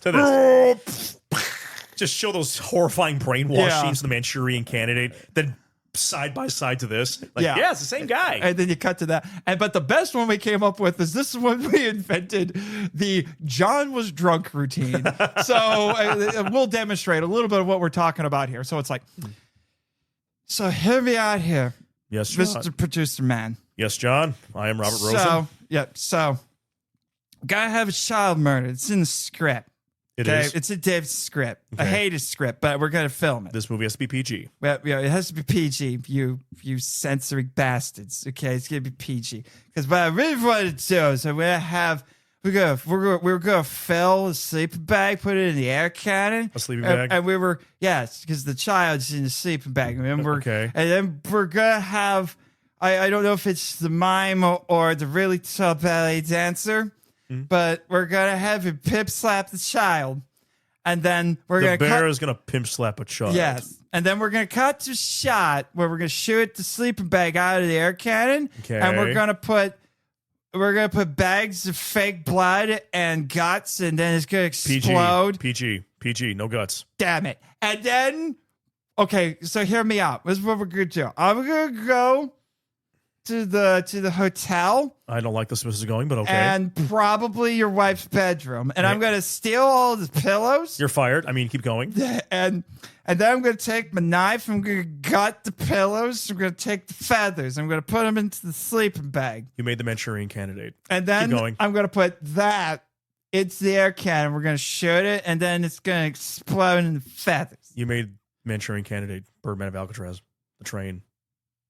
Just show those horrifying brainwash scenes of the Manchurian Candidate, then side by side to this. It's the same guy. And then you cut to that. But the best one we came up with is this is when we invented the John was drunk routine. So we'll demonstrate a little bit of what we're talking about here. So it's so hear me out here. Yes, John. Mr. Producer Man. Yes, John. I am Robert Rosen. So gotta have a child murder. It's in the script. It is. It's a Dave's script. Okay. I hate his script, but we're gonna film it. This movie has to be PG. Well, it has to be PG. You censoring bastards. Okay, it's gonna be PG. Because what I really want to do is we're gonna fill a sleeping bag, put it in the air cannon. A sleeping bag. And because the child's in the sleeping bag. Remember? Okay. And then we're gonna have I don't know if it's the mime or the really tall ballet dancer, but we're going to have him pimp slap the child. And then we're going to The bear is going to pimp slap a child. Yes. And then we're going to cut to a shot where we're going to shoot the sleeping bag out of the air cannon. Okay. And we're going to put bags of fake blood and guts, and then it's going to explode. PG, no guts. Damn it. And then, okay, so hear me out. This is what we're going to do. I'm going to go to the hotel. I don't like this is going, but okay. And probably your wife's bedroom. And I'm going to steal all the pillows. You're fired. I mean, keep going. And then I'm going to take my knife. I'm going to gut the pillows. I'm going to take the feathers. I'm going to put them into the sleeping bag. You made the Manchurian Candidate. And then keep going. I'm going to put that into the air cannon. We're going to shoot it, and then it's going to explode in the feathers. You made Manchurian Candidate, Birdman of Alcatraz, The Train.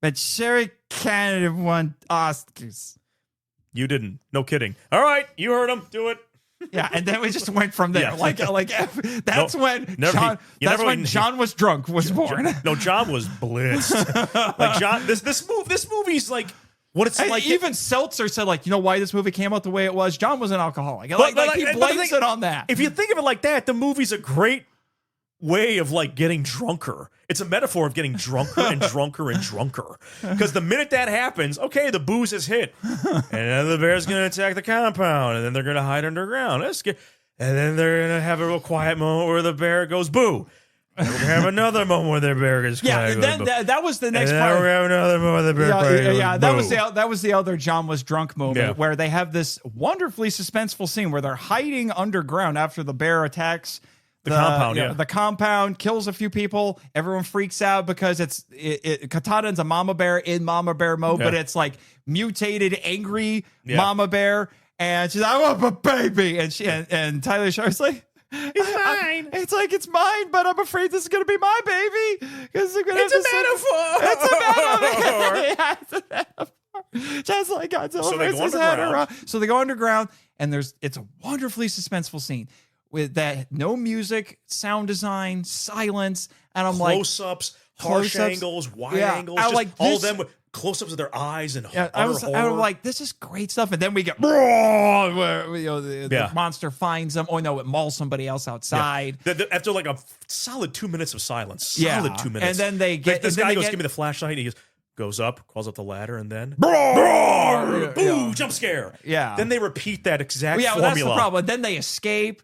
But Sherry Canada won Oscars. You didn't. No kidding. All right, you heard him. Do it. Yeah, and then we just went from there. Yeah. That's when John was drunk was born. No, John was blitzed. Like John, this movie's like what it's like. Even Seltzer said, like, you know why this movie came out the way it was? John was an alcoholic. He blames it on that. If you think of it like that, the movie's a great way of like getting drunker. It's a metaphor of getting drunker and drunker and drunker. Because the minute that happens, okay, the booze is hit, and then the bear's going to attack the compound, and then they're going to hide underground. And then they're going to have a real quiet moment where the bear goes boo. And we're going to have another moment where the bear goes quiet. Yeah, then that was the next and part. We're going to have another moment where the bear that was the other John was drunk moment where they have this wonderfully suspenseful scene where they're hiding underground after the bear attacks the compound. The compound kills a few people. Everyone freaks out because Katana's a mama bear in mama bear mode, but it's like mutated, angry mama bear. And she's like, I want a baby. And and Tyler Sharp's like, it's mine. It's mine, but I'm afraid this is going to be my baby. It's a metaphor. It's a metaphor. Just like Godzilla. So they go underground, and it's a wonderfully suspenseful scene with that no music, sound design, silence, and I'm close-ups, harsh angles, wide angles, just like all of them with close-ups of their eyes and I was like, this is great stuff. And then we get where the monster finds them. Oh no, it mauls somebody else outside. Yeah. After like a solid 2 minutes of silence, solid 2 minutes, and then they get this guy goes, give me the flashlight. And he goes up, crawls up the ladder, and then boo, jump scare. Yeah. Then they repeat that exact formula. That's the problem. Then they escape.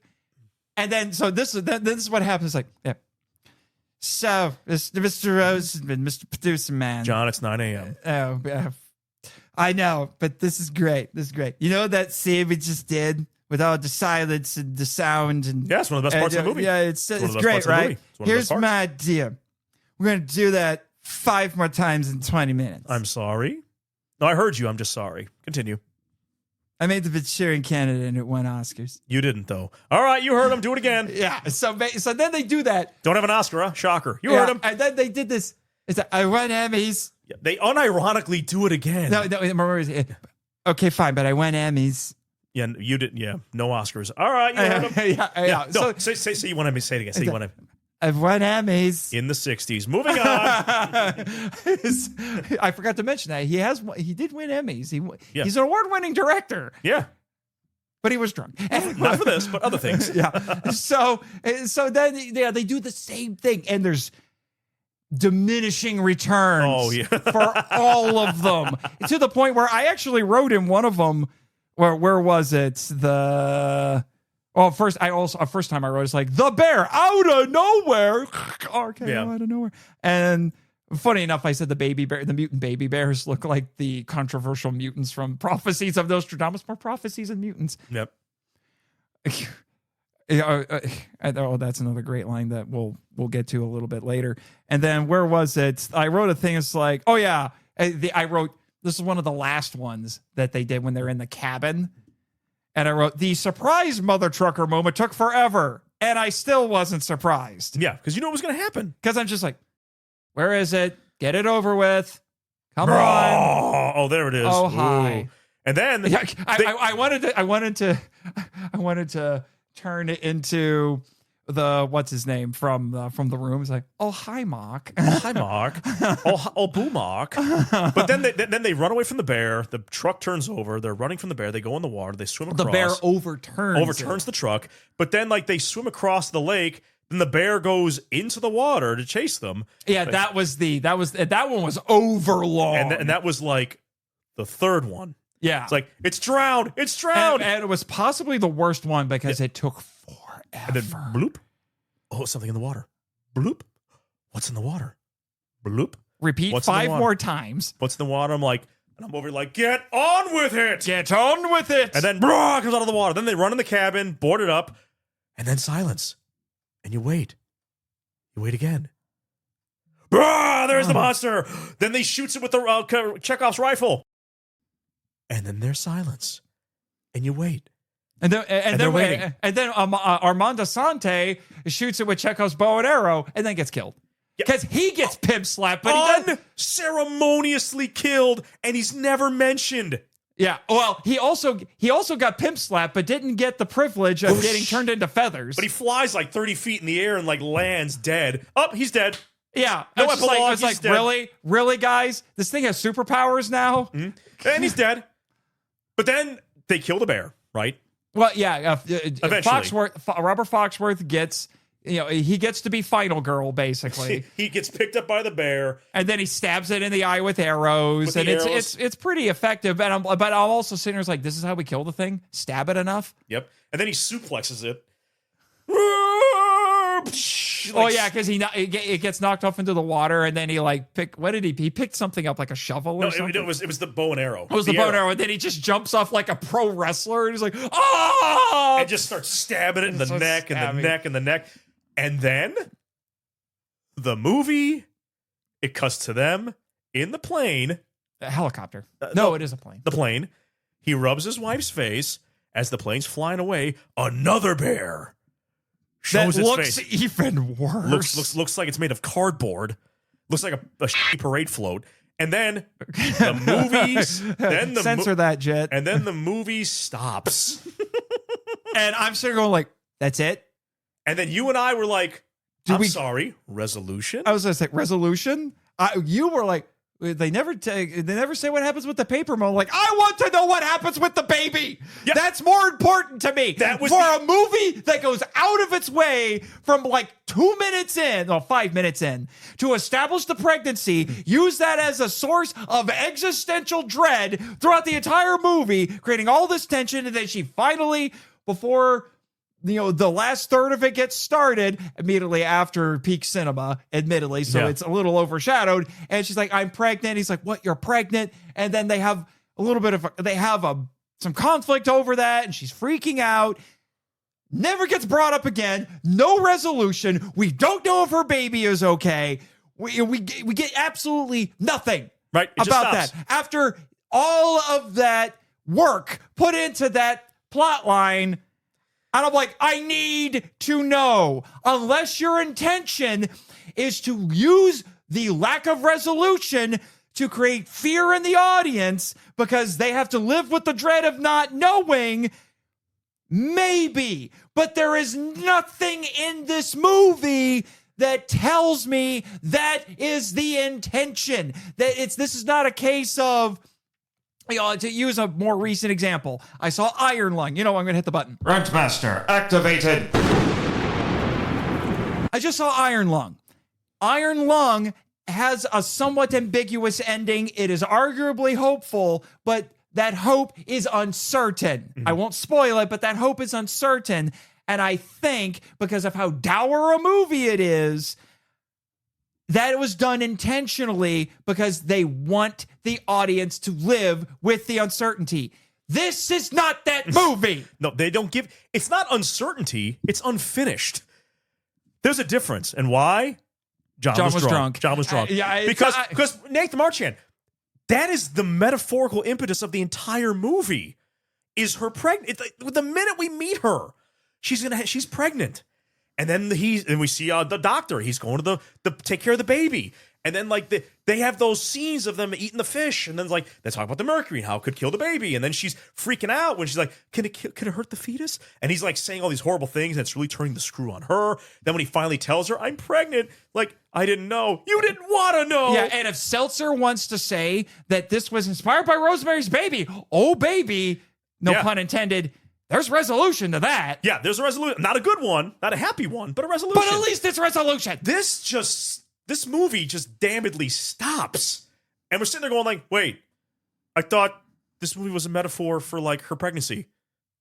And then, so this is what happens. Like, so Mr. Rosenman, Mr. Producer Man, John, it's 9 a.m. Oh, yeah, I know, but this is great. This is great. You know that scene we just did with all the silence and the sound, and it's one of the best parts of the movie. Yeah, it's great, right? Here's my idea. We're gonna do that 5 more times in 20 minutes. I'm sorry. No, I heard you. I'm just sorry. Continue. I made the Manchurian Candidate and it won Oscars. You didn't, though. All right, you heard him. Do it again. Yeah. So then they do that. Don't have an Oscar, huh? Shocker. You heard him. And then they did this. It's like, I won Emmys. Yeah, they unironically do it again. No. Okay, fine, but I won Emmys. Yeah, you didn't. Yeah, no Oscars. All right, you heard him. Yeah. No, say you want to say it again. Say you want to. I've won Emmys in the 60s. Moving on. I forgot to mention that he did win Emmys. He's an award-winning director. Yeah. But he was drunk. Not for this, but other things. Yeah. So then they do the same thing, and there's diminishing returns for all of them, to the point where I actually wrote in one of them, where was it? First time I wrote, it's like, the bear out of nowhere. Out of nowhere. And funny enough, I said the mutant baby bears look like the controversial mutants from Prophecies of Nostradamus. More prophecies and mutants. Yep. That's another great line that we'll get to a little bit later. And then where was it? I wrote a thing. It's like, I wrote, this is one of the last ones that they did when they're in the cabin. And I wrote, the surprise mother trucker moment took forever. And I still wasn't surprised. Yeah, because you know what was going to happen. Because I'm just like, where is it? Get it over with. Come on. Oh, there it is. Oh, hi. Ooh. And then I wanted to turn it into what's his name from the room is like, oh hi Mark. Hi Mark. Oh boo Mark. But then they run away from the bear. The truck turns over. They're running from the bear. They go in the water. They swim across. The bear overturns the truck. But then like they swim across the lake. Then the bear goes into the water to chase them. Yeah, that one was overlong. And that was like the third one. Yeah. It's like, it's drowned. It's drowned. And it was possibly the worst one because it took forever. And then bloop. Oh, something in the water. Bloop. What's in the water? Bloop. Repeat What's 5 more times. What's in the water? I'm over like, get on with it. Get on with it. And then brah, comes out of the water. Then they run in the cabin, board it up, and then silence. And you wait. You wait again. Brah, there's the monster. Then they shoots it with the Chekhov's rifle. And then there's silence. And you wait. And then Armando Sante shoots it with Chekhov's bow and arrow and then gets killed. Because he gets pimp slapped, but he unceremoniously killed, and he's never mentioned. Yeah, well, he also got pimp slapped, but didn't get the privilege of getting turned into feathers. But he flies like 30 feet in the air and like lands dead. Oh, he's dead. Yeah, no epilogue. I was like, really, guys? This thing has superpowers now, and he's dead. But then they kill the bear, right? Well, yeah. Eventually, Robert Foxworth gets. He gets to be final girl, basically. He gets picked up by the bear. And then he stabs it in the eye with arrows. It's pretty effective. But I'm also sitting there like, this is how we kill the thing? Stab it enough? Yep. And then he suplexes it. Because it gets knocked off into the water, and then he he picked something up like a shovel or something? It was the bow and arrow. It was the bow and arrow, and then he just jumps off like a pro wrestler, and he's like, oh! And just starts stabbing it in the neck, and the neck, and the neck. And then the movie, it cuts to them in the plane. A helicopter. No, it is a plane. The plane. He rubs his wife's face as the plane's flying away. Another bear shows its face. Even worse. Looks like it's made of cardboard. Looks like a shitty parade float. And then the movies. Censor that, Jet. And then the movie stops. And I'm sitting going like, that's it? And then you and I were like, sorry, resolution? I was going to say, resolution? You were like, they never say what happens with the paper mill. Like, I want to know what happens with the baby. Yep. That's more important to me. That was a movie that goes out of its way from like 5 minutes in to establish the pregnancy, use that as a source of existential dread throughout the entire movie, creating all this tension, and then she finally, before the last third of it gets started immediately after peak cinema, admittedly. So it's a little overshadowed. And she's like, I'm pregnant. He's like, what? You're pregnant? And then they have some conflict over that. And she's freaking out. Never gets brought up again. No resolution. We don't know if her baby is okay. We get absolutely nothing about that. After all of that work put into that plot line, and I'm like, I need to know. Unless your intention is to use the lack of resolution to create fear in the audience because they have to live with the dread of not knowing, maybe. But there is nothing in this movie that tells me that is the intention. This is not a case of, to use a more recent example, I saw Iron Lung. I'm going to hit the button. Rentmaster activated. I just saw Iron Lung. Iron Lung has a somewhat ambiguous ending. It is arguably hopeful, but that hope is uncertain. I won't spoil it, but that hope is uncertain. And I think because of how dour a movie it is, that it was done intentionally because they want the audience to live with the uncertainty. This is not that movie. No, they don't give. It's not uncertainty. It's unfinished. There's a difference. And why? John was drunk. John was drunk. Because Nathan Marchand, that is the metaphorical impetus of the entire movie. Is her pregnant? The minute we meet her, she's pregnant. And then we see the doctor. He's going to the take care of the baby. And then like they have those scenes of them eating the fish, and then like they talk about the mercury and how it could kill the baby, and then she's freaking out when she's like, can it hurt the fetus? And he's like saying all these horrible things, and it's really turning the screw on her. Then when he finally tells her, I'm pregnant, like, I didn't know. You didn't want to know. Yeah, and if Seltzer wants to say that this was inspired by Rosemary's Baby, oh baby, no pun intended, there's resolution to that. Yeah, there's a resolution. Not a good one, not a happy one, but a resolution. But at least it's resolution. This movie just damnedly stops. And we're sitting there going like, wait, I thought this movie was a metaphor for like her pregnancy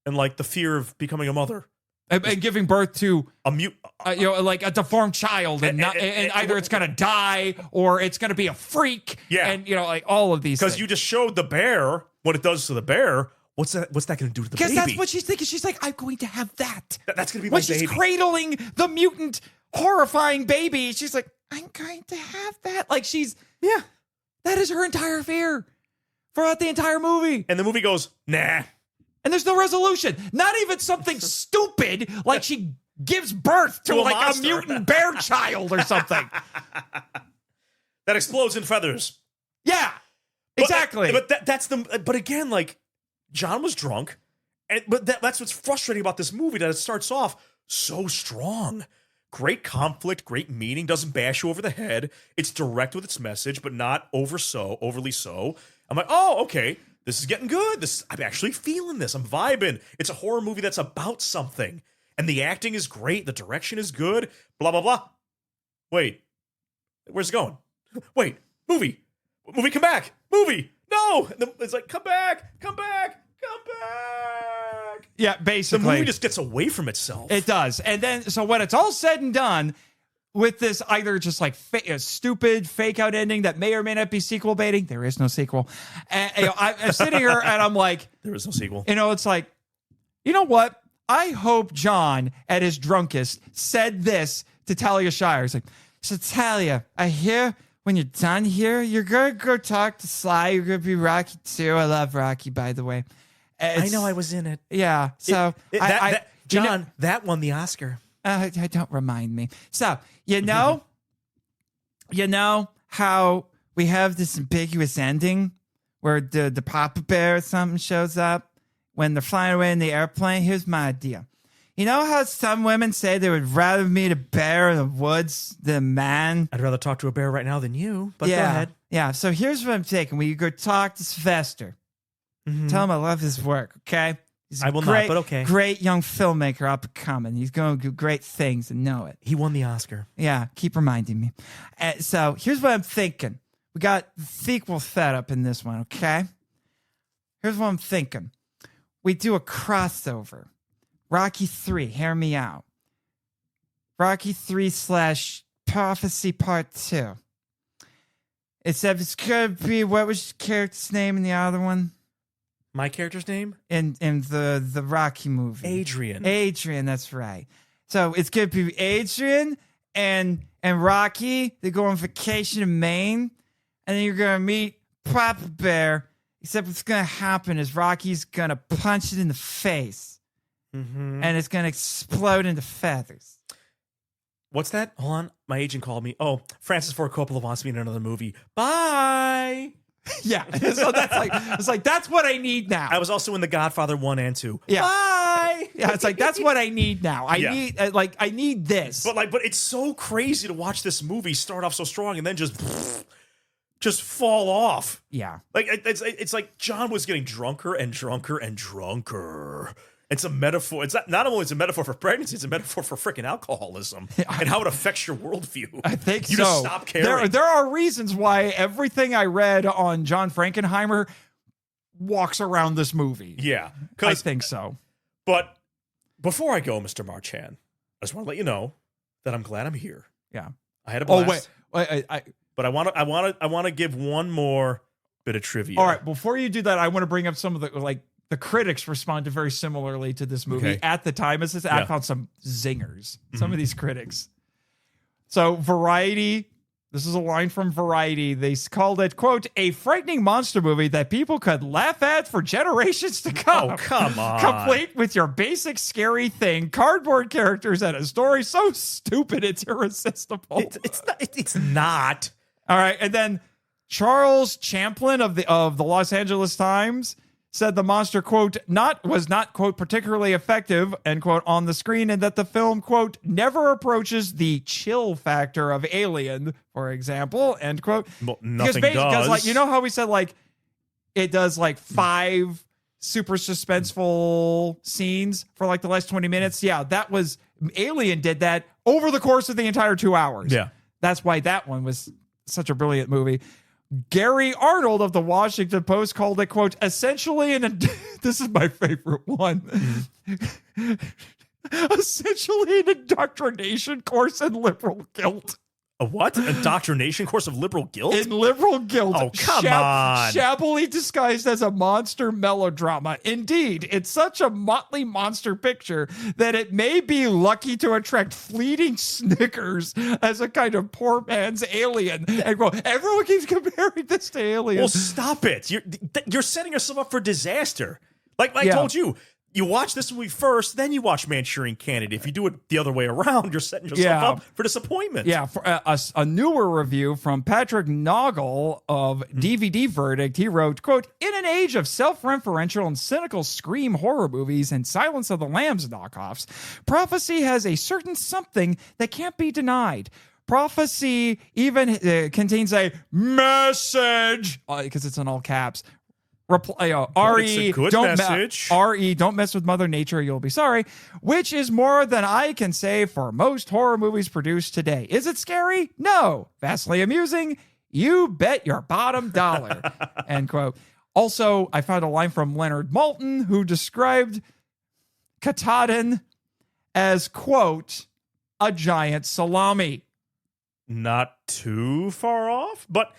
and like the fear of becoming a mother. And giving birth to like a deformed child, and either it's going to die or it's going to be a freak. Yeah. And, like all of these things. Because you just showed the bear what it does to the bear. What's that going to do to the baby? Because that's what she's thinking. She's like, I'm going to have that. That's going to be my when baby. She's cradling the mutant, horrifying baby. She's like, I'm going to have that. Like that is her entire fear throughout the entire movie. And the movie goes, nah. And there's no resolution. Not even something stupid like she gives birth to like a mutant bear child or something. That explodes in feathers. Yeah, exactly. But again, like, John was drunk. But that's what's frustrating about this movie, that it starts off so strong. Great conflict, great meaning, doesn't bash you over the head. It's direct with its message, but not overly so. I'm like, oh, okay, this is getting good. I'm actually feeling this. I'm vibing. It's a horror movie that's about something. And the acting is great. The direction is good. Blah, blah, blah. Wait, where's it going? Wait, movie, come back. Movie, no. It's like, come back. Yeah, basically. The movie just gets away from itself. It does. And then, so when it's all said and done, with this either just like a stupid fake out ending that may or may not be sequel baiting, there is no sequel. And I'm sitting here and I'm like, there is no sequel. It's like, you know what? I hope John at his drunkest said this to Talia Shire. He's like, so Talia, I hear when you're done here, you're going to go talk to Sly. You're going to be Rocky too. I love Rocky, by the way. I know I was in it. Yeah. So John, that won the Oscar. Don't remind me. So, you know how we have this ambiguous ending where the Papa Bear or something shows up when they're flying away in the airplane? Here's my idea. You know how some women say they would rather meet a bear in the woods than a man? I'd rather talk to a bear right now than you, but go ahead. Yeah, so here's what I'm thinking. Will you go talk to Sylvester? Mm-hmm. Tell him I love his work, okay? I will not, but okay. Great young filmmaker up and coming. He's going to do great things and know it. He won the Oscar. Yeah, keep reminding me. So here's what I'm thinking. We got the sequel set up in this one, okay? Here's what I'm thinking. We do a crossover. Rocky 3, hear me out. Rocky 3 / Prophecy Part 2. It's going to be, what was your character's name in the other one? My character's name? In the Rocky movie. Adrian, that's right. So it's going to be Adrian and Rocky. They go on vacation in Maine. And then you're going to meet Papa Bear. Except what's going to happen is Rocky's going to punch it in the face. Mm-hmm. And it's going to explode into feathers. What's that? Hold on. My agent called me. Oh, Francis Ford Coppola wants me in another movie. Bye. Yeah. So it's like, that's what I need now. I was also in The Godfather 1 and 2. Yeah. Bye. Yeah. It's like, that's what I need now. I need this. But it's so crazy to watch this movie start off so strong and then just fall off. Yeah. Like it's like John was getting drunker and drunker and drunker. It's a metaphor. It's not only it's a metaphor for pregnancy, it's a metaphor for freaking alcoholism and how it affects your worldview. I think you just stop caring. There are reasons why everything I read on John Frankenheimer walks around this movie. Yeah. I think so. But before I go, Mr. Marchand, I just want to let you know that I'm glad I'm here. Yeah. I had a blast. Oh, wait. But I want to give one more bit of trivia. All right. Before you do that, I want to bring up some of the critics responded very similarly to this movie at the time. I found some zingers. Some of these critics. So Variety, this is a line from Variety. They called it, quote, a frightening monster movie that people could laugh at for generations to come. Oh, come on. Complete with your basic scary thing, cardboard characters, and a story so stupid it's irresistible. It's not. All right, and then Charles Champlin of the Los Angeles Times said the monster, quote, was not, quote, particularly effective, end quote, on the screen, and that the film, quote, never approaches the chill factor of Alien, for example, end quote. Well, nothing does. Because, like, you know how we said, like, it does, like, 5 super suspenseful scenes for, like, the last 20 minutes? Yeah, Alien did that over the course of the entire 2 hours. Yeah. That's why that one was such a brilliant movie. Gary Arnold of the Washington Post called it, quote, essentially this is my favorite one. Essentially an indoctrination course in liberal guilt. A what? Indoctrination course of liberal guilt? In liberal guilt. Oh, come on. Shabbily disguised as a monster melodrama. Indeed, it's such a motley monster picture that it may be lucky to attract fleeting snickers as a kind of poor man's Alien. And everyone keeps comparing this to Alien. Well, stop it. You're setting yourself up for disaster. Like I told you. You watch this movie first, then you watch Manchurian Candidate. If you do it the other way around, you're setting yourself up for disappointment. Yeah, for a newer review from Patrick Noggle of DVD Verdict, he wrote, quote, in an age of self-referential and cynical scream horror movies and Silence of the Lambs knockoffs, Prophecy has a certain something that can't be denied. Prophecy even contains a message, because it's in all caps. R.E. Don't mess with Mother Nature, you'll be sorry, which is more than I can say for most horror movies produced today. Is it scary? No. Vastly amusing? You bet your bottom dollar. End quote. Also, I found a line from Leonard Maltin, who described Katahdin as, quote, a giant salami. Not too far off, but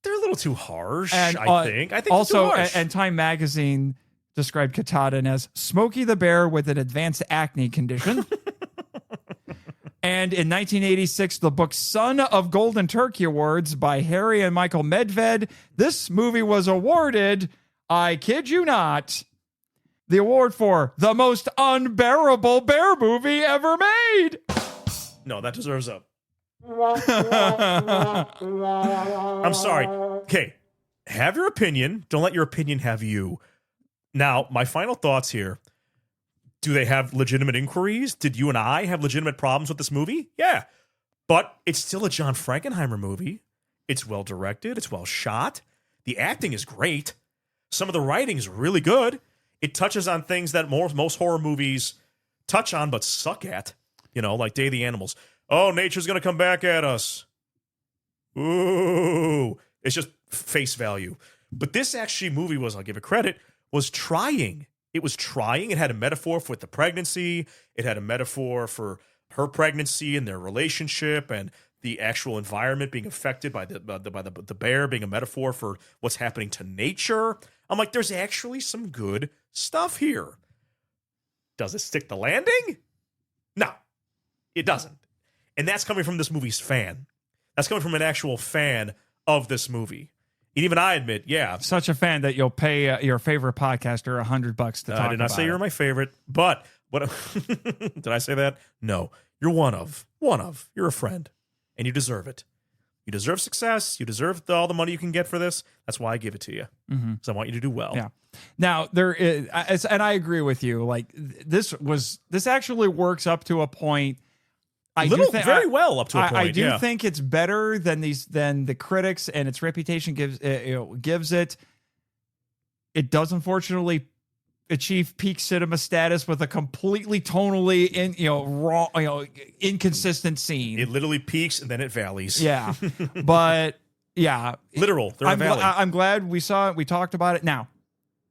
they're a little too harsh, I think. I think also, too harsh. And Time Magazine described Katahdin as Smokey the Bear with an advanced acne condition. And in 1986, the book Son of Golden Turkey Awards by Harry and Michael Medved, this movie was awarded, I kid you not, the award for the most unbearable bear movie ever made. No, that deserves a... I'm sorry. Okay, have your opinion. Don't let your opinion have you. Now, my final thoughts here. Do they have legitimate inquiries? Did you and I have legitimate problems with this movie? Yeah. But it's still a John Frankenheimer movie. It's well directed. It's well shot. The acting is great. Some of the writing is really good. It touches on things that most horror movies touch on but suck at. You know, like Day of the Animals. Oh, nature's going to come back at us. Ooh. It's just face value. But this actually movie was, I'll give it credit, was trying. It was trying. It had a metaphor for the pregnancy. It had a metaphor for her pregnancy and their relationship and the actual environment being affected by the bear being a metaphor for what's happening to nature. I'm like, there's actually some good stuff here. Does it stick the landing? No, it doesn't. And that's coming from this movie's fan. That's coming from an actual fan of this movie. And even I admit, yeah. Such a fan that you'll pay your favorite podcaster $100 to talk about. I did not say you're my favorite, but what? Did I say that? No. You're one of. You're a friend. And you deserve it. You deserve success. You deserve all the money you can get for this. That's why I give it to you. Because I want you to do well. Yeah. Now, there is, and I agree with you, like, this actually works up to a point. Very well up to a point. I do think it's better than the critics and its reputation gives it. It does unfortunately achieve peak cinema status with a completely tonally inconsistent scene. It literally peaks and then it valleys. Yeah, but yeah, literal. I'm glad we saw it. We talked about it. Now,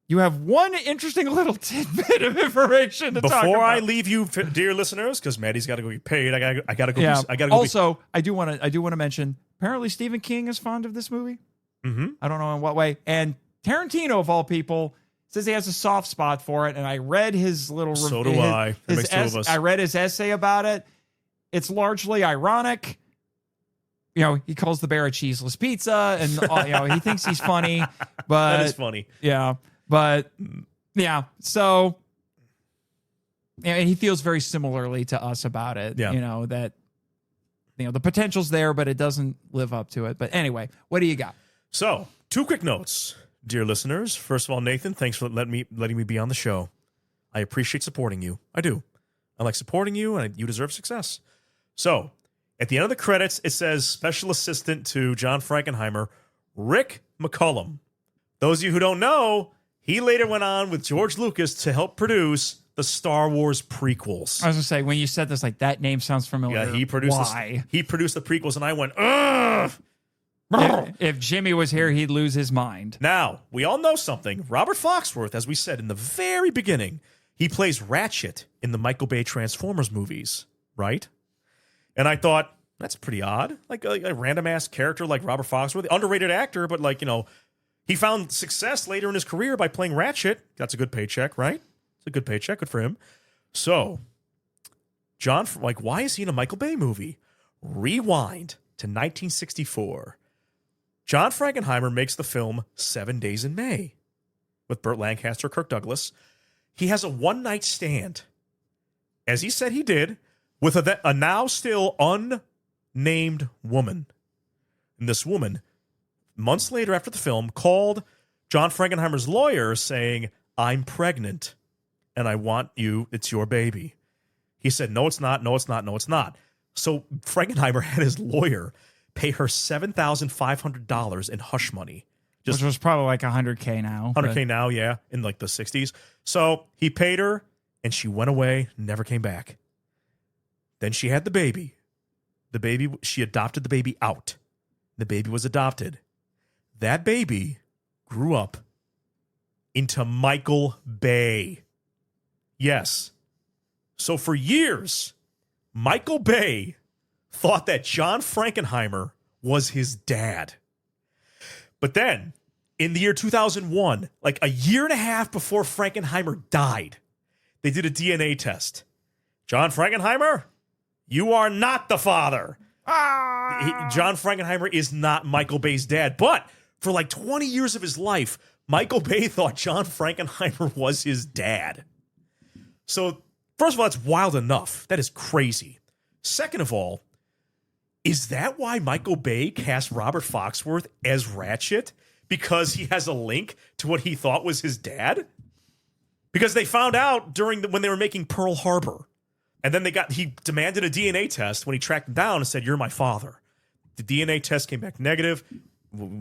you have one interesting little tidbit of information to talk about. Before I leave you, dear listeners, because Maddie's got to go get paid. I got to go. Yeah. I got to go. Also, I do want to mention. Apparently, Stephen King is fond of this movie. I don't know in what way. And Tarantino, of all people, says he has a soft spot for it. And I read his little. So do I. That makes two of us. I read his essay about it. It's largely ironic. You know, he calls the bear a cheeseless pizza, and he thinks he's funny. But that is funny. Yeah. But yeah, so he feels very similarly to us about it. Yeah. You know, that the potential's there, but it doesn't live up to it. But anyway, what do you got? So, 2 quick notes, dear listeners. First of all, Nathan, thanks for letting me be on the show. I appreciate supporting you. I do. I like supporting you, and you deserve success. So, at the end of the credits, it says Special Assistant to John Frankenheimer, Rick McCullum. Those of you who don't know, he later went on with George Lucas to help produce the Star Wars prequels. I was going to say, when you said this, like, that name sounds familiar. Yeah, he produced he produced the prequels, and I went, ugh! If Jimmy was here, he'd lose his mind. Now, we all know something. Robert Foxworth, as we said in the very beginning, he plays Ratchet in the Michael Bay Transformers movies, right? And I thought, that's pretty odd. Like a random-ass character like Robert Foxworth, underrated actor, but he found success later in his career by playing Ratchet. That's a good paycheck, right? It's a good paycheck. Good for him. So, John, why is he in a Michael Bay movie? Rewind to 1964. John Frankenheimer makes the film 7 Days in May with Burt Lancaster, Kirk Douglas. He has a one-night stand, as he said he did, with a now still unnamed woman. And this woman, months later after the film, called John Frankenheimer's lawyer saying, I'm pregnant, and I want you, it's your baby. He said, no, it's not, no, it's not, no, it's not. So Frankenheimer had his lawyer pay her $7,500 in hush money. Which was probably like $100K now. $100K now, yeah, in like the 60s. So he paid her, and she went away, never came back. Then she had the baby. She adopted the baby out. The baby was adopted. That baby grew up into Michael Bay. Yes. So for years, Michael Bay thought that John Frankenheimer was his dad. But then, in the year 2001, like a year and a half before Frankenheimer died, they did a DNA test. John Frankenheimer, you are not the father. John Frankenheimer is not Michael Bay's dad. But for like 20 years of his life, Michael Bay thought John Frankenheimer was his dad. So, first of all, that's wild enough. That is crazy. Second of all, is that why Michael Bay cast Robert Foxworth as Ratchet? Because he has a link to what he thought was his dad? Because they found out when they were making Pearl Harbor. And then he demanded a DNA test when he tracked him down and said, you're my father. The DNA test came back negative,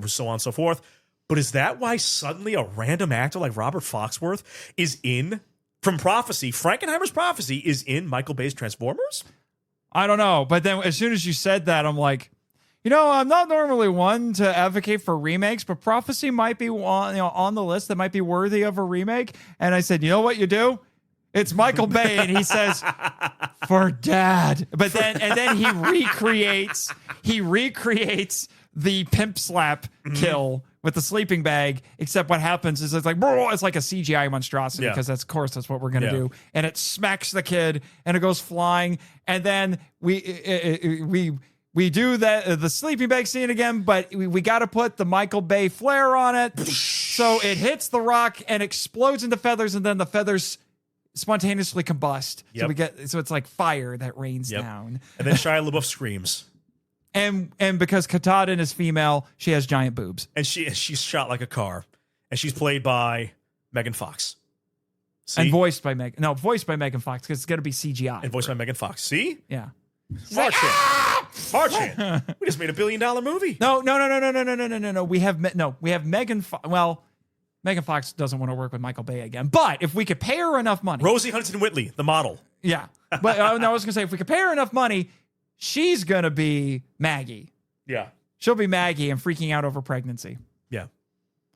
so on and so forth. But is that why suddenly a random actor like Robert Foxworth is from Prophecy, Frankenheimer's Prophecy, is in Michael Bay's Transformers? I don't know. But then as soon as you said that, I'm like, I'm not normally one to advocate for remakes, but Prophecy might be on the list that might be worthy of a remake. And I said, you know what you do? It's Michael Bay, and he says, for dad. But then he recreates the pimp slap kill with the sleeping bag, except what happens is it's like a CGI monstrosity, because that's what we're going to do. And it smacks the kid, and it goes flying. And then we do the sleeping bag scene again, but we got to put the Michael Bay flare on it. So it hits the rock and explodes into feathers, and then the feathers spontaneously combust. Yep. So it's like fire that rains down. And then Shia LaBeouf screams. And because Katahdin is female, she has giant boobs. And she's shot like a car. And she's played by Megan Fox. See? And voiced by Megan Fox, because it's going to be CGI. And voiced by Megan Fox. See? Yeah. Marchand. We just made $1 billion movie. No. We have Megan. Megan Fox doesn't want to work with Michael Bay again. But if we could pay her enough money, Rosie Huntington-Whiteley, the model. Yeah. But I was going to say, if we could pay her enough money, she's going to be Maggie. Yeah. She'll be Maggie and freaking out over pregnancy. Yeah.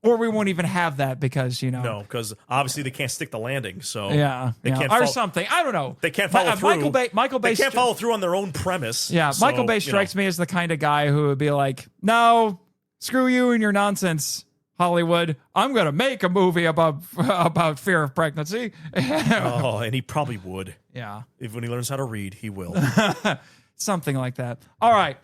Or we won't even have that because, No, because obviously they can't stick the landing. So they can't something. I don't know. They can't follow through. Michael Bay they can't follow through on their own premise. Yeah. So, Michael Bay strikes me as the kind of guy who would be like, no, screw you and your nonsense, Hollywood. I'm going to make a movie about fear of pregnancy. And he probably would. Yeah. When he learns how to read, he will. Something like that. All right.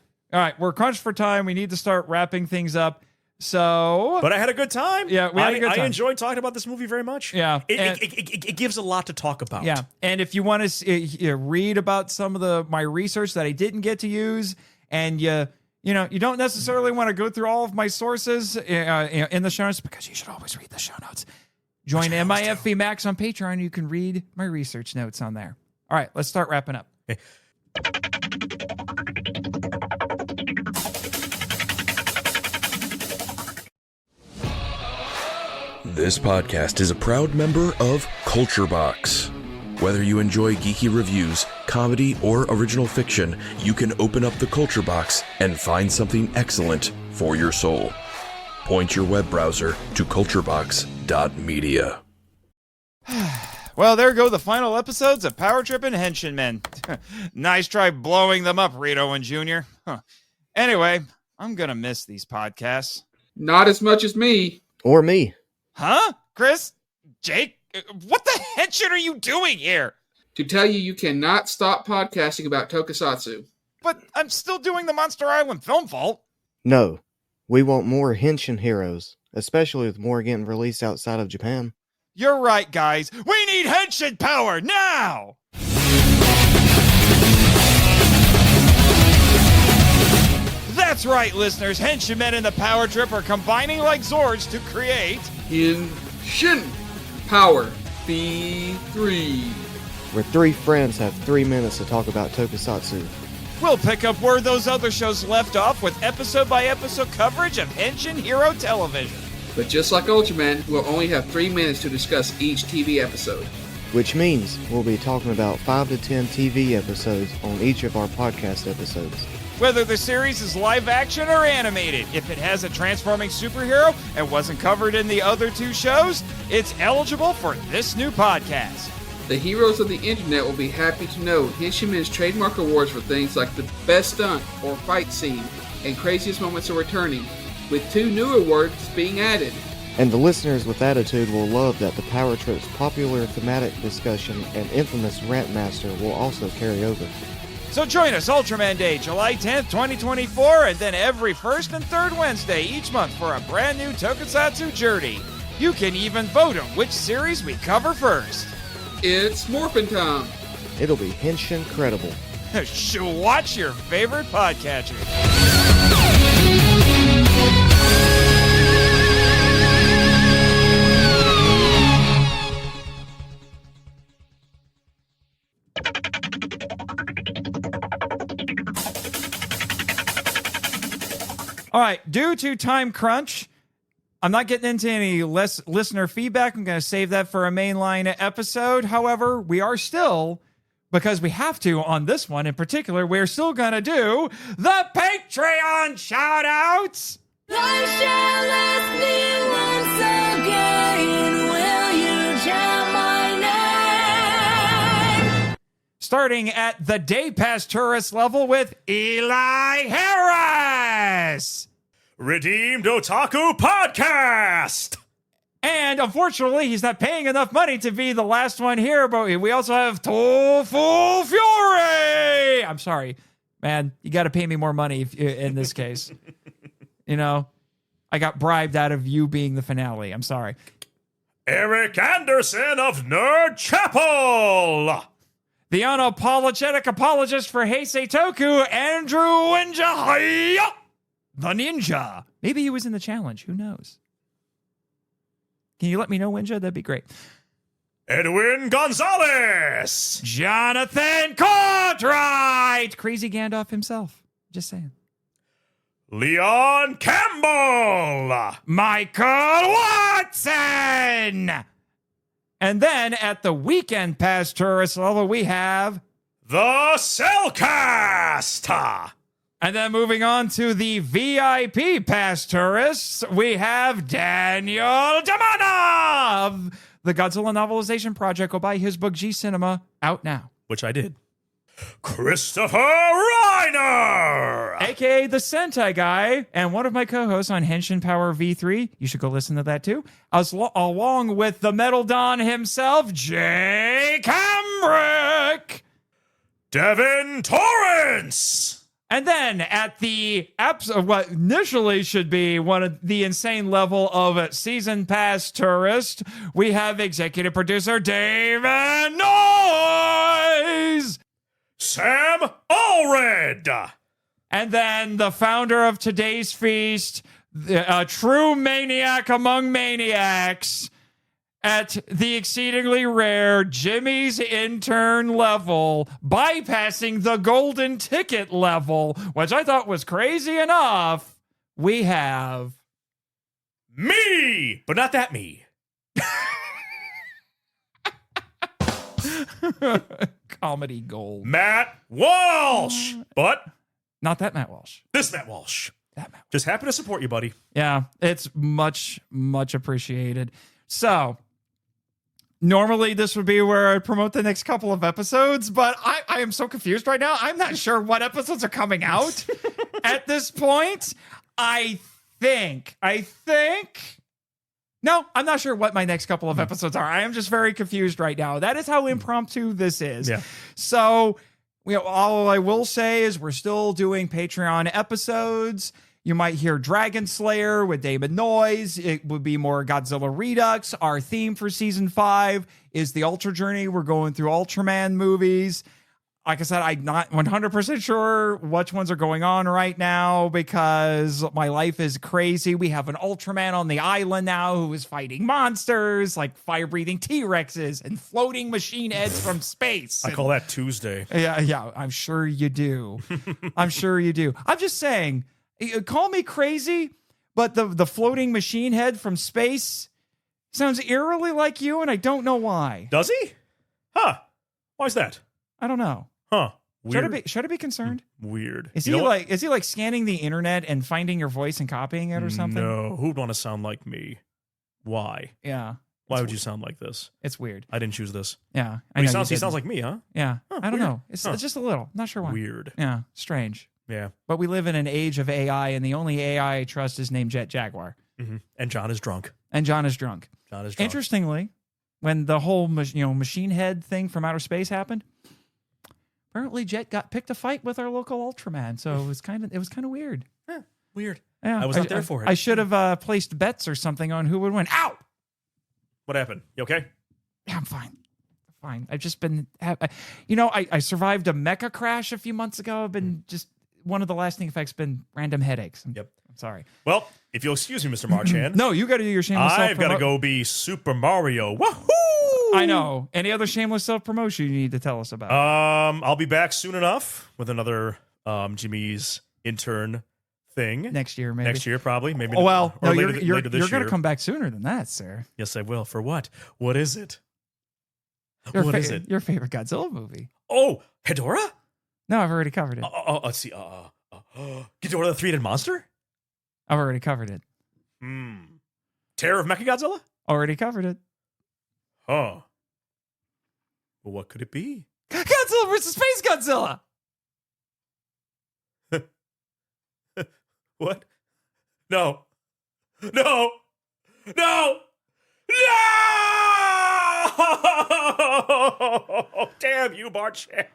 We're crunched for time. We need to start wrapping things up. So, but I had a good time. Yeah, we had a good time. I enjoyed talking about this movie very much. Yeah. It gives a lot to talk about. Yeah. And if you want to read about some of my research that I didn't get to use, and you don't necessarily want to go through all of my sources in the show notes, because you should always read the show notes. Join MIFV Max on Patreon. You can read my research notes on there. All right, let's start wrapping up. Okay. This podcast is a proud member of Culture Box. Whether you enjoy geeky reviews, comedy, or original fiction, you can open up the Culture Box and find something excellent for your soul. Point your web browser to culturebox.media. Well, there go the final episodes of Power Trip and Henshin Men. Nice try blowing them up, Rito and Junior. Huh. Anyway, I'm going to miss these podcasts. Not as much as me. Or me. Huh? Chris? Jake? What the heck shit are you doing here? To tell you cannot stop podcasting about Tokusatsu. But I'm still doing the Monster Island Film Vault. No. We want more Henshin heroes, especially with more getting released outside of Japan. You're right, guys. We need Henshin Power now! That's right, listeners. Henshin Men and the Power Trip are combining like Zords to create Henshin Power V3. Where three friends have 3 minutes to talk about Tokusatsu. We'll pick up where those other shows left off with episode-by-episode coverage of Henshin Hero Television. But just like Ultraman, we'll only have 3 minutes to discuss each TV episode. Which means we'll be talking about 5 to 10 TV episodes on each of our podcast episodes. Whether the series is live action or animated, if it has a transforming superhero and wasn't covered in the other 2 shows, it's eligible for this new podcast. The heroes of the internet will be happy to know Henshin Men's trademark awards for things like the best stunt or fight scene and craziest moments are returning, with 2 new awards being added. And the listeners with attitude will love that the Power Trip's popular thematic discussion and infamous Rant Master will also carry over. So join us Ultraman Day, July 10th, 2024, and then every first and third Wednesday each month for a brand new Tokusatsu journey. You can even vote on which series we cover first. It's Morphin' Time. It'll be Henshin credible. Watch your favorite podcatcher. All right, due to time crunch, I'm not getting into any less listener feedback. I'm going to save that for a mainline episode. However, we are still, because we have to on this one in particular, we're still going to do the Patreon shout-outs. Starting at the Day Pass tourist level with Eli Harris. Redeemed Otaku Podcast. And unfortunately, he's not paying enough money to be the last one here, but we also have Tofu Fury. I'm sorry, man. You got to pay me more money in this case. You know, I got bribed out of you being the finale. I'm sorry. Eric Anderson of Nerd Chapel. The unapologetic apologist for Heisei Toku, Andrew Ninja. The Ninja. Maybe he was in the challenge. Who knows? Can you let me know, Ninja? That'd be great. Edwin Gonzalez. Jonathan Cartwright. Crazy Gandalf himself. Just saying. Leon Campbell. Michael Watson. And then at the Weekend Pass tourist level, we have the Cellcast. And then moving on to the VIP Pass tourists, we have Daniel Damana of the Godzilla Novelization Project. Go buy his book, G Cinema, out now. Which I did. Christopher Reiner, a.k.a. the Sentai Guy, and one of my co-hosts on Henshin Power V3. You should go listen to that too. Along with the Metal Don himself, Jake Hambrick. Devin Torrance. And then at the what initially should be one of the insane level of season pass tourist, we have executive producer David Noyes. Sam Allred. And then the founder of today's feast, a true maniac among maniacs, at the exceedingly rare Jimmy's intern level, bypassing the golden ticket level, which I thought was crazy enough, we have me, but not that me. comedy gold. Matt Walsh, but not that Matt Walsh. This Matt Walsh. That Matt Walsh. Just happy to support you, buddy. Yeah, it's much, much appreciated. So, normally this would be where I promote the next couple of episodes, but I am so confused right now. I'm not sure what episodes are coming out at this point. I think. No, I'm not sure what my next couple of episodes are. I am just very confused right now. That is how impromptu this is. Yeah. So, all I will say is we're still doing Patreon episodes. You might hear Dragon Slayer with David Noyes. It would be more Godzilla Redux. Our theme for season 5 is the Ultra Journey. We're going through Ultraman movies. Like I said, I'm not 100% sure which ones are going on right now because my life is crazy. We have an Ultraman on the island now who is fighting monsters like fire-breathing T-Rexes and floating machine heads from space. I call that Tuesday. Yeah, I'm sure you do. I'm just saying, call me crazy, but the floating machine head from space sounds eerily like you, and I don't know why. Does he? Huh. Why's that? I don't know. Huh. Weird. Should I be concerned? Weird. Is he like scanning the internet and finding your voice and copying it or something? No. Who'd want to sound like me? Why? Yeah. Why would you sound like this? It's weird. I didn't choose this. Yeah. He sounds like me, huh? Yeah. Huh, I don't weird. know. It's just a little. Not sure why. Weird. Yeah. Strange. Yeah. But we live in an age of AI, and the only AI I trust is named Jet Jaguar. Mm-hmm. And John is drunk. Interestingly, when the whole machine head thing from outer space happened, apparently Jet got picked a fight with our local Ultraman, so it was kind of weird. Yeah, weird. Yeah, I was not there for it. I should have placed bets or something on who would win. Ow! What happened? You okay? Yeah, I'm fine. I've just been, I survived a mecha crash a few months ago. I've been just one of the lasting effects been random headaches. I'm sorry. Well, if you'll excuse me, Mr. Marchand. No, you got to do your shameless I've got to go be Super Mario. Woohoo! I know. Any other shameless self-promotion you need to tell us about? I'll be back soon enough with another Jimmy's intern thing. Next year, maybe. Next year, probably. Maybe. Oh, well, no, later you're this year. going to come back sooner than that, sir. Yes, I will. For what? What is it? What is it? Your favorite Godzilla movie. Oh, Hedorah? No, I've already covered it. Let's see. Ghidorah the Three-Headed Monster? I've already covered it. Terror of Mechagodzilla? Already covered it. Huh. Well, what could it be? Godzilla versus Space Godzilla! What? No! Damn you, Marchand.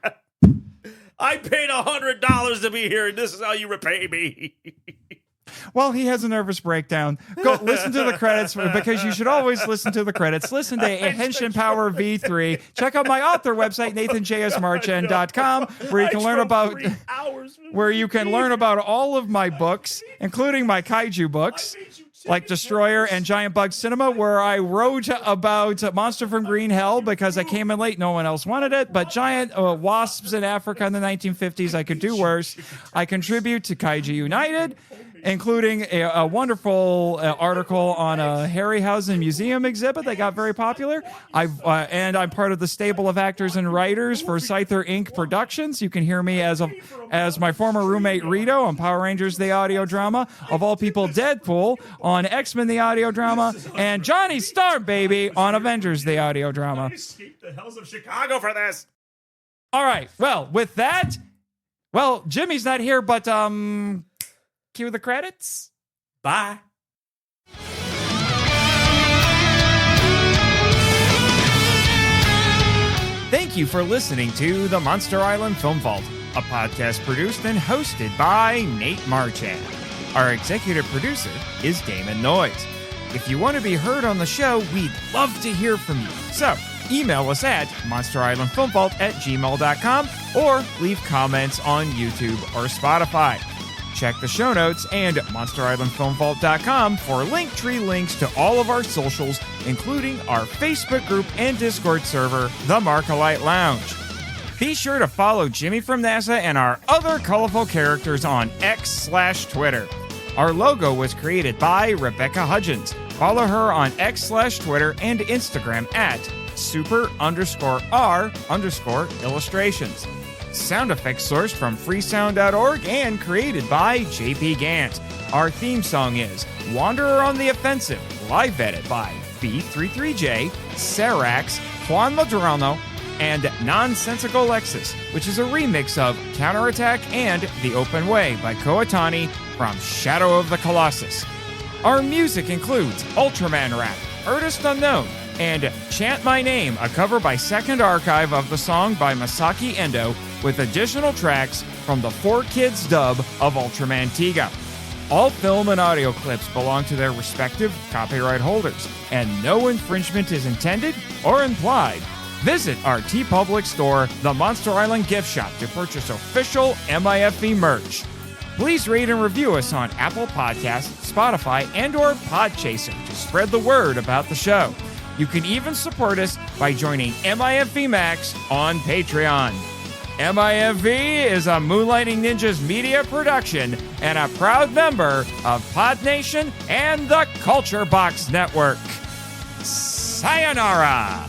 I paid $100 to be here, and this is how you repay me. Well, he has a nervous breakdown. Go listen to the credits because you should always listen to the credits. Listen to Henshin Power V3. Check out my author website, nathanjsmarchand.com, where you can learn about all of my books, including my kaiju books, like Destroyer and Giant Bug Cinema, where I wrote about Monster from Green Hell because I came in late. No one else wanted it. But giant wasps in Africa in the 1950s, I could do worse. I contribute to Kaiju United, including a wonderful article on a Harryhausen museum exhibit that got very popular. And I'm part of the stable of actors and writers for Scyther Inc. Productions. You can hear me as my former roommate Rito on Power Rangers the audio drama, of all people Deadpool on X-Men the audio drama, and Johnny Star Baby on Avengers the audio drama. I escaped the hells of Chicago for this. All right. Well, with that, Jimmy's not here, but cue the credits. Bye. Thank you for listening to the Monster Island Film Vault. a podcast produced and hosted by Nate Marchand. Our executive producer is Damon Noyes. If you want to be heard on the show, we'd love to hear from you. So, email us at monsterislandfilmvault@gmail.com or leave comments on YouTube or Spotify. Check the show notes and monsterislandfilmvault.com for Linktree links to all of our socials, including our Facebook group and Discord server, The Markalite Lounge. Be sure to follow Jimmy from NASA and our other colorful characters on X/Twitter. Our logo was created by Rebecca Hudgens. Follow her on X/Twitter and Instagram at super_R_illustrations. Sound effects sourced from freesound.org and created by JP Gant. Our theme song is Wanderer on the Offensive, live edit by B33J, Sarax, Juan Madrano, and Nonsensical Lexus, which is a remix of Counterattack and The Open Way by Koatani from Shadow of the Colossus. Our music includes Ultraman Rap, Artist Unknown, and Chant My Name, a cover by Second Archive of the song by Masaki Endo, with additional tracks from the 4Kids dub of Ultraman Tiga. All film and audio clips belong to their respective copyright holders, and no infringement is intended or implied. Visit our TeePublic store, the Monster Island Gift Shop, to purchase official MIFV merch. Please rate and review us on Apple Podcasts, Spotify, and or Podchaser to spread the word about the show. You can even support us by joining MIFV Max on Patreon. MIFV is a Moonlighting Ninjas media production and a proud member of Pod Nation and the Culture Box Network. Sayonara!